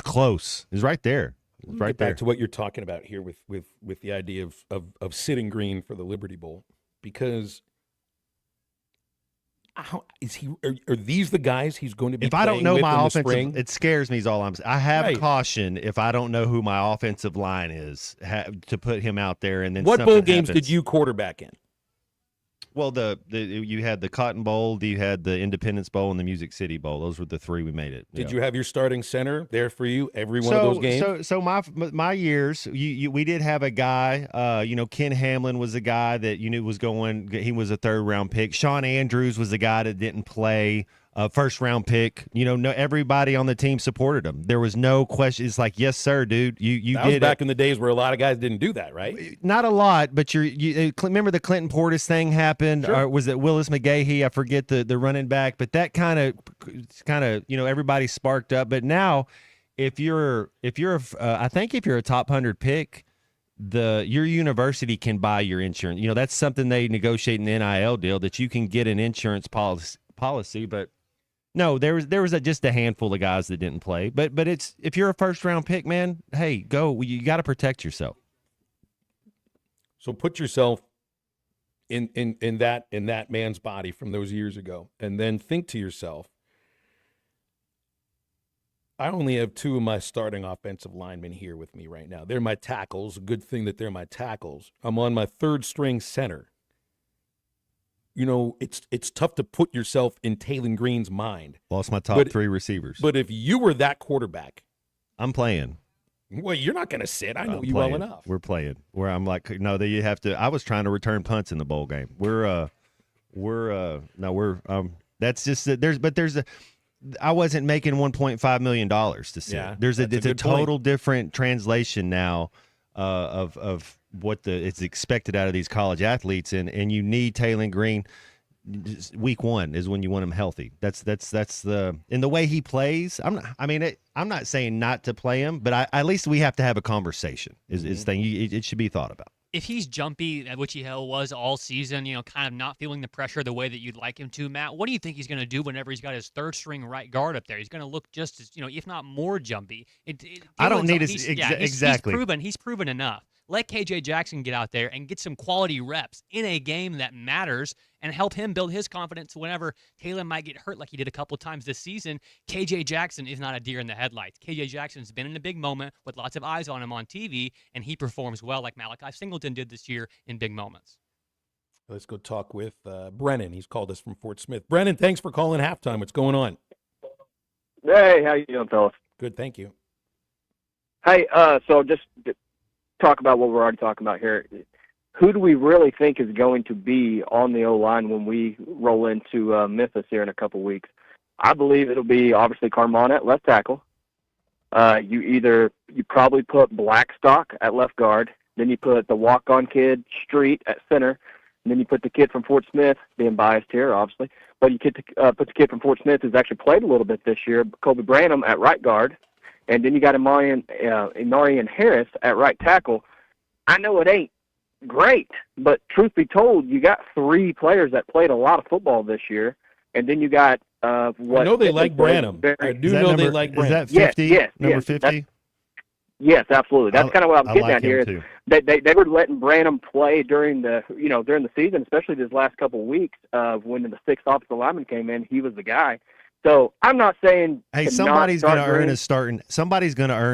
close. He was right there. Right back to what you're talking about here with the idea of sitting green for the Liberty Bowl, because are these the guys he's going to be? If I don't know my offensive, spring? It scares me. Is all I'm saying. I have caution if I don't know who my offensive line is to put him out there. And then what bowl games did you quarterback in? Well, you had the Cotton Bowl, you had the Independence Bowl, and the Music City Bowl. Those were the 3 we made it. Did you have your starting center there for you every one of those games? So my years, we did have a guy. Ken Hamlin was a guy that you knew was going. He was a 3rd round pick. Sean Andrews was the guy that didn't play. 1st round pick. No, everybody on the team supported him. There was no question. It's like, yes, sir, dude. You that did was back in the days where a lot of guys didn't do that, right? Not a lot, but you remember the Clinton Portis thing happened, sure. Or was it Willis McGahee? I forget the running back, but that kind of everybody sparked up. But now, I think if you're a top 100 pick, your university can buy your insurance. That's something they negotiate in the NIL deal, that you can get an insurance policy, but. No, there was just a handful of guys that didn't play, but it's if you're a 1st round pick, man, hey, go. You got to protect yourself. So put yourself in that man's body from those years ago, and then think to yourself, I only have 2 of my starting offensive linemen here with me right now. They're my tackles. A good thing that they're my tackles. I'm on my 3rd string center. It's tough to put yourself in Taylon Green's mind. Lost my top 3 receivers. But if you were that quarterback, I'm playing. Well, you're not going to sit. I know you well enough. We're playing. Where I'm like, no, you have to. I was trying to return punts in the bowl game. That's just I wasn't making $1.5 million to sit. Yeah, it's a total different translation now of what it's expected out of these college athletes, and you need Taylon Green. week one is when you want him healthy. That's the in the way he plays. I'm not saying not to play him, but at least we have to have a conversation. Is thing it should be thought about. If he's jumpy, which he was all season, kind of not feeling the pressure the way that you'd like him to, Matt, what do you think he's going to do whenever he's got his third string right guard up there? He's going to look just as, if not more jumpy. I don't need his exactly. He's proven enough. Let KJ Jackson get out there and get some quality reps in a game that matters and help him build his confidence whenever Taylor might get hurt like he did a couple of times this season. KJ Jackson is not a deer in the headlights. KJ Jackson's been in a big moment with lots of eyes on him on TV, and he performs well like Malachi Singleton did this year in big moments. Let's go talk with Brennan. He's called us from Fort Smith. Brennan, thanks for calling halftime. What's going on? Hey, how you doing, fellas? Good, thank you. Hey, so just talk about what we're already talking about here. Who do we really think is going to be on the O-line when we roll into Memphis here in a couple weeks? I believe it'll be obviously Carmona at left tackle. You probably put Blackstock at left guard, then you put the walk-on kid Street at center, and then you put the kid from Fort Smith, being biased here obviously, but you put the kid from Fort Smith who's actually played a little bit this year, Kobe Branham at right guard. And then you got Amarian Harris at right tackle. I know it ain't great, but truth be told, you got three players that played a lot of football this year. And then you got I know they like Branham. I do know they like Branham. Is that 50? Yes, number 50? Yes, absolutely. That's kind of what I'm getting at here. Too. They were letting Branham play during the season, especially this last couple of weeks when the sixth offensive lineman came in. He was the guy. So I'm not saying. Hey, somebody's going to earn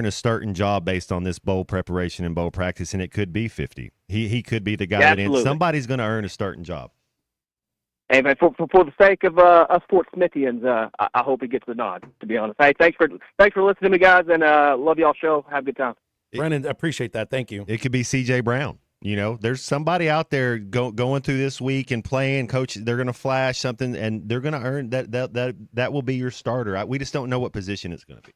a starting job based on this bowl preparation and bowl practice, and it could be 50. He could be the guy that ends. Somebody's going to earn a starting job. Hey, man, for the sake of us Fort Smithians, I hope he gets the nod. To be honest, hey, thanks for listening to me, guys, and love y'all show. Have a good time. Brennan, I appreciate that. Thank you. It could be C.J. Brown. There's somebody out there going through this week and playing, coach. They're going to flash something, and they're going to earn that will be your starter. We just don't know what position it's going to be.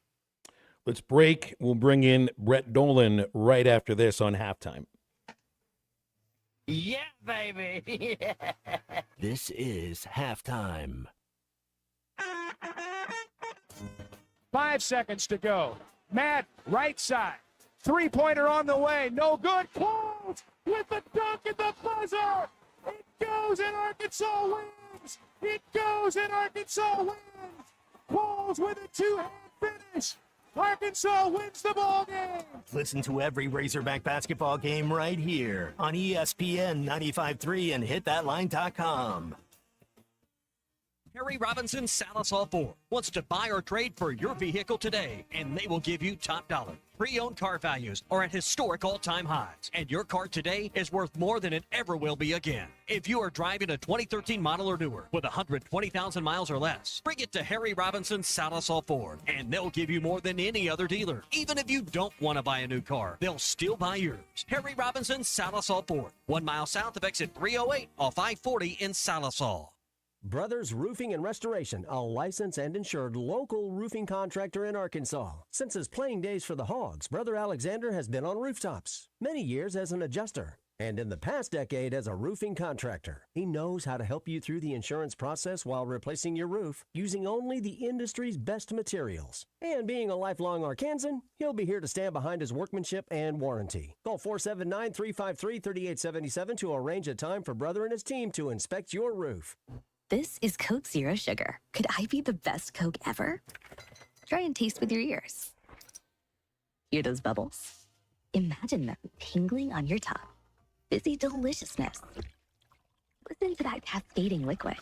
Let's break. We'll bring in Brett Dolan right after this on halftime. Yeah, baby. This is halftime. 5 seconds to go. Matt, right side. Three-pointer on the way. No good. Close with the dunk at the buzzer. It goes and Arkansas wins. It goes and Arkansas wins. Qualls with a two-hand finish. Arkansas wins the ball game. Listen to every Razorback basketball game right here on ESPN 95.3 and hitthatline.com. Harry Robinson Salisol Ford wants to buy or trade for your vehicle today, and they will give you top dollar. Pre-owned car values are at historic all-time highs, and your car today is worth more than it ever will be again. If you are driving a 2013 model or newer with 120,000 miles or less, bring it to Harry Robinson Salisol Ford, and they'll give you more than any other dealer. Even if you don't want to buy a new car, they'll still buy yours. Harry Robinson Salisol Ford, 1 mile south of exit 308 off I-40 in Salisol. Brothers Roofing and Restoration, a licensed and insured local roofing contractor in Arkansas. Since his playing days for the Hogs, Brother Alexander has been on rooftops, many years as an adjuster, and in the past decade as a roofing contractor. He knows how to help you through the insurance process while replacing your roof using only the industry's best materials. And being a lifelong Arkansan, he'll be here to stand behind his workmanship and warranty. Call 479-353-3877 to arrange a time for Brother and his team to inspect your roof. This is Coke Zero Sugar. Could I be the best Coke ever? Try and taste with your ears. Hear those bubbles? Imagine them tingling on your tongue. Fizzy deliciousness. Listen to that cascading liquid.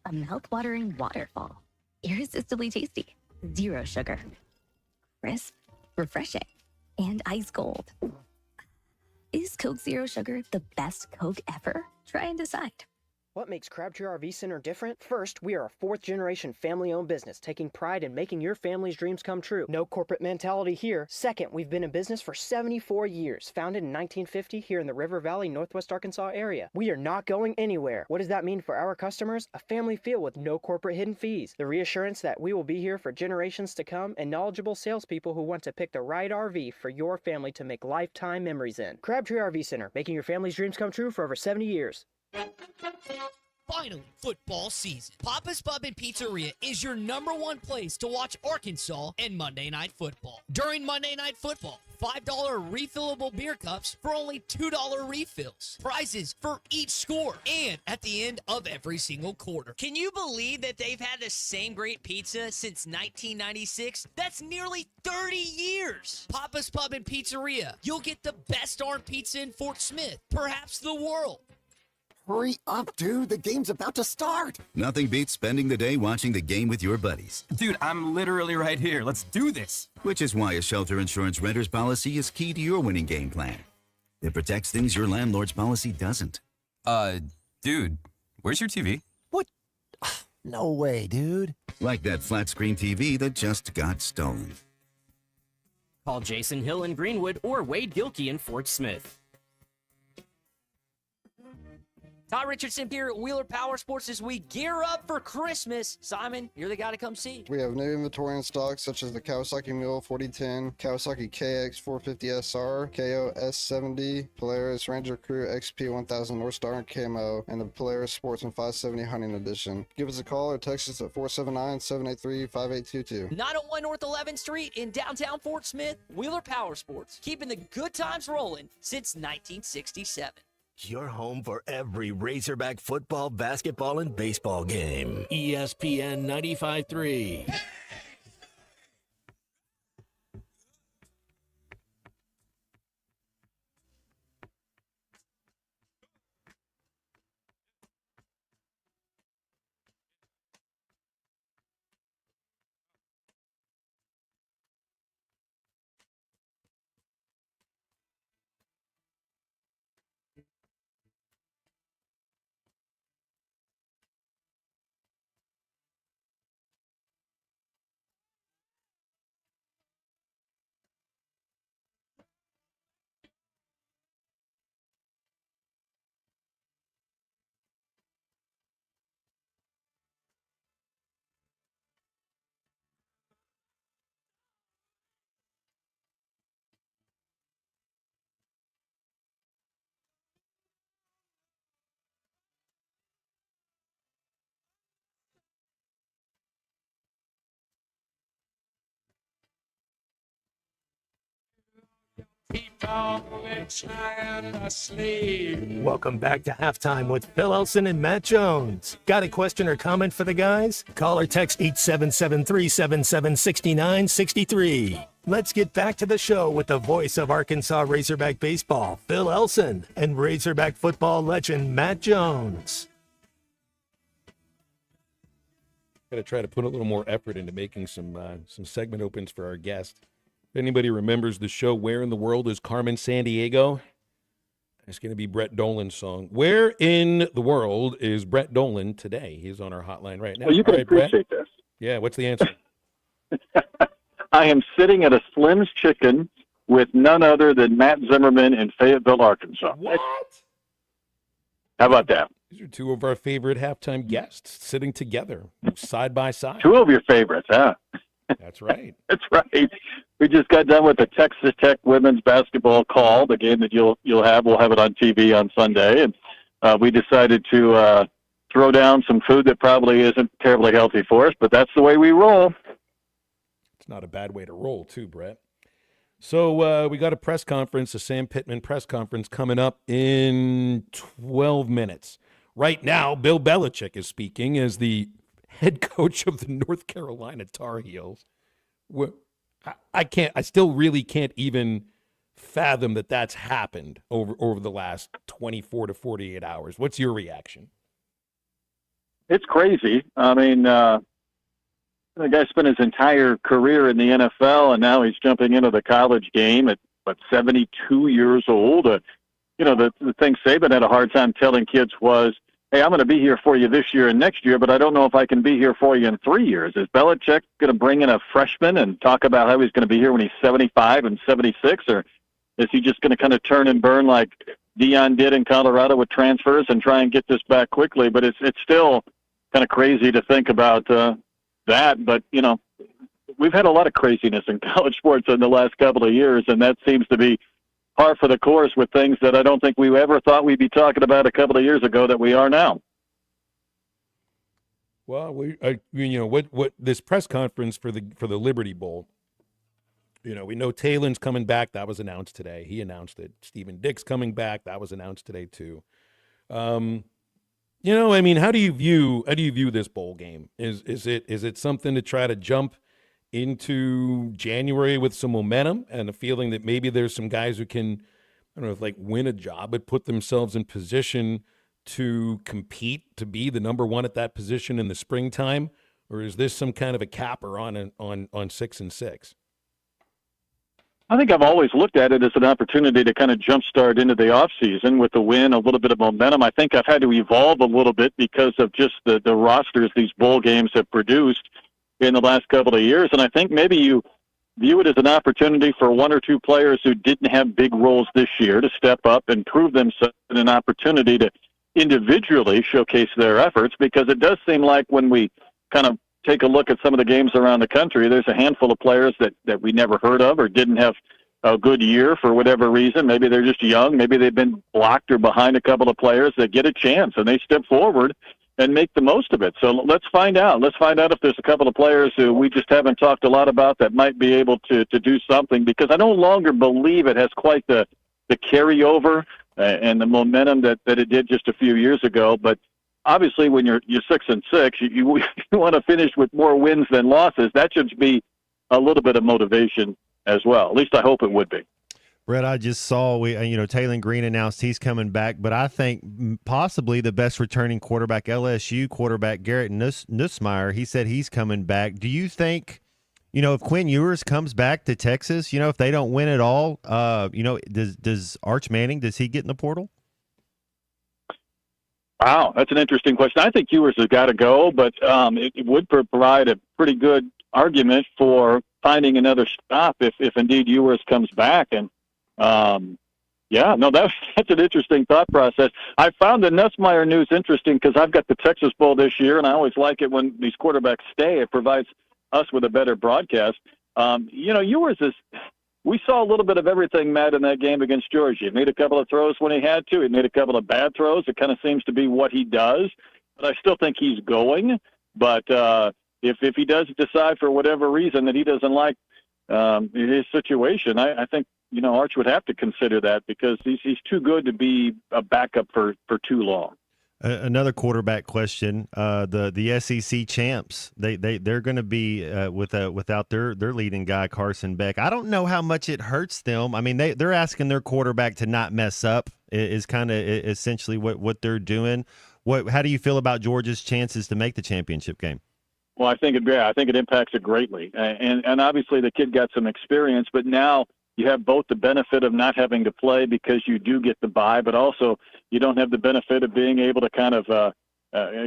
A mouth-watering waterfall. Irresistibly tasty. Zero sugar. Crisp, refreshing, and ice cold. Is Coke Zero Sugar the best Coke ever? Try and decide. What makes Crabtree RV Center different? First, we are a fourth-generation family-owned business, taking pride in making your family's dreams come true. No corporate mentality here. Second, we've been in business for 74 years, founded in 1950 here in the River Valley, Northwest Arkansas area. We are not going anywhere. What does that mean for our customers? A family feel with no corporate hidden fees. The reassurance that we will be here for generations to come, and knowledgeable salespeople who want to pick the right RV for your family to make lifetime memories in. Crabtree RV Center, making your family's dreams come true for over 70 years. Finally, football season. Papa's Pub and Pizzeria is your #1 place to watch Arkansas and Monday Night Football. During Monday Night Football, $5 refillable beer cups for only $2 refills. Prizes for each score and at the end of every single quarter. Can you believe that they've had the same great pizza since 1996? That's nearly 30 years. Papa's Pub and Pizzeria. You'll get the best darn pizza in Fort Smith, perhaps the world. Hurry up, dude. The game's about to start. Nothing beats spending the day watching the game with your buddies. Dude, I'm literally right here. Let's do this. Which is why a shelter insurance renter's policy is key to your winning game plan. It protects things your landlord's policy doesn't. Dude, where's your TV? What? No way, dude. Like that flat screen TV that just got stolen. Call Jason Hill in Greenwood or Wade Gilkey in Fort Smith. Todd Richardson here at Wheeler Power Sports as we gear up for Christmas. Simon, you're the guy to come see. We have new inventory in stock such as the Kawasaki Mule 4010, Kawasaki KX 450 SR, KO S70, Polaris Ranger Crew XP 1000 North Star and Camo, and the Polaris Sportsman 570 Hunting Edition. Give us a call or text us at 479-783-5822. 901 North 11th Street in downtown Fort Smith, Wheeler Power Sports. Keeping the good times rolling since 1967. Your home for every Razorback football, basketball, and baseball game. ESPN 95.3. Welcome back to Halftime with Phil Elson and Matt Jones. Got a question or comment for the guys? Call or text 877-377-6963. Let's get back to the show with the voice of Arkansas Razorback baseball, Phil Elson, and Razorback football legend Matt Jones. Got to try to put a little more effort into making some segment opens for our guest. If anybody remembers the show Where in the World is Carmen Sandiego? It's going to be Brett Dolan's song. Where in the world is Brett Dolan today? He's on our hotline right now. Well, you can appreciate this. Yeah, what's the answer? I am sitting at a Slim's Chicken with none other than Matt Zimmerman in Fayetteville, Arkansas. What? How about that? These are two of our favorite halftime guests sitting together, side by side. Two of your favorites, huh? That's right. That's right. We just got done with the Texas Tech women's basketball call, the game that we'll have it on TV on Sunday, and we decided to throw down some food that probably isn't terribly healthy for us, but that's the way we roll. It's not a bad way to roll, too, Brett. So we got a press conference, a Sam Pittman press conference coming up in 12 minutes. Right now, Bill Belichick is speaking as the head coach of the North Carolina Tar Heels. I still really can't even fathom that that's happened over the last 24 to 48 hours. What's your reaction? It's crazy. I mean, the guy spent his entire career in the NFL, and now he's jumping into the college game at, 72 years old. The thing Saban had a hard time telling kids was, hey, I'm going to be here for you this year and next year, but I don't know if I can be here for you in 3 years. Is Belichick going to bring in a freshman and talk about how he's going to be here when he's 75 and 76, or is he just going to kind of turn and burn like Deion did in Colorado with transfers and try and get this back quickly? But it's still kind of crazy to think about that. But, we've had a lot of craziness in college sports in the last couple of years, and that seems to be par for the course with things that I don't think we ever thought we'd be talking about a couple of years ago that we are now. Well, what this press conference for the Liberty Bowl. We know Taylor's coming back. That was announced today. He announced it. Stephen Dick's coming back. That was announced today too. How do you view this bowl game? Is it something to try to jump into January with some momentum and a feeling that maybe there's some guys who can, I don't know, if like win a job, but put themselves in position to compete to be the number one at that position in the springtime, or is this some kind of a capper on 6-6? I think I've always looked at it as an opportunity to kind of jumpstart into the off season with the win, a little bit of momentum. I think I've had to evolve a little bit because of just the rosters these bowl games have produced in the last couple of years. And I think maybe you view it as an opportunity for one or two players who didn't have big roles this year to step up and prove themselves, and an opportunity to individually showcase their efforts, because it does seem like when we kind of take a look at some of the games around the country, there's a handful of players that we never heard of or didn't have a good year for whatever reason. Maybe they're just young. Maybe they've been blocked or behind a couple of players that get a chance and they step forward and make the most of it. So let's find out. Let's find out if there's a couple of players who we just haven't talked a lot about that might be able to do something, because I no longer believe it has quite the carryover and the momentum that it did just a few years ago. But obviously, when you're 6-6, you want to finish with more wins than losses. That should be a little bit of motivation as well. At least I hope it would be. Brett, I just saw Taylor Green announced he's coming back, but I think possibly the best returning quarterback, LSU quarterback Garrett Nussmeier, he said he's coming back. Do you think, if Quinn Ewers comes back to Texas, if they don't win at all, does Arch Manning, does he get in the portal? Wow, that's an interesting question. I think Ewers has got to go, but it would provide a pretty good argument for finding another stop if indeed Ewers comes back. And that's an interesting thought process. I found the Nussmeier news interesting because I've got the Texas Bowl this year, and I always like it when these quarterbacks stay. It provides us with a better broadcast. Ewers is. We saw a little bit of everything, Matt, in that game against Georgia. He made a couple of throws when he had to. He made a couple of bad throws. It kind of seems to be what he does. But I still think he's going. But if he does decide for whatever reason that he doesn't like his situation, I think, Arch would have to consider that, because he's too good to be a backup for too long. Another quarterback question: the SEC champs, they're going to be without their leading guy Carson Beck. I don't know how much it hurts them. I mean, they're asking their quarterback to not mess up. Is kind of essentially what they're doing. How do you feel about Georgia's chances to make the championship game? Well, I think it impacts it greatly, and obviously the kid got some experience, but now you have both the benefit of not having to play because you do get the bye, but also you don't have the benefit of being able to kind of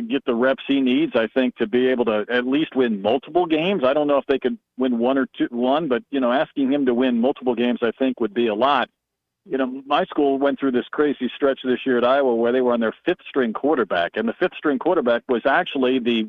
get the reps he needs, I think, to be able to at least win multiple games. I don't know if they could win one, but, asking him to win multiple games, I think, would be a lot. My school went through this crazy stretch this year at Iowa where they were on their fifth-string quarterback, and the fifth-string quarterback was actually the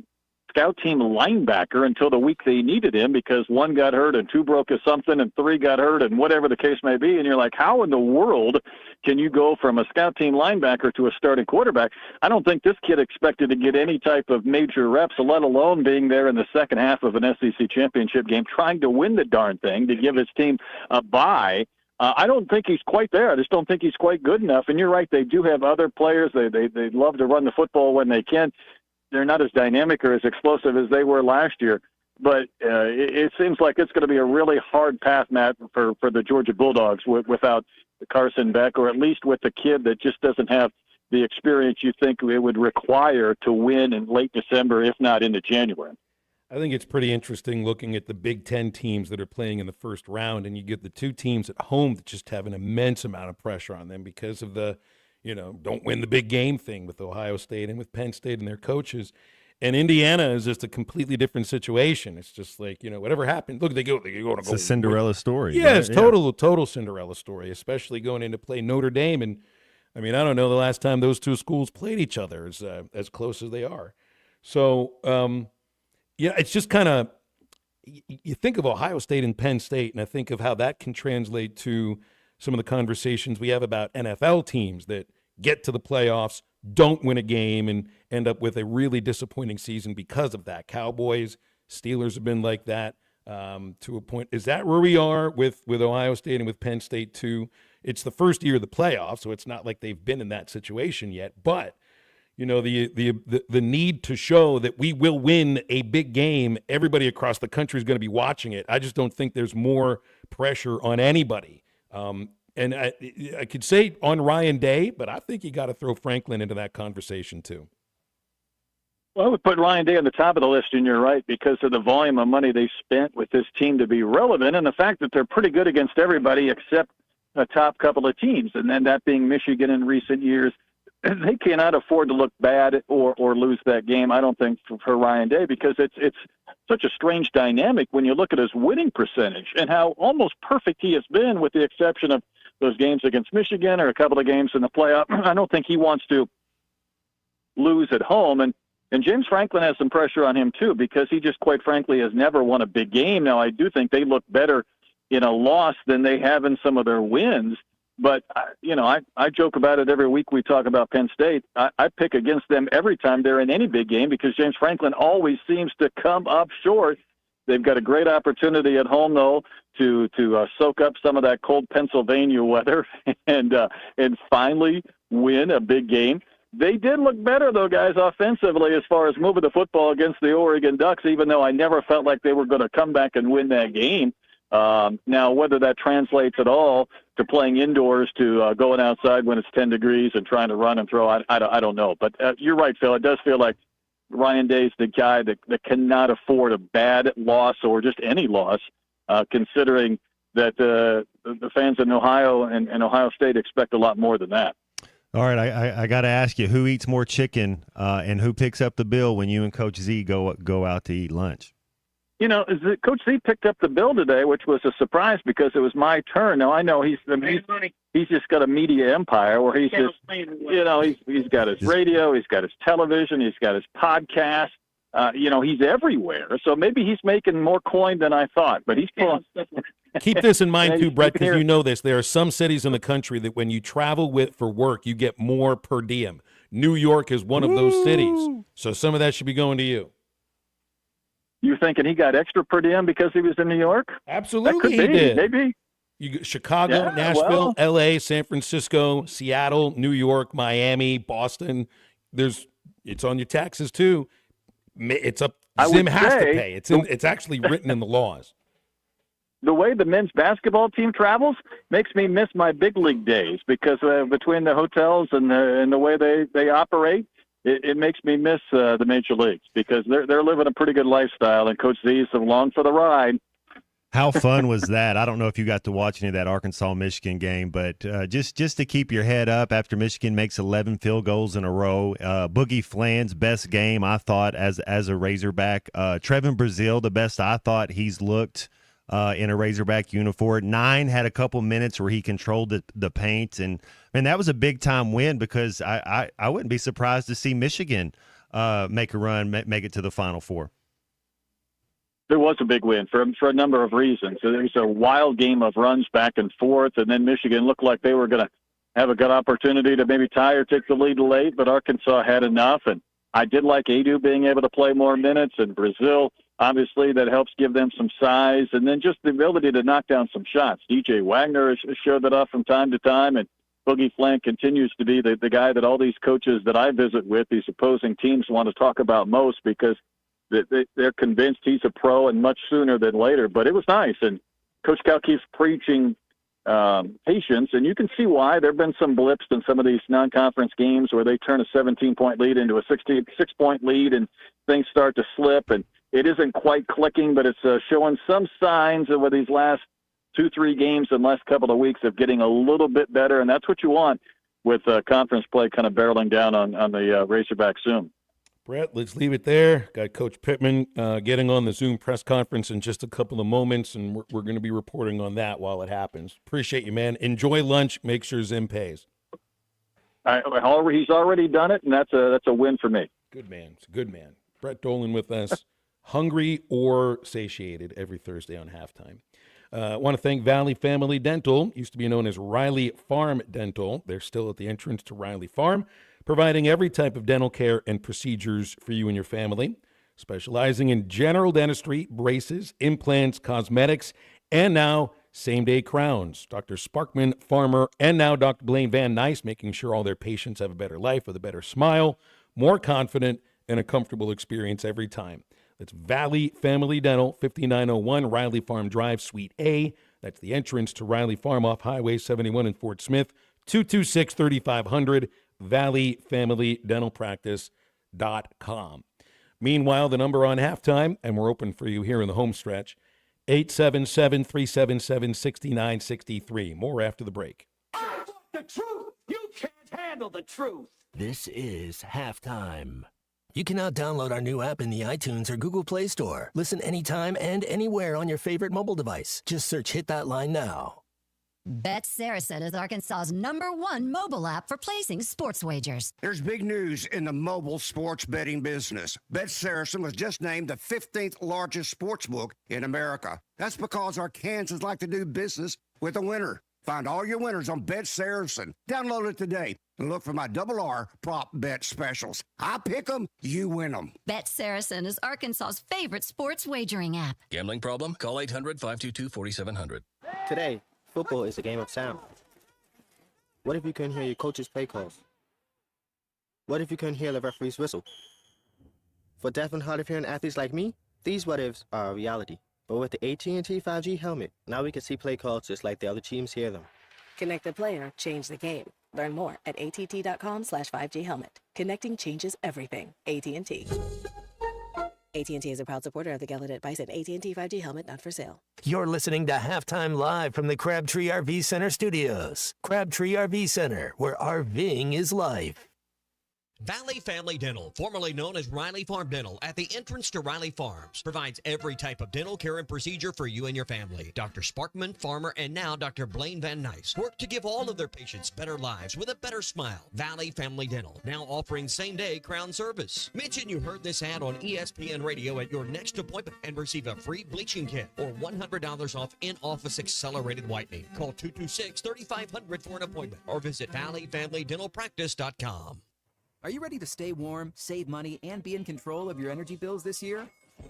scout team linebacker until the week they needed him, because one got hurt and two broke something and three got hurt and whatever the case may be. And you're like, how in the world can you go from a scout team linebacker to a starting quarterback? I don't think this kid expected to get any type of major reps, let alone being there in the second half of an SEC championship game, trying to win the darn thing to give his team a bye. I don't think he's quite there. I just don't think he's quite good enough. And you're right, they do have other players. They love to run the football when they can. They're not as dynamic or as explosive as they were last year. But it seems like it's going to be a really hard path, Matt, for the Georgia Bulldogs without Carson Beck, or at least with the kid that just doesn't have the experience you think it would require to win in late December, if not into January. I think it's pretty interesting looking at the Big Ten teams that are playing in the first round, and you get the two teams at home that just have an immense amount of pressure on them because of the don't win the big game thing with Ohio State and with Penn State and their coaches. And Indiana is just a completely different situation. It's just like, whatever happened. Look, they go to go. It's a Cinderella story. Yeah, it's total Cinderella story, especially going in to play Notre Dame. And I mean, I don't know the last time those two schools played each other as close as they are. So, it's just kind of, you think of Ohio State and Penn State, and I think of how that can translate to some of the conversations we have about NFL teams that get to the playoffs, don't win a game and end up with a really disappointing season because of that. Cowboys, Steelers have been like that to a point. Is that where we are with Ohio State and with Penn State too? It's the first year of the playoffs, so it's not like they've been in that situation yet. But the need to show that we will win a big game, everybody across the country is going to be watching it. I just don't think there's more pressure on anybody. And I could say on Ryan Day, but I think you got to throw Franklin into that conversation too. Well, I would put Ryan Day on the top of the list, and you're right, because of the volume of money they spent with this team to be relevant and the fact that they're pretty good against everybody except a top couple of teams, and then that being Michigan in recent years. They cannot afford to look bad or lose that game, I don't think, for Ryan Day, because it's such a strange dynamic when you look at his winning percentage and how almost perfect he has been, with the exception of those games against Michigan or a couple of games in the playoff. I don't think he wants to lose at home. And James Franklin has some pressure on him too, because he just, quite frankly, has never won a big game. Now, I do think they look better in a loss than they have in some of their wins. But, I joke about it every week we talk about Penn State. I pick against them every time they're in any big game because James Franklin always seems to come up short. They've got a great opportunity at home, though, to soak up some of that cold Pennsylvania weather and finally win a big game. They did look better, though, guys, offensively as far as moving the football against the Oregon Ducks, even though I never felt like they were going to come back and win that game. Now, whether that translates at all to playing indoors, to going outside when it's 10 degrees and trying to run and throw, I don't know. But you're right, Phil. It does feel like Ryan Day's the guy that cannot afford a bad loss or just any loss, considering that the fans in Ohio and Ohio State expect a lot more than that. All right, I got to ask you, who eats more chicken and who picks up the bill when you and Coach Z go out to eat lunch? Coach Z picked up the bill today, which was a surprise because it was my turn. Now I know he's just got a media empire where he's just, he's got his radio, he's got his television, he's got his podcast. He's everywhere. So maybe he's making more coin than I thought, but he's pulling. Keep this in mind too, Brett, because you know this. There are some cities in the country that when you travel for work, you get more per diem. New York is one of those cities. So some of that should be going to you. You thinking he got extra per diem because he was in New York? Absolutely, he did. Maybe. Chicago, Nashville, L.A., San Francisco, Seattle, New York, Miami, Boston. It's on your taxes too. It's up. Zim has to pay. It's actually written in the laws. The way the men's basketball team travels makes me miss my big league days because between the hotels and the way they operate. It makes me miss the major leagues because they're living a pretty good lifestyle, and Coach Z's along for the ride. How fun was that? I don't know if you got to watch any of that Arkansas-Michigan game, but just to keep your head up after Michigan makes 11 field goals in a row. Boogie Flan's best game, I thought, as a Razorback. Trevin Brazile, the best I thought he's looked in a Razorback uniform. 9 had a couple minutes where he controlled the paint, and that was a big-time win because I wouldn't be surprised to see Michigan make a run, make it to the Final Four. There was a big win for a number of reasons. So there was a wild game of runs back and forth, and then Michigan looked like they were going to have a good opportunity to maybe tie or take the lead late, but Arkansas had enough, and I did like Adu being able to play more minutes, and Brazile, obviously, that helps give them some size, and then just the ability to knock down some shots. DJ Wagner has showed that off from time to time, and Boogie Flan continues to be the guy that all these coaches that I visit with, these opposing teams, want to talk about most because they're convinced he's a pro and much sooner than later. But it was nice, and Coach Cal keeps preaching patience, and you can see why. There have been some blips in some of these non-conference games where they turn a 17-point lead into a 6-point lead, and things start to slip, and it isn't quite clicking, but it's showing some signs over these last 2-3 games and last couple of weeks of getting a little bit better, and that's what you want with conference play kind of barreling down on the Razorback soon. Brett, let's leave it there. Got Coach Pittman getting on the Zoom press conference in just a couple of moments, and we're going to be reporting on that while it happens. Appreciate you, man. Enjoy lunch. Make sure Zim pays. He's already done it, and that's a win for me. Good man. It's a good man. Brett Dolan with us, hungry or satiated every Thursday on Halftime. I want to thank Valley Family Dental, used to be known as Riley Farm Dental. They're still at the entrance to Riley Farm, providing every type of dental care and procedures for you and your family, specializing in general dentistry, braces, implants, cosmetics, and now same-day crowns. Dr. Sparkman, Farmer, and now Dr. Blaine Van Nice, making sure all their patients have a better life with a better smile, more confident, and a comfortable experience every time. That's Valley Family Dental, 5901 Riley Farm Drive, Suite A. That's the entrance to Riley Farm off Highway 71 in Fort Smith, 226-3500, valleyfamilydentalpractice.com. Meanwhile, the number on halftime, and we're open for you here in the home stretch, 877-377-6963. More after the break. I want the truth. You can't handle the truth. This is Halftime. You can now download our new app in the iTunes or Google Play Store. Listen anytime and anywhere on your favorite mobile device. Just search Hit That Line now. Bet Saracen is Arkansas's #1 mobile app for placing sports wagers. There's big news in the mobile sports betting business. Bet Saracen was just named the 15th largest sports book in America. That's because Arkansans like to do business with a winner. Find all your winners on Bet Saracen. Download it today and look for my RR prop bet specials. I pick them, you win them. Bet Saracen is Arkansas's favorite sports wagering app. Gambling problem? Call 800-522-4700. Today, football is a game of sound. What if you couldn't hear your coach's play calls? What if you couldn't hear the referee's whistle? For deaf and hard of hearing athletes like me, these what ifs are a reality. But with the AT&T 5G helmet, now we can see play calls just like the other teams hear them. Connect the player, change the game. Learn more at att.com/5G helmet. Connecting changes everything. AT&T. AT&T is a proud supporter of the Gallaudet Bison AT&T 5G helmet, not for sale. You're listening to Halftime Live from the Crabtree RV Center studios. Crabtree RV Center, where RVing is life. Valley Family Dental, formerly known as Riley Farm Dental, at the entrance to Riley Farms, provides every type of dental care and procedure for you and your family. Dr. Sparkman, Farmer, and now Dr. Blaine Van Nice work to give all of their patients better lives with a better smile. Valley Family Dental, now offering same-day crown service. Mention you heard this ad on ESPN Radio at your next appointment and receive a free bleaching kit or $100 off in-office accelerated whitening. Call 226-3500 for an appointment or visit valleyfamilydentalpractice.com. Are you ready to stay warm, save money, and be in control of your energy bills this year?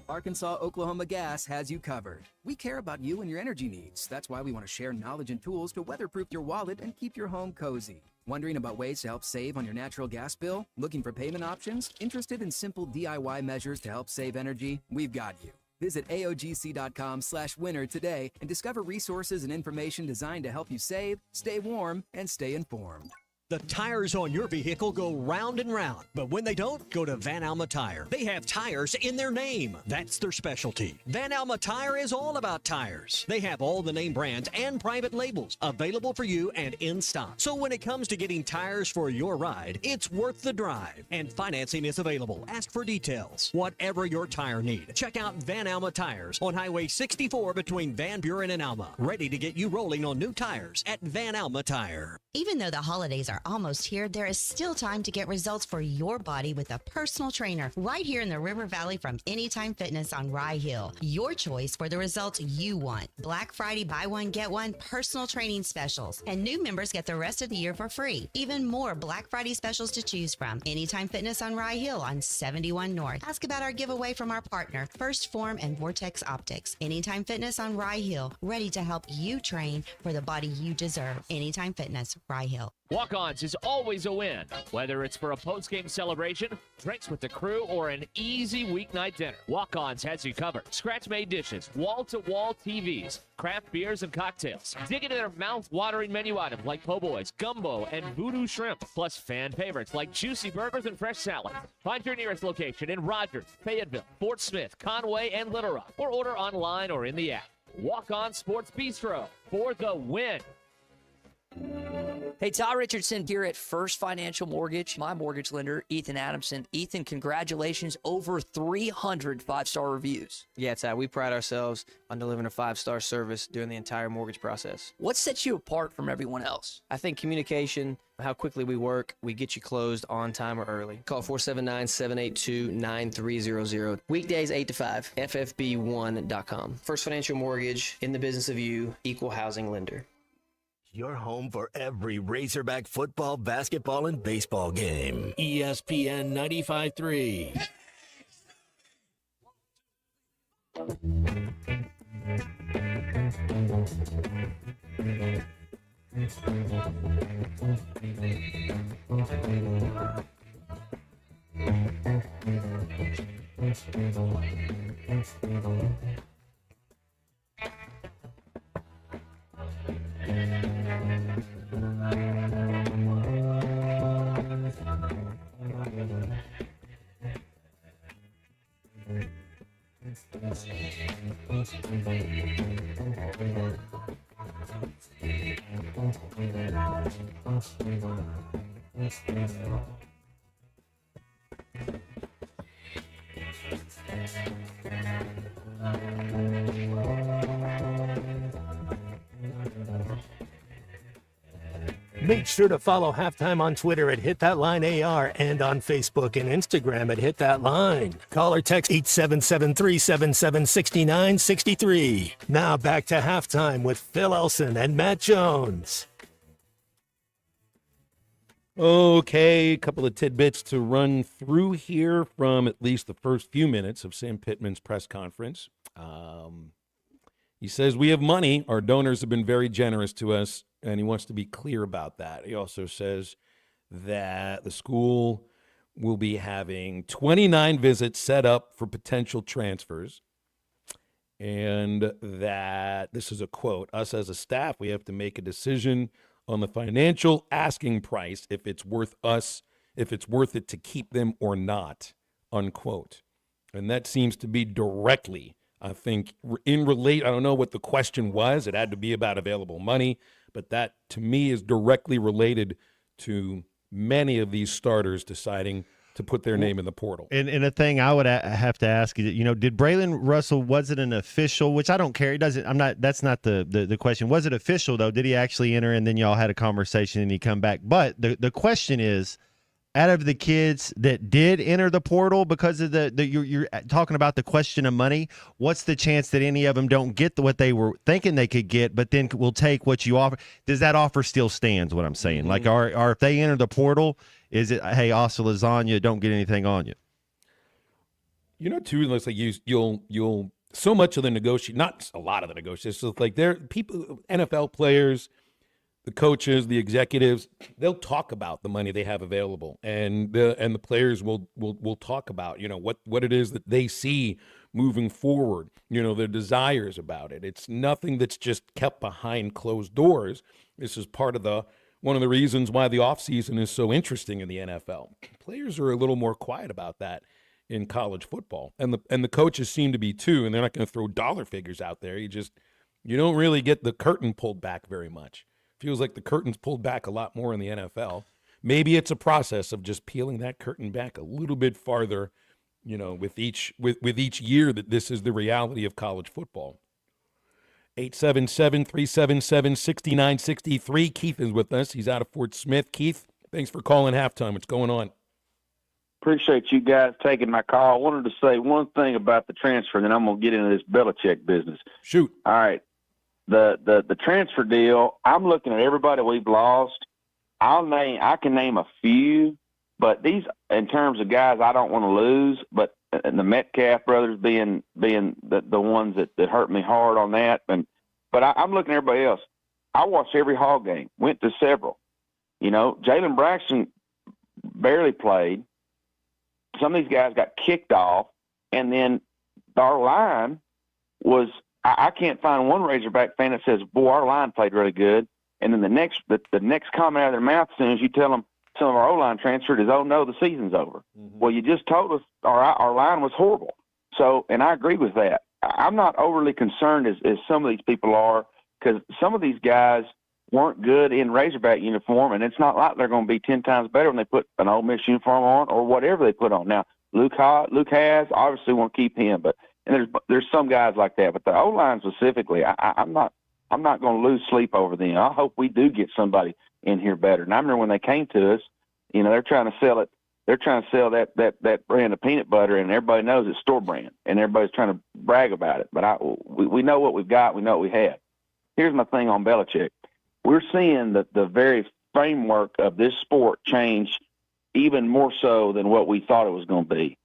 Arkansas-Oklahoma Gas has you covered. We care about you and your energy needs. That's why we want to share knowledge and tools to weatherproof your wallet and keep your home cozy. Wondering about ways to help save on your natural gas bill? Looking for payment options? Interested in simple DIY measures to help save energy? We've got you. Visit AOGC.com/winner today and discover resources and information designed to help you save, stay warm, and stay informed. The tires on your vehicle go round and round, but when they don't, go to Van Alma Tire. They have tires in their name. That's their specialty. Van Alma Tire is all about tires. They have all the name brands and private labels available for you and in stock. So when it comes to getting tires for your ride, it's worth the drive. And financing is available. Ask for details. Whatever your tire need, check out Van Alma Tires on Highway 64 between Van Buren and Alma. Ready to get you rolling on new tires at Van Alma Tire. Even though the holidays are almost here, there is still time to get results for your body with a personal trainer right here in the River Valley from Anytime Fitness on Rye Hill. Your choice for the results you want. Black Friday buy one, get one personal training specials. And new members get the rest of the year for free. Even more Black Friday specials to choose from. Anytime Fitness on Rye Hill on 71 North. Ask about our giveaway from our partner, First Form and Vortex Optics. Anytime Fitness on Rye Hill, ready to help you train for the body you deserve. Anytime Fitness, Rye Hill. Walk-Ons is always a win, whether it's for a post-game celebration, drinks with the crew, or an easy weeknight dinner. Walk-Ons has you covered. Scratch-made dishes, wall-to-wall TVs, craft beers and cocktails. Dig into their mouth-watering menu items like po' boys, gumbo, and voodoo shrimp, plus fan favorites like juicy burgers and fresh salad. Find your nearest location in Rogers, Fayetteville, Fort Smith, Conway, and Little Rock, or order online or in the app. Walk-On Sports Bistro for the win. Hey, Todd Richardson here at First Financial Mortgage. My mortgage lender, Ethan Adamson. Ethan, congratulations. Over 300 five-star reviews. Yeah, Todd, we pride ourselves on delivering a five-star service during the entire mortgage process. What sets you apart from everyone else? I think communication, how quickly we work, we get you closed on time or early. Call 479-782-9300. Weekdays 8 to 5, ffb1.com. First Financial Mortgage, in the business of you, equal housing lender. Your home for every Razorback football, basketball, and baseball game. ESPN 95.3. Make sure to follow Halftime on Twitter at HitThatLineAR and on Facebook and Instagram at HitThatLine. Call or text 877-377-6963. Now back to Halftime with Phil Elson and Matt Jones. Okay, a couple of tidbits to run through here from at least the first few minutes of Sam Pittman's press conference. He says, we have money. Our donors have been very generous to us, and he wants to be clear about that. He also says that the school will be having 29 visits set up for potential transfers, and that, this is a quote, us as a staff, we have to make a decision on the financial asking price if it's worth it to keep them or not, unquote. And that seems to be directly, I think, I don't know what the question was. It had to be about available money, but that to me is directly related to many of these starters deciding to put their name in the portal. And a thing I would have to ask you, did Braylon Russell, was it an official, which I don't care. That's not the question. Was it official though? Did he actually enter and then y'all had a conversation and he come back? But the question is, out of the kids that did enter the portal because of you're talking about the question of money, what's the chance that any of them don't get what they were thinking they could get, but then will take what you offer? Does that offer still stands, what I'm saying? Mm-hmm. Like, are if they enter the portal, is it, hey, Asa Lasagna, don't get anything on you? Too, it looks like you'll so much of the negotiation, not a lot of the negotiations, so like there people, NFL players, the coaches, the executives, they'll talk about the money they have available, and the players will talk about what it is that they see moving forward, their desires about it. It's nothing that's just kept behind closed doors. This is part of one of the reasons why the offseason is so interesting in the NFL. Players are a little more quiet about that in college football, and the coaches seem to be too, and they're not going to throw dollar figures out there. You don't really get the curtain pulled back very much. Feels like the curtain's pulled back a lot more in the NFL. Maybe it's a process of just peeling that curtain back a little bit farther, with each year that this is the reality of college football. 877-377-6963. Keith is with us. He's out of Fort Smith. Keith, thanks for calling Halftime. What's going on? Appreciate you guys taking my call. I wanted to say one thing about the transfer, and then I'm going to get into this Belichick business. Shoot. All right. The transfer deal, I'm looking at everybody we've lost. I can name a few, but these, in terms of guys I don't want to lose, but the Metcalf brothers being the ones that hurt me hard on that. But I'm looking at everybody else. I watched every Hog game, went to several. Jalen Braxton barely played. Some of these guys got kicked off, and then our line was – I can't find one Razorback fan that says, boy, our line played really good. And then the next comment out of their mouth as soon as you tell them some of our O-line transferred is, oh, no, the season's over. Mm-hmm. Well, you just told us our line was horrible. So, and I agree with that. I'm not overly concerned as some of these people are, because some of these guys weren't good in Razorback uniform, and it's not like they're going to be 10 times better when they put an Ole Miss uniform on or whatever they put on. Now, Luke has, obviously want to keep him, but and there's some guys like that, but the O-line specifically, I'm not going to lose sleep over them. I hope we do get somebody in here better. And I remember when they came to us, they're trying to sell it. They're trying to sell that brand of peanut butter, and everybody knows it's store brand, and everybody's trying to brag about it. But we know what we've got. We know what we have. Here's my thing on Belichick. we're seeing the very framework of this sport change even more so than what we thought it was going to be.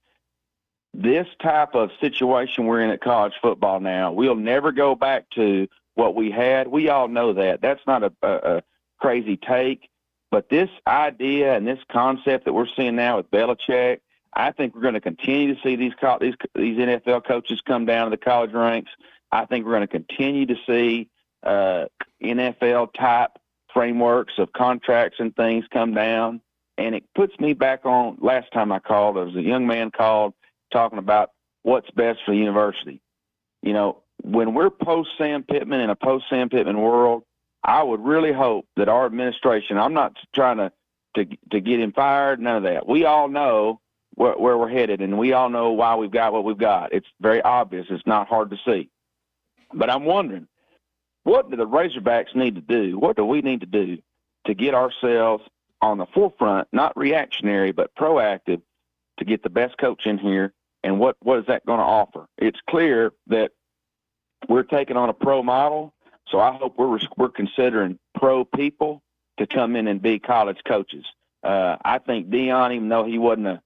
This type of situation we're in at college football now, we'll never go back to what we had. We all know that. That's not a crazy take. But this idea and this concept that we're seeing now with Belichick, I think we're going to continue to see these NFL coaches come down to the college ranks. I think we're going to continue to see NFL-type frameworks of contracts and things come down. And it puts me back on last time I called. There was a young man called talking about what's best for the university. You know, when we're post-Sam Pittman in a post-Sam Pittman world, I would really hope that our administration, I'm not trying to get him fired, none of that. We all know where we're headed, and we all know why we've got what we've got. It's very obvious. It's not hard to see. But I'm wondering, what do the Razorbacks need to do? What do we need to do to get ourselves on the forefront, not reactionary, but proactive, to get the best coach in here? And what is that going to offer? It's clear that we're taking on a pro model, so I hope we're considering pro people to come in and be college coaches. I think Dion, even though he wasn't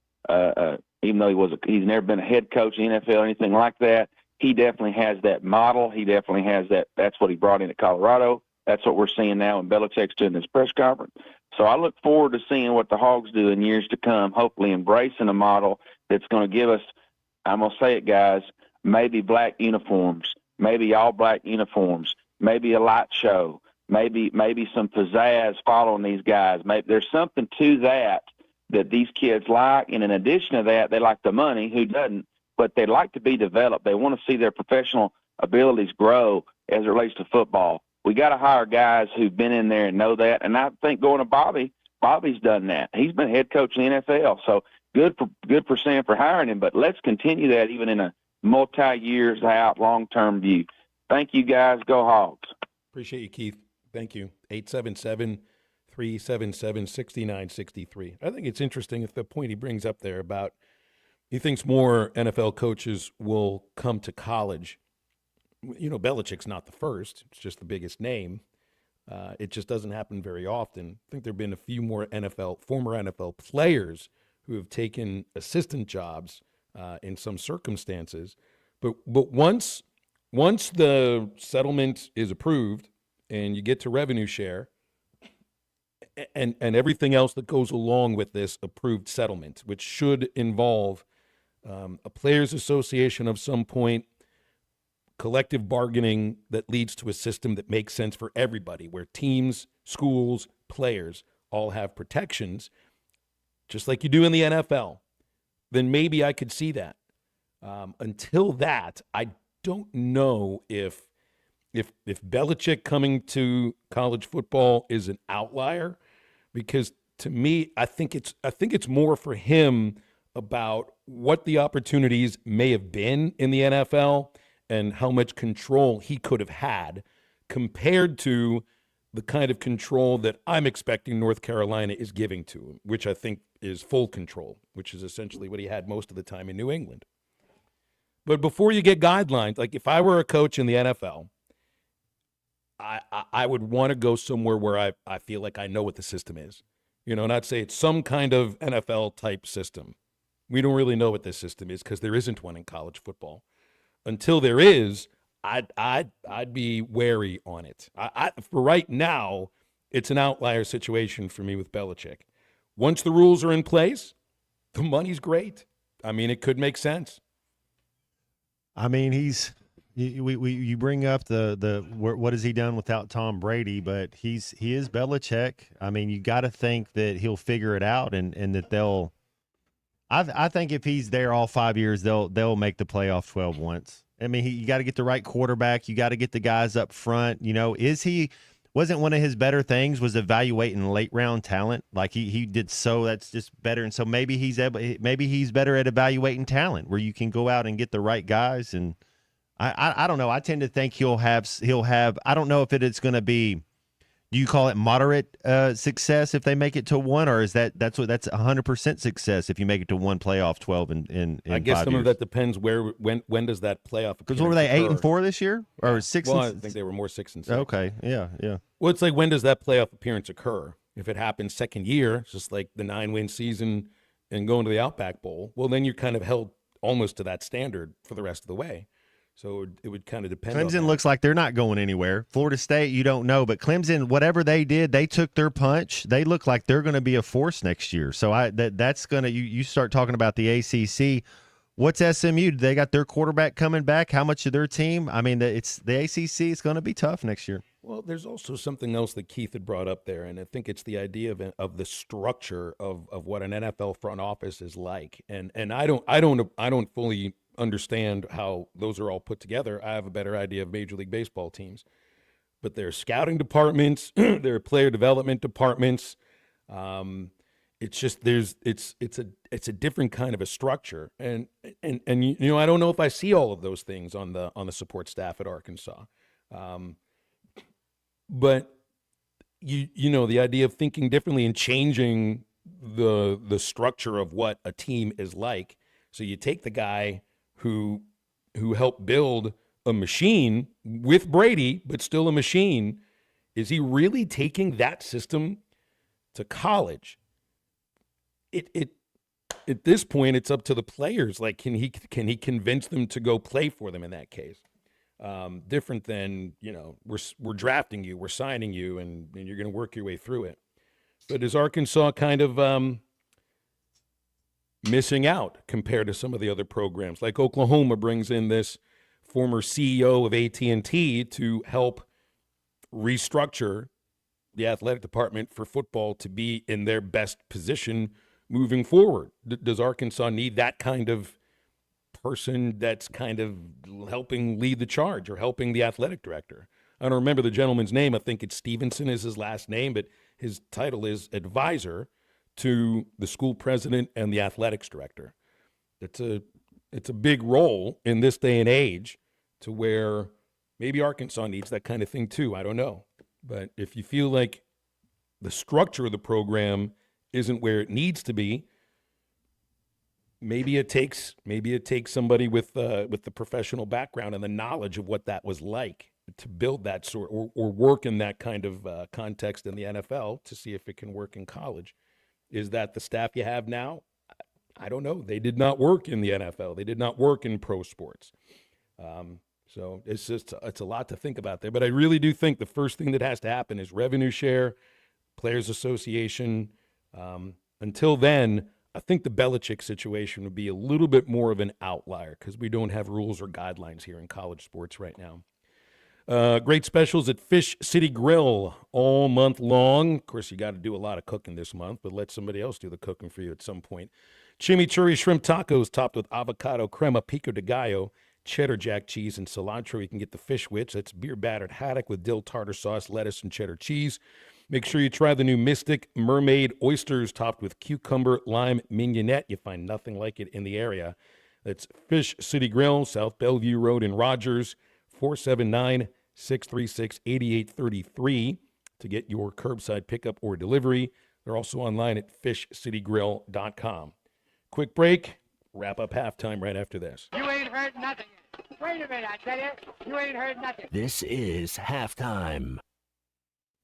he's never been a head coach in the NFL or anything like that, he definitely has that model. He definitely has that. That's what he brought into Colorado. That's what we're seeing now in Belichick's doing this press conference. So I look forward to seeing what the Hogs do in years to come, hopefully embracing a model that's going to give us, I'm going to say it, guys, maybe black uniforms, maybe all black uniforms, maybe a light show, maybe some pizzazz following these guys. Maybe there's something to that these kids like. And in addition to that, they like the money. Who doesn't? But they like to be developed. They want to see their professional abilities grow as it relates to football. We got to hire guys who've been in there and know that. And I think going to Bobby's done that. He's been head coach in the NFL. So good for Sam for hiring him. But let's continue that even in a multi-years out, long-term view. Thank you, guys. Go Hogs. Appreciate you, Keith. Thank you. 877-377-6963. I think it's interesting if the point he brings up there about he thinks more NFL coaches will come to college. You know, Belichick's not the first. It's just the biggest name. It just doesn't happen very often. I think there have been a few more former NFL players who have taken assistant jobs in some circumstances. But once the settlement is approved and you get to revenue share and everything else that goes along with this approved settlement, which should involve a players' association of some point, collective bargaining that leads to a system that makes sense for everybody, where teams, schools, players all have protections, just like you do in the NFL, then maybe I could see that. Until that, I don't know if Belichick coming to college football is an outlier, because to me, I think it's more for him about what the opportunities may have been in the NFL and how much control he could have had compared to the kind of control that I'm expecting North Carolina is giving to him, which I think is full control, which is essentially what he had most of the time in New England. But before you get guidelines, like if I were a coach in the NFL, I would want to go somewhere where I feel like I know what the system is. You know, not say it's some kind of NFL-type system. We don't really know what this system is because there isn't one in college football. Until there is, I'd be wary on it. For right now, it's an outlier situation for me with Belichick. Once the rules are in place, the money's great. I mean, it could make sense. I mean, you bring up the what has he done without Tom Brady, but he is Belichick. I mean, you got to think that he'll figure it out and that they'll. I think if he's there all 5 years, they'll make the playoff 12 once. I mean, you got to get the right quarterback. You got to get the guys up front. You know, wasn't one of his better things was evaluating late round talent? Like he did, so that's just better. And so maybe he's better at evaluating talent where you can go out and get the right guys. And I don't know. I tend to think he'll have. I don't know if it's going to be Do you call it moderate success if they make it to one, or is that's 100% success if you make it to one playoff 12 in I guess 5 some years? of that depends when does that playoff appearance Because what were they, occur? 8-4 this year, or 6? Well, I think they were more 6 and 6. Okay, yeah. Well, it's like, when does that playoff appearance occur? If it happens second year, it's just like the 9-win season and going to the Outback Bowl. Well, then you're kind of held almost to that standard for the rest of the way. So it would kind of depend. Clemson on looks like they're not going anywhere. Florida State, you don't know, but Clemson, whatever they did, they took their punch. They look like they're going to be a force next year. So that's going to you start talking about the ACC. What's SMU? They got their quarterback coming back. How much of their team? I mean, it's the ACC is going to be tough next year. Well, there's also something else that Keith had brought up there, and I think it's the idea of the structure of what an NFL front office is like. And I don't fully understand how those are all put together. I have a better idea of Major League Baseball teams, but there are scouting departments, there are player development departments. It's just it's a different kind of a structure, and you know, I don't know if I see all of those things on the support staff at Arkansas, but you know, the idea of thinking differently and changing the structure of what a team is like. So you take the guy who helped build a machine with Brady, but still a machine. Is he really taking that system to college? At this point, it's up to the players. Like, can he convince them to go play for them in that case? Different than, you know, we're drafting you, we're signing you, and you're going to work your way through it. But is Arkansas kind of missing out compared to some of the other programs? Like Oklahoma brings in this former CEO of AT&T to help restructure the athletic department for football to be in their best position moving forward. Does Arkansas need that kind of person that's kind of helping lead the charge or helping the athletic director? I don't remember the gentleman's name. I think it's Stevenson is his last name, but his title is advisor to the school president and the athletics director. It's a big role in this day and age, to where maybe Arkansas needs that kind of thing too. I don't know. But if you feel like the structure of the program isn't where it needs to be, maybe it takes somebody with the professional background and the knowledge of what that was like to build that sort, or work in that kind of context in the NFL to see if it can work in college. Is that the staff you have now? I don't know. They did not work in the NFL. They did not work in pro sports. So it's a lot to think about there. But I really do think the first thing that has to happen is revenue share, players association. Until then, I think the Belichick situation would be a little bit more of an outlier because we don't have rules or guidelines here in college sports right now. Great specials at Fish City Grill all month long. Of course, you got to do a lot of cooking this month, but let somebody else do the cooking for you at some point. Chimichurri shrimp tacos topped with avocado crema, pico de gallo, cheddar jack cheese, and cilantro. You can get the fish witch. That's beer battered haddock with dill tartar sauce, lettuce, and cheddar cheese. Make sure you try the new Mystic Mermaid oysters topped with cucumber, lime, mignonette. You find nothing like it in the area. That's Fish City Grill, South Bellevue Road in Rogers, 479-636-8833 to get your curbside pickup or delivery. They're also online at fishcitygrill.com. Quick break. Wrap up halftime right after this. You ain't heard nothing. Wait a minute, I tell you. You ain't heard nothing. This is halftime.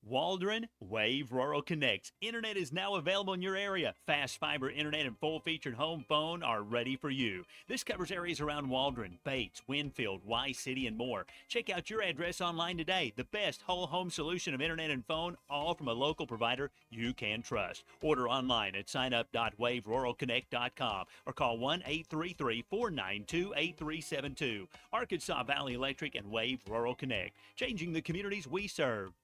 Waldron Wave Rural Connect. Internet is now available in your area. Fast fiber internet and full-featured home phone are ready for you. This covers areas around Waldron, Bates, Winfield, Y-City, and more. Check out your address online today. The best whole home solution of internet and phone, all from a local provider you can trust. Order online at signup.waveruralconnect.com or call 1-833-492-8372. Arkansas Valley Electric and Wave Rural Connect, changing the communities we serve.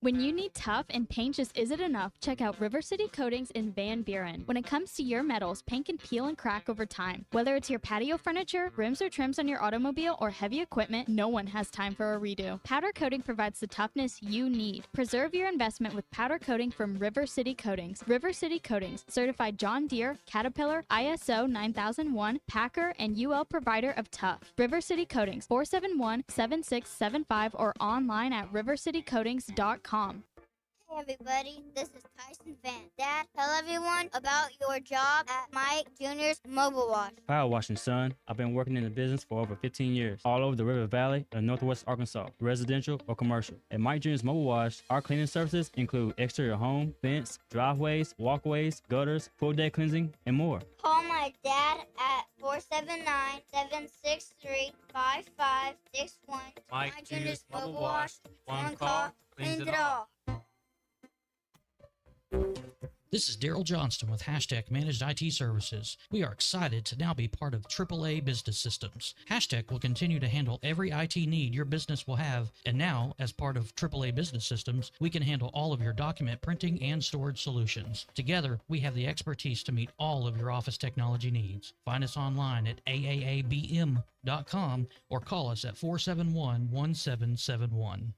When you need tough and paint just isn't enough, check out River City Coatings in Van Buren. When it comes to your metals, paint can peel and crack over time. Whether it's your patio furniture, rims or trims on your automobile, or heavy equipment, no one has time for a redo. Powder coating provides the toughness you need. Preserve your investment with powder coating from River City Coatings. River City Coatings, certified John Deere, Caterpillar, ISO 9001, Packer, and UL provider of tough. River City Coatings, 471-7675 or online at rivercitycoatings.com. Hey everybody, this is Tyson Van. Dad, tell everyone about your job at Mike Jr.'s Mobile Wash. Power washing, son. I've been working in the business for over 15 years, all over the River Valley and Northwest Arkansas, residential or commercial. At Mike Jr.'s Mobile Wash, our cleaning services include exterior home, fence, driveways, walkways, gutters, pool deck cleansing, and more. Call my dad at 479-763-5561. Mike Jr.'s Mobile Wash. One call, cleans it all. This is Daryl Johnston with Hashtag Managed IT Services. We are excited to now be part of AAA Business Systems. Hashtag will continue to handle every IT need your business will have, and now, as part of AAA Business Systems, we can handle all of your document printing and storage solutions. Together, we have the expertise to meet all of your office technology needs. Find us online at aaabm.com or call us at 471-1771.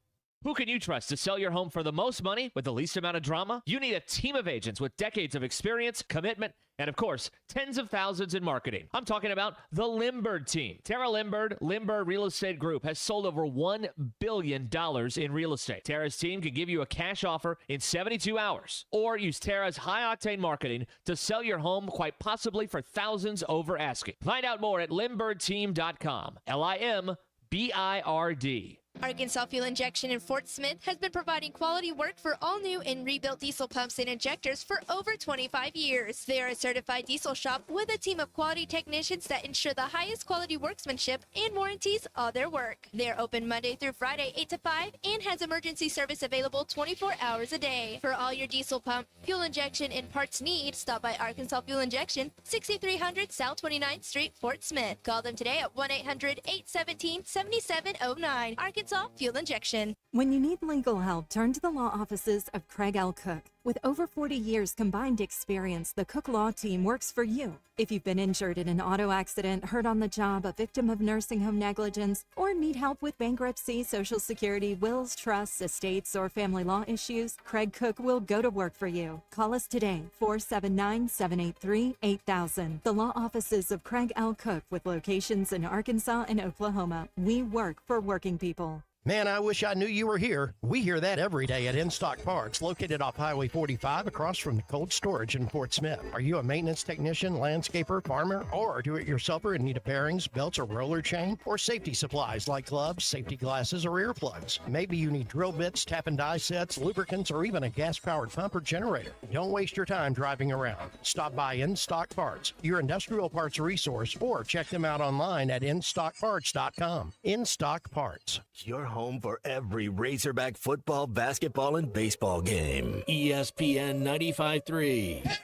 Who can you trust to sell your home for the most money with the least amount of drama? You need a team of agents with decades of experience, commitment, and of course, tens of thousands in marketing. I'm talking about the Limbird team. Tara Limbird Real Estate Group has sold over $1 billion in real estate. Tara's team can give you a cash offer in 72 hours, or use Tara's high-octane marketing to sell your home quite possibly for thousands over asking. Find out more at limbirdteam.com. LIMBIRD. Arkansas Fuel Injection in Fort Smith has been providing quality work for all new and rebuilt diesel pumps and injectors for over 25 years. They are a certified diesel shop with a team of quality technicians that ensure the highest quality workmanship and warranties all their work. They are open Monday through Friday 8 to 5 and has emergency service available 24 hours a day. For all your diesel pump, fuel injection, and parts need, stop by Arkansas Fuel Injection, 6300 South 29th Street, Fort Smith. Call them today at 1-800-817-7709. Arkansas Fuel Injection. When you need legal help, turn to the law offices of Craig L. Cook. With over 40 years combined experience, the Cook Law Team works for you. If you've been injured in an auto accident, hurt on the job, a victim of nursing home negligence, or need help with bankruptcy, Social Security, wills, trusts, estates, or family law issues, Craig Cook will go to work for you. Call us today, 479-783-8000. The law offices of Craig L. Cook with locations in Arkansas and Oklahoma. We work for working people. Man, I wish I knew you were here. We hear that every day at In Stock Parts, located off Highway 45 across from the cold storage in Fort Smith. Are you a maintenance technician, landscaper, farmer, or do-it-yourselfer in need of bearings, belts, or roller chain? Or safety supplies like gloves, safety glasses, or earplugs? Maybe you need drill bits, tap and die sets, lubricants, or even a gas-powered pump or generator. Don't waste your time driving around. Stop by In Stock Parts, your industrial parts resource, or check them out online at InStockParts.com. In Stock Parts. Your home for every Razorback football, basketball, and baseball game. ESPN 95.3.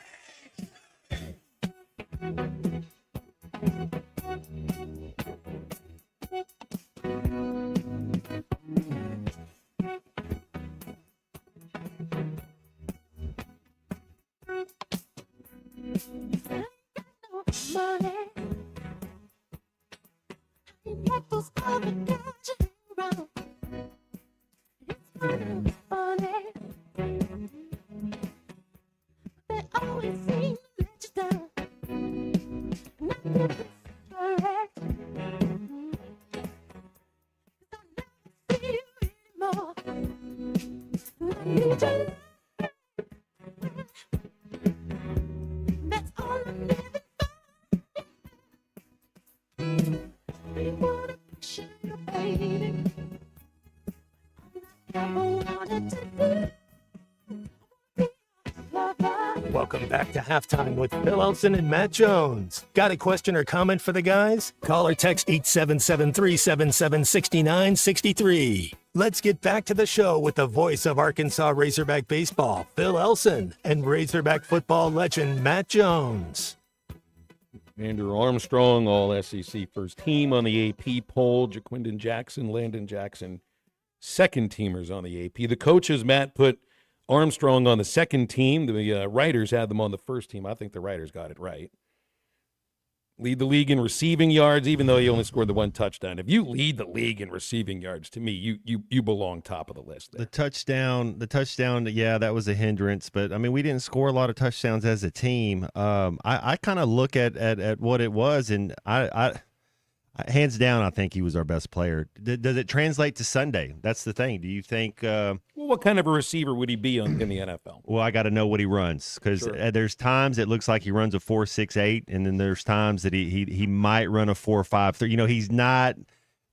Welcome back to Halftime with Phil Elson and Matt Jones. Got a question or comment for the guys? Call or text 877-377-6963. Let's get back to the show with the voice of Arkansas Razorback baseball, Phil Elson, and Razorback football legend Matt Jones. Andrew Armstrong, all SEC first team on the AP poll. Jaquindon Jackson, Landon Jackson, second teamers on the AP. The coaches, Matt, put Armstrong on the second team. The writers had them on the first team. I think the writers got it right. Lead the league in receiving yards, even though he only scored the one touchdown. If you lead the league in receiving yards, to me, you belong top of the list there. The touchdown, yeah, that was a hindrance. But, I mean, we didn't score a lot of touchdowns as a team. I kind of look at what it was, and I Hands down, I think he was our best player. Does it translate to Sunday? That's the thing. Do you think? Well, what kind of a receiver would he be in the NFL? Well, I got to know what he runs because there's times it looks like he runs a 4.68, and then there's times that he might run a 4.53. You know, he's not.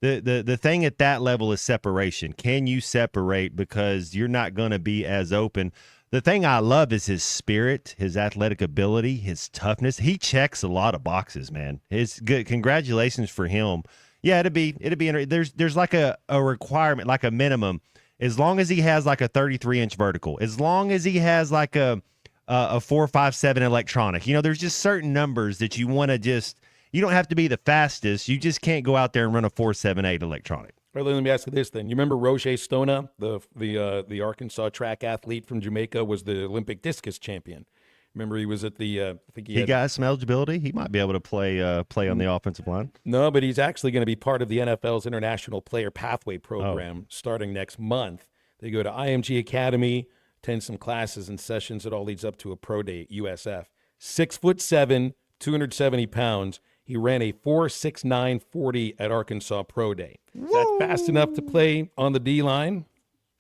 The thing at that level is separation. Can you separate because you're not going to be as open? The thing I love is his spirit, his athletic ability, his toughness. He checks a lot of boxes, man. It's good. Congratulations for him. Yeah, it'd be. There's like a requirement, like a minimum. As long as he has like a 33-inch vertical, as long as he has like a 4.57 electronic. You know, there's just certain numbers that you want to just. You don't have to be the fastest. You just can't go out there and run a 4.78 electronic. Well, let me ask you this then. You remember Roger Stona, the Arkansas track athlete from Jamaica, was the Olympic discus champion. Remember he was at the I think he got some eligibility. He might be able to play on the offensive line. No, but he's actually going to be part of the NFL's International Player Pathway Program starting next month. They go to IMG Academy, attend some classes and sessions. It all leads up to a pro day at USF. 6'7", 270 pounds. He ran a 4.69 40 at Arkansas Pro Day. Is that fast enough to play on the D line?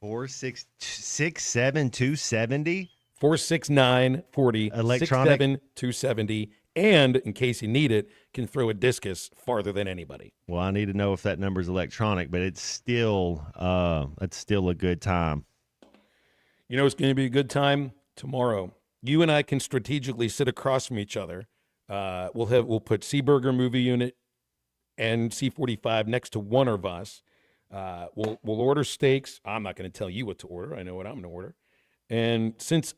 4.6'7", 270? 4.69 40, electronic 6'7", 270, and in case you need it, can throw a discus farther than anybody. Well, I need to know if that number is electronic, but it's still a good time. You know, it's going to be a good time tomorrow. You and I can strategically sit across from each other. We'll put Seaburger Movie Unit and C45 next to one of us. We'll order steaks. I'm not going to tell you what to order. I know what I'm going to order. And since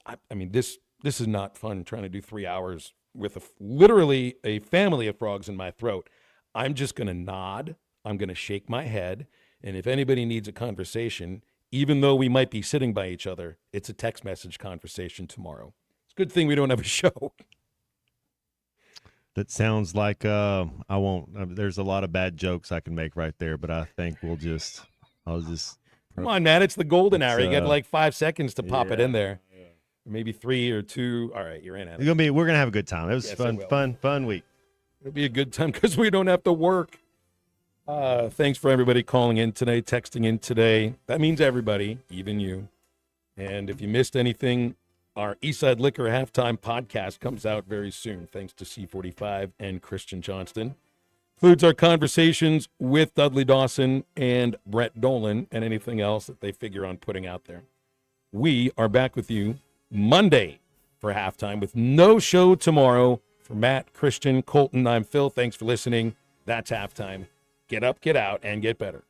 this is not fun trying to do 3 hours with literally a family of frogs in my throat. I'm just going to nod. I'm going to shake my head. And if anybody needs a conversation, even though we might be sitting by each other, it's a text message conversation tomorrow. It's a good thing we don't have a show. That sounds like I won't. There's a lot of bad jokes I can make right there, but I think I'll just. Come on, man! It's the golden hour. You got like 5 seconds to pop it in there. Yeah. Maybe 3 or 2. All right, you're in it. We're gonna have a good time. It was fun week. It'll be a good time because we don't have to work. Thanks for everybody calling in today, texting in today. That means everybody, even you. And if you missed anything, our Eastside Liquor Halftime podcast comes out very soon, thanks to C45 and Christian Johnston. Includes our conversations with Dudley Dawson and Brett Dolan and anything else that they figure on putting out there. We are back with you Monday for halftime with no show tomorrow. For Matt, Christian, Colton, I'm Phil. Thanks for listening. That's halftime. Get up, get out, and get better.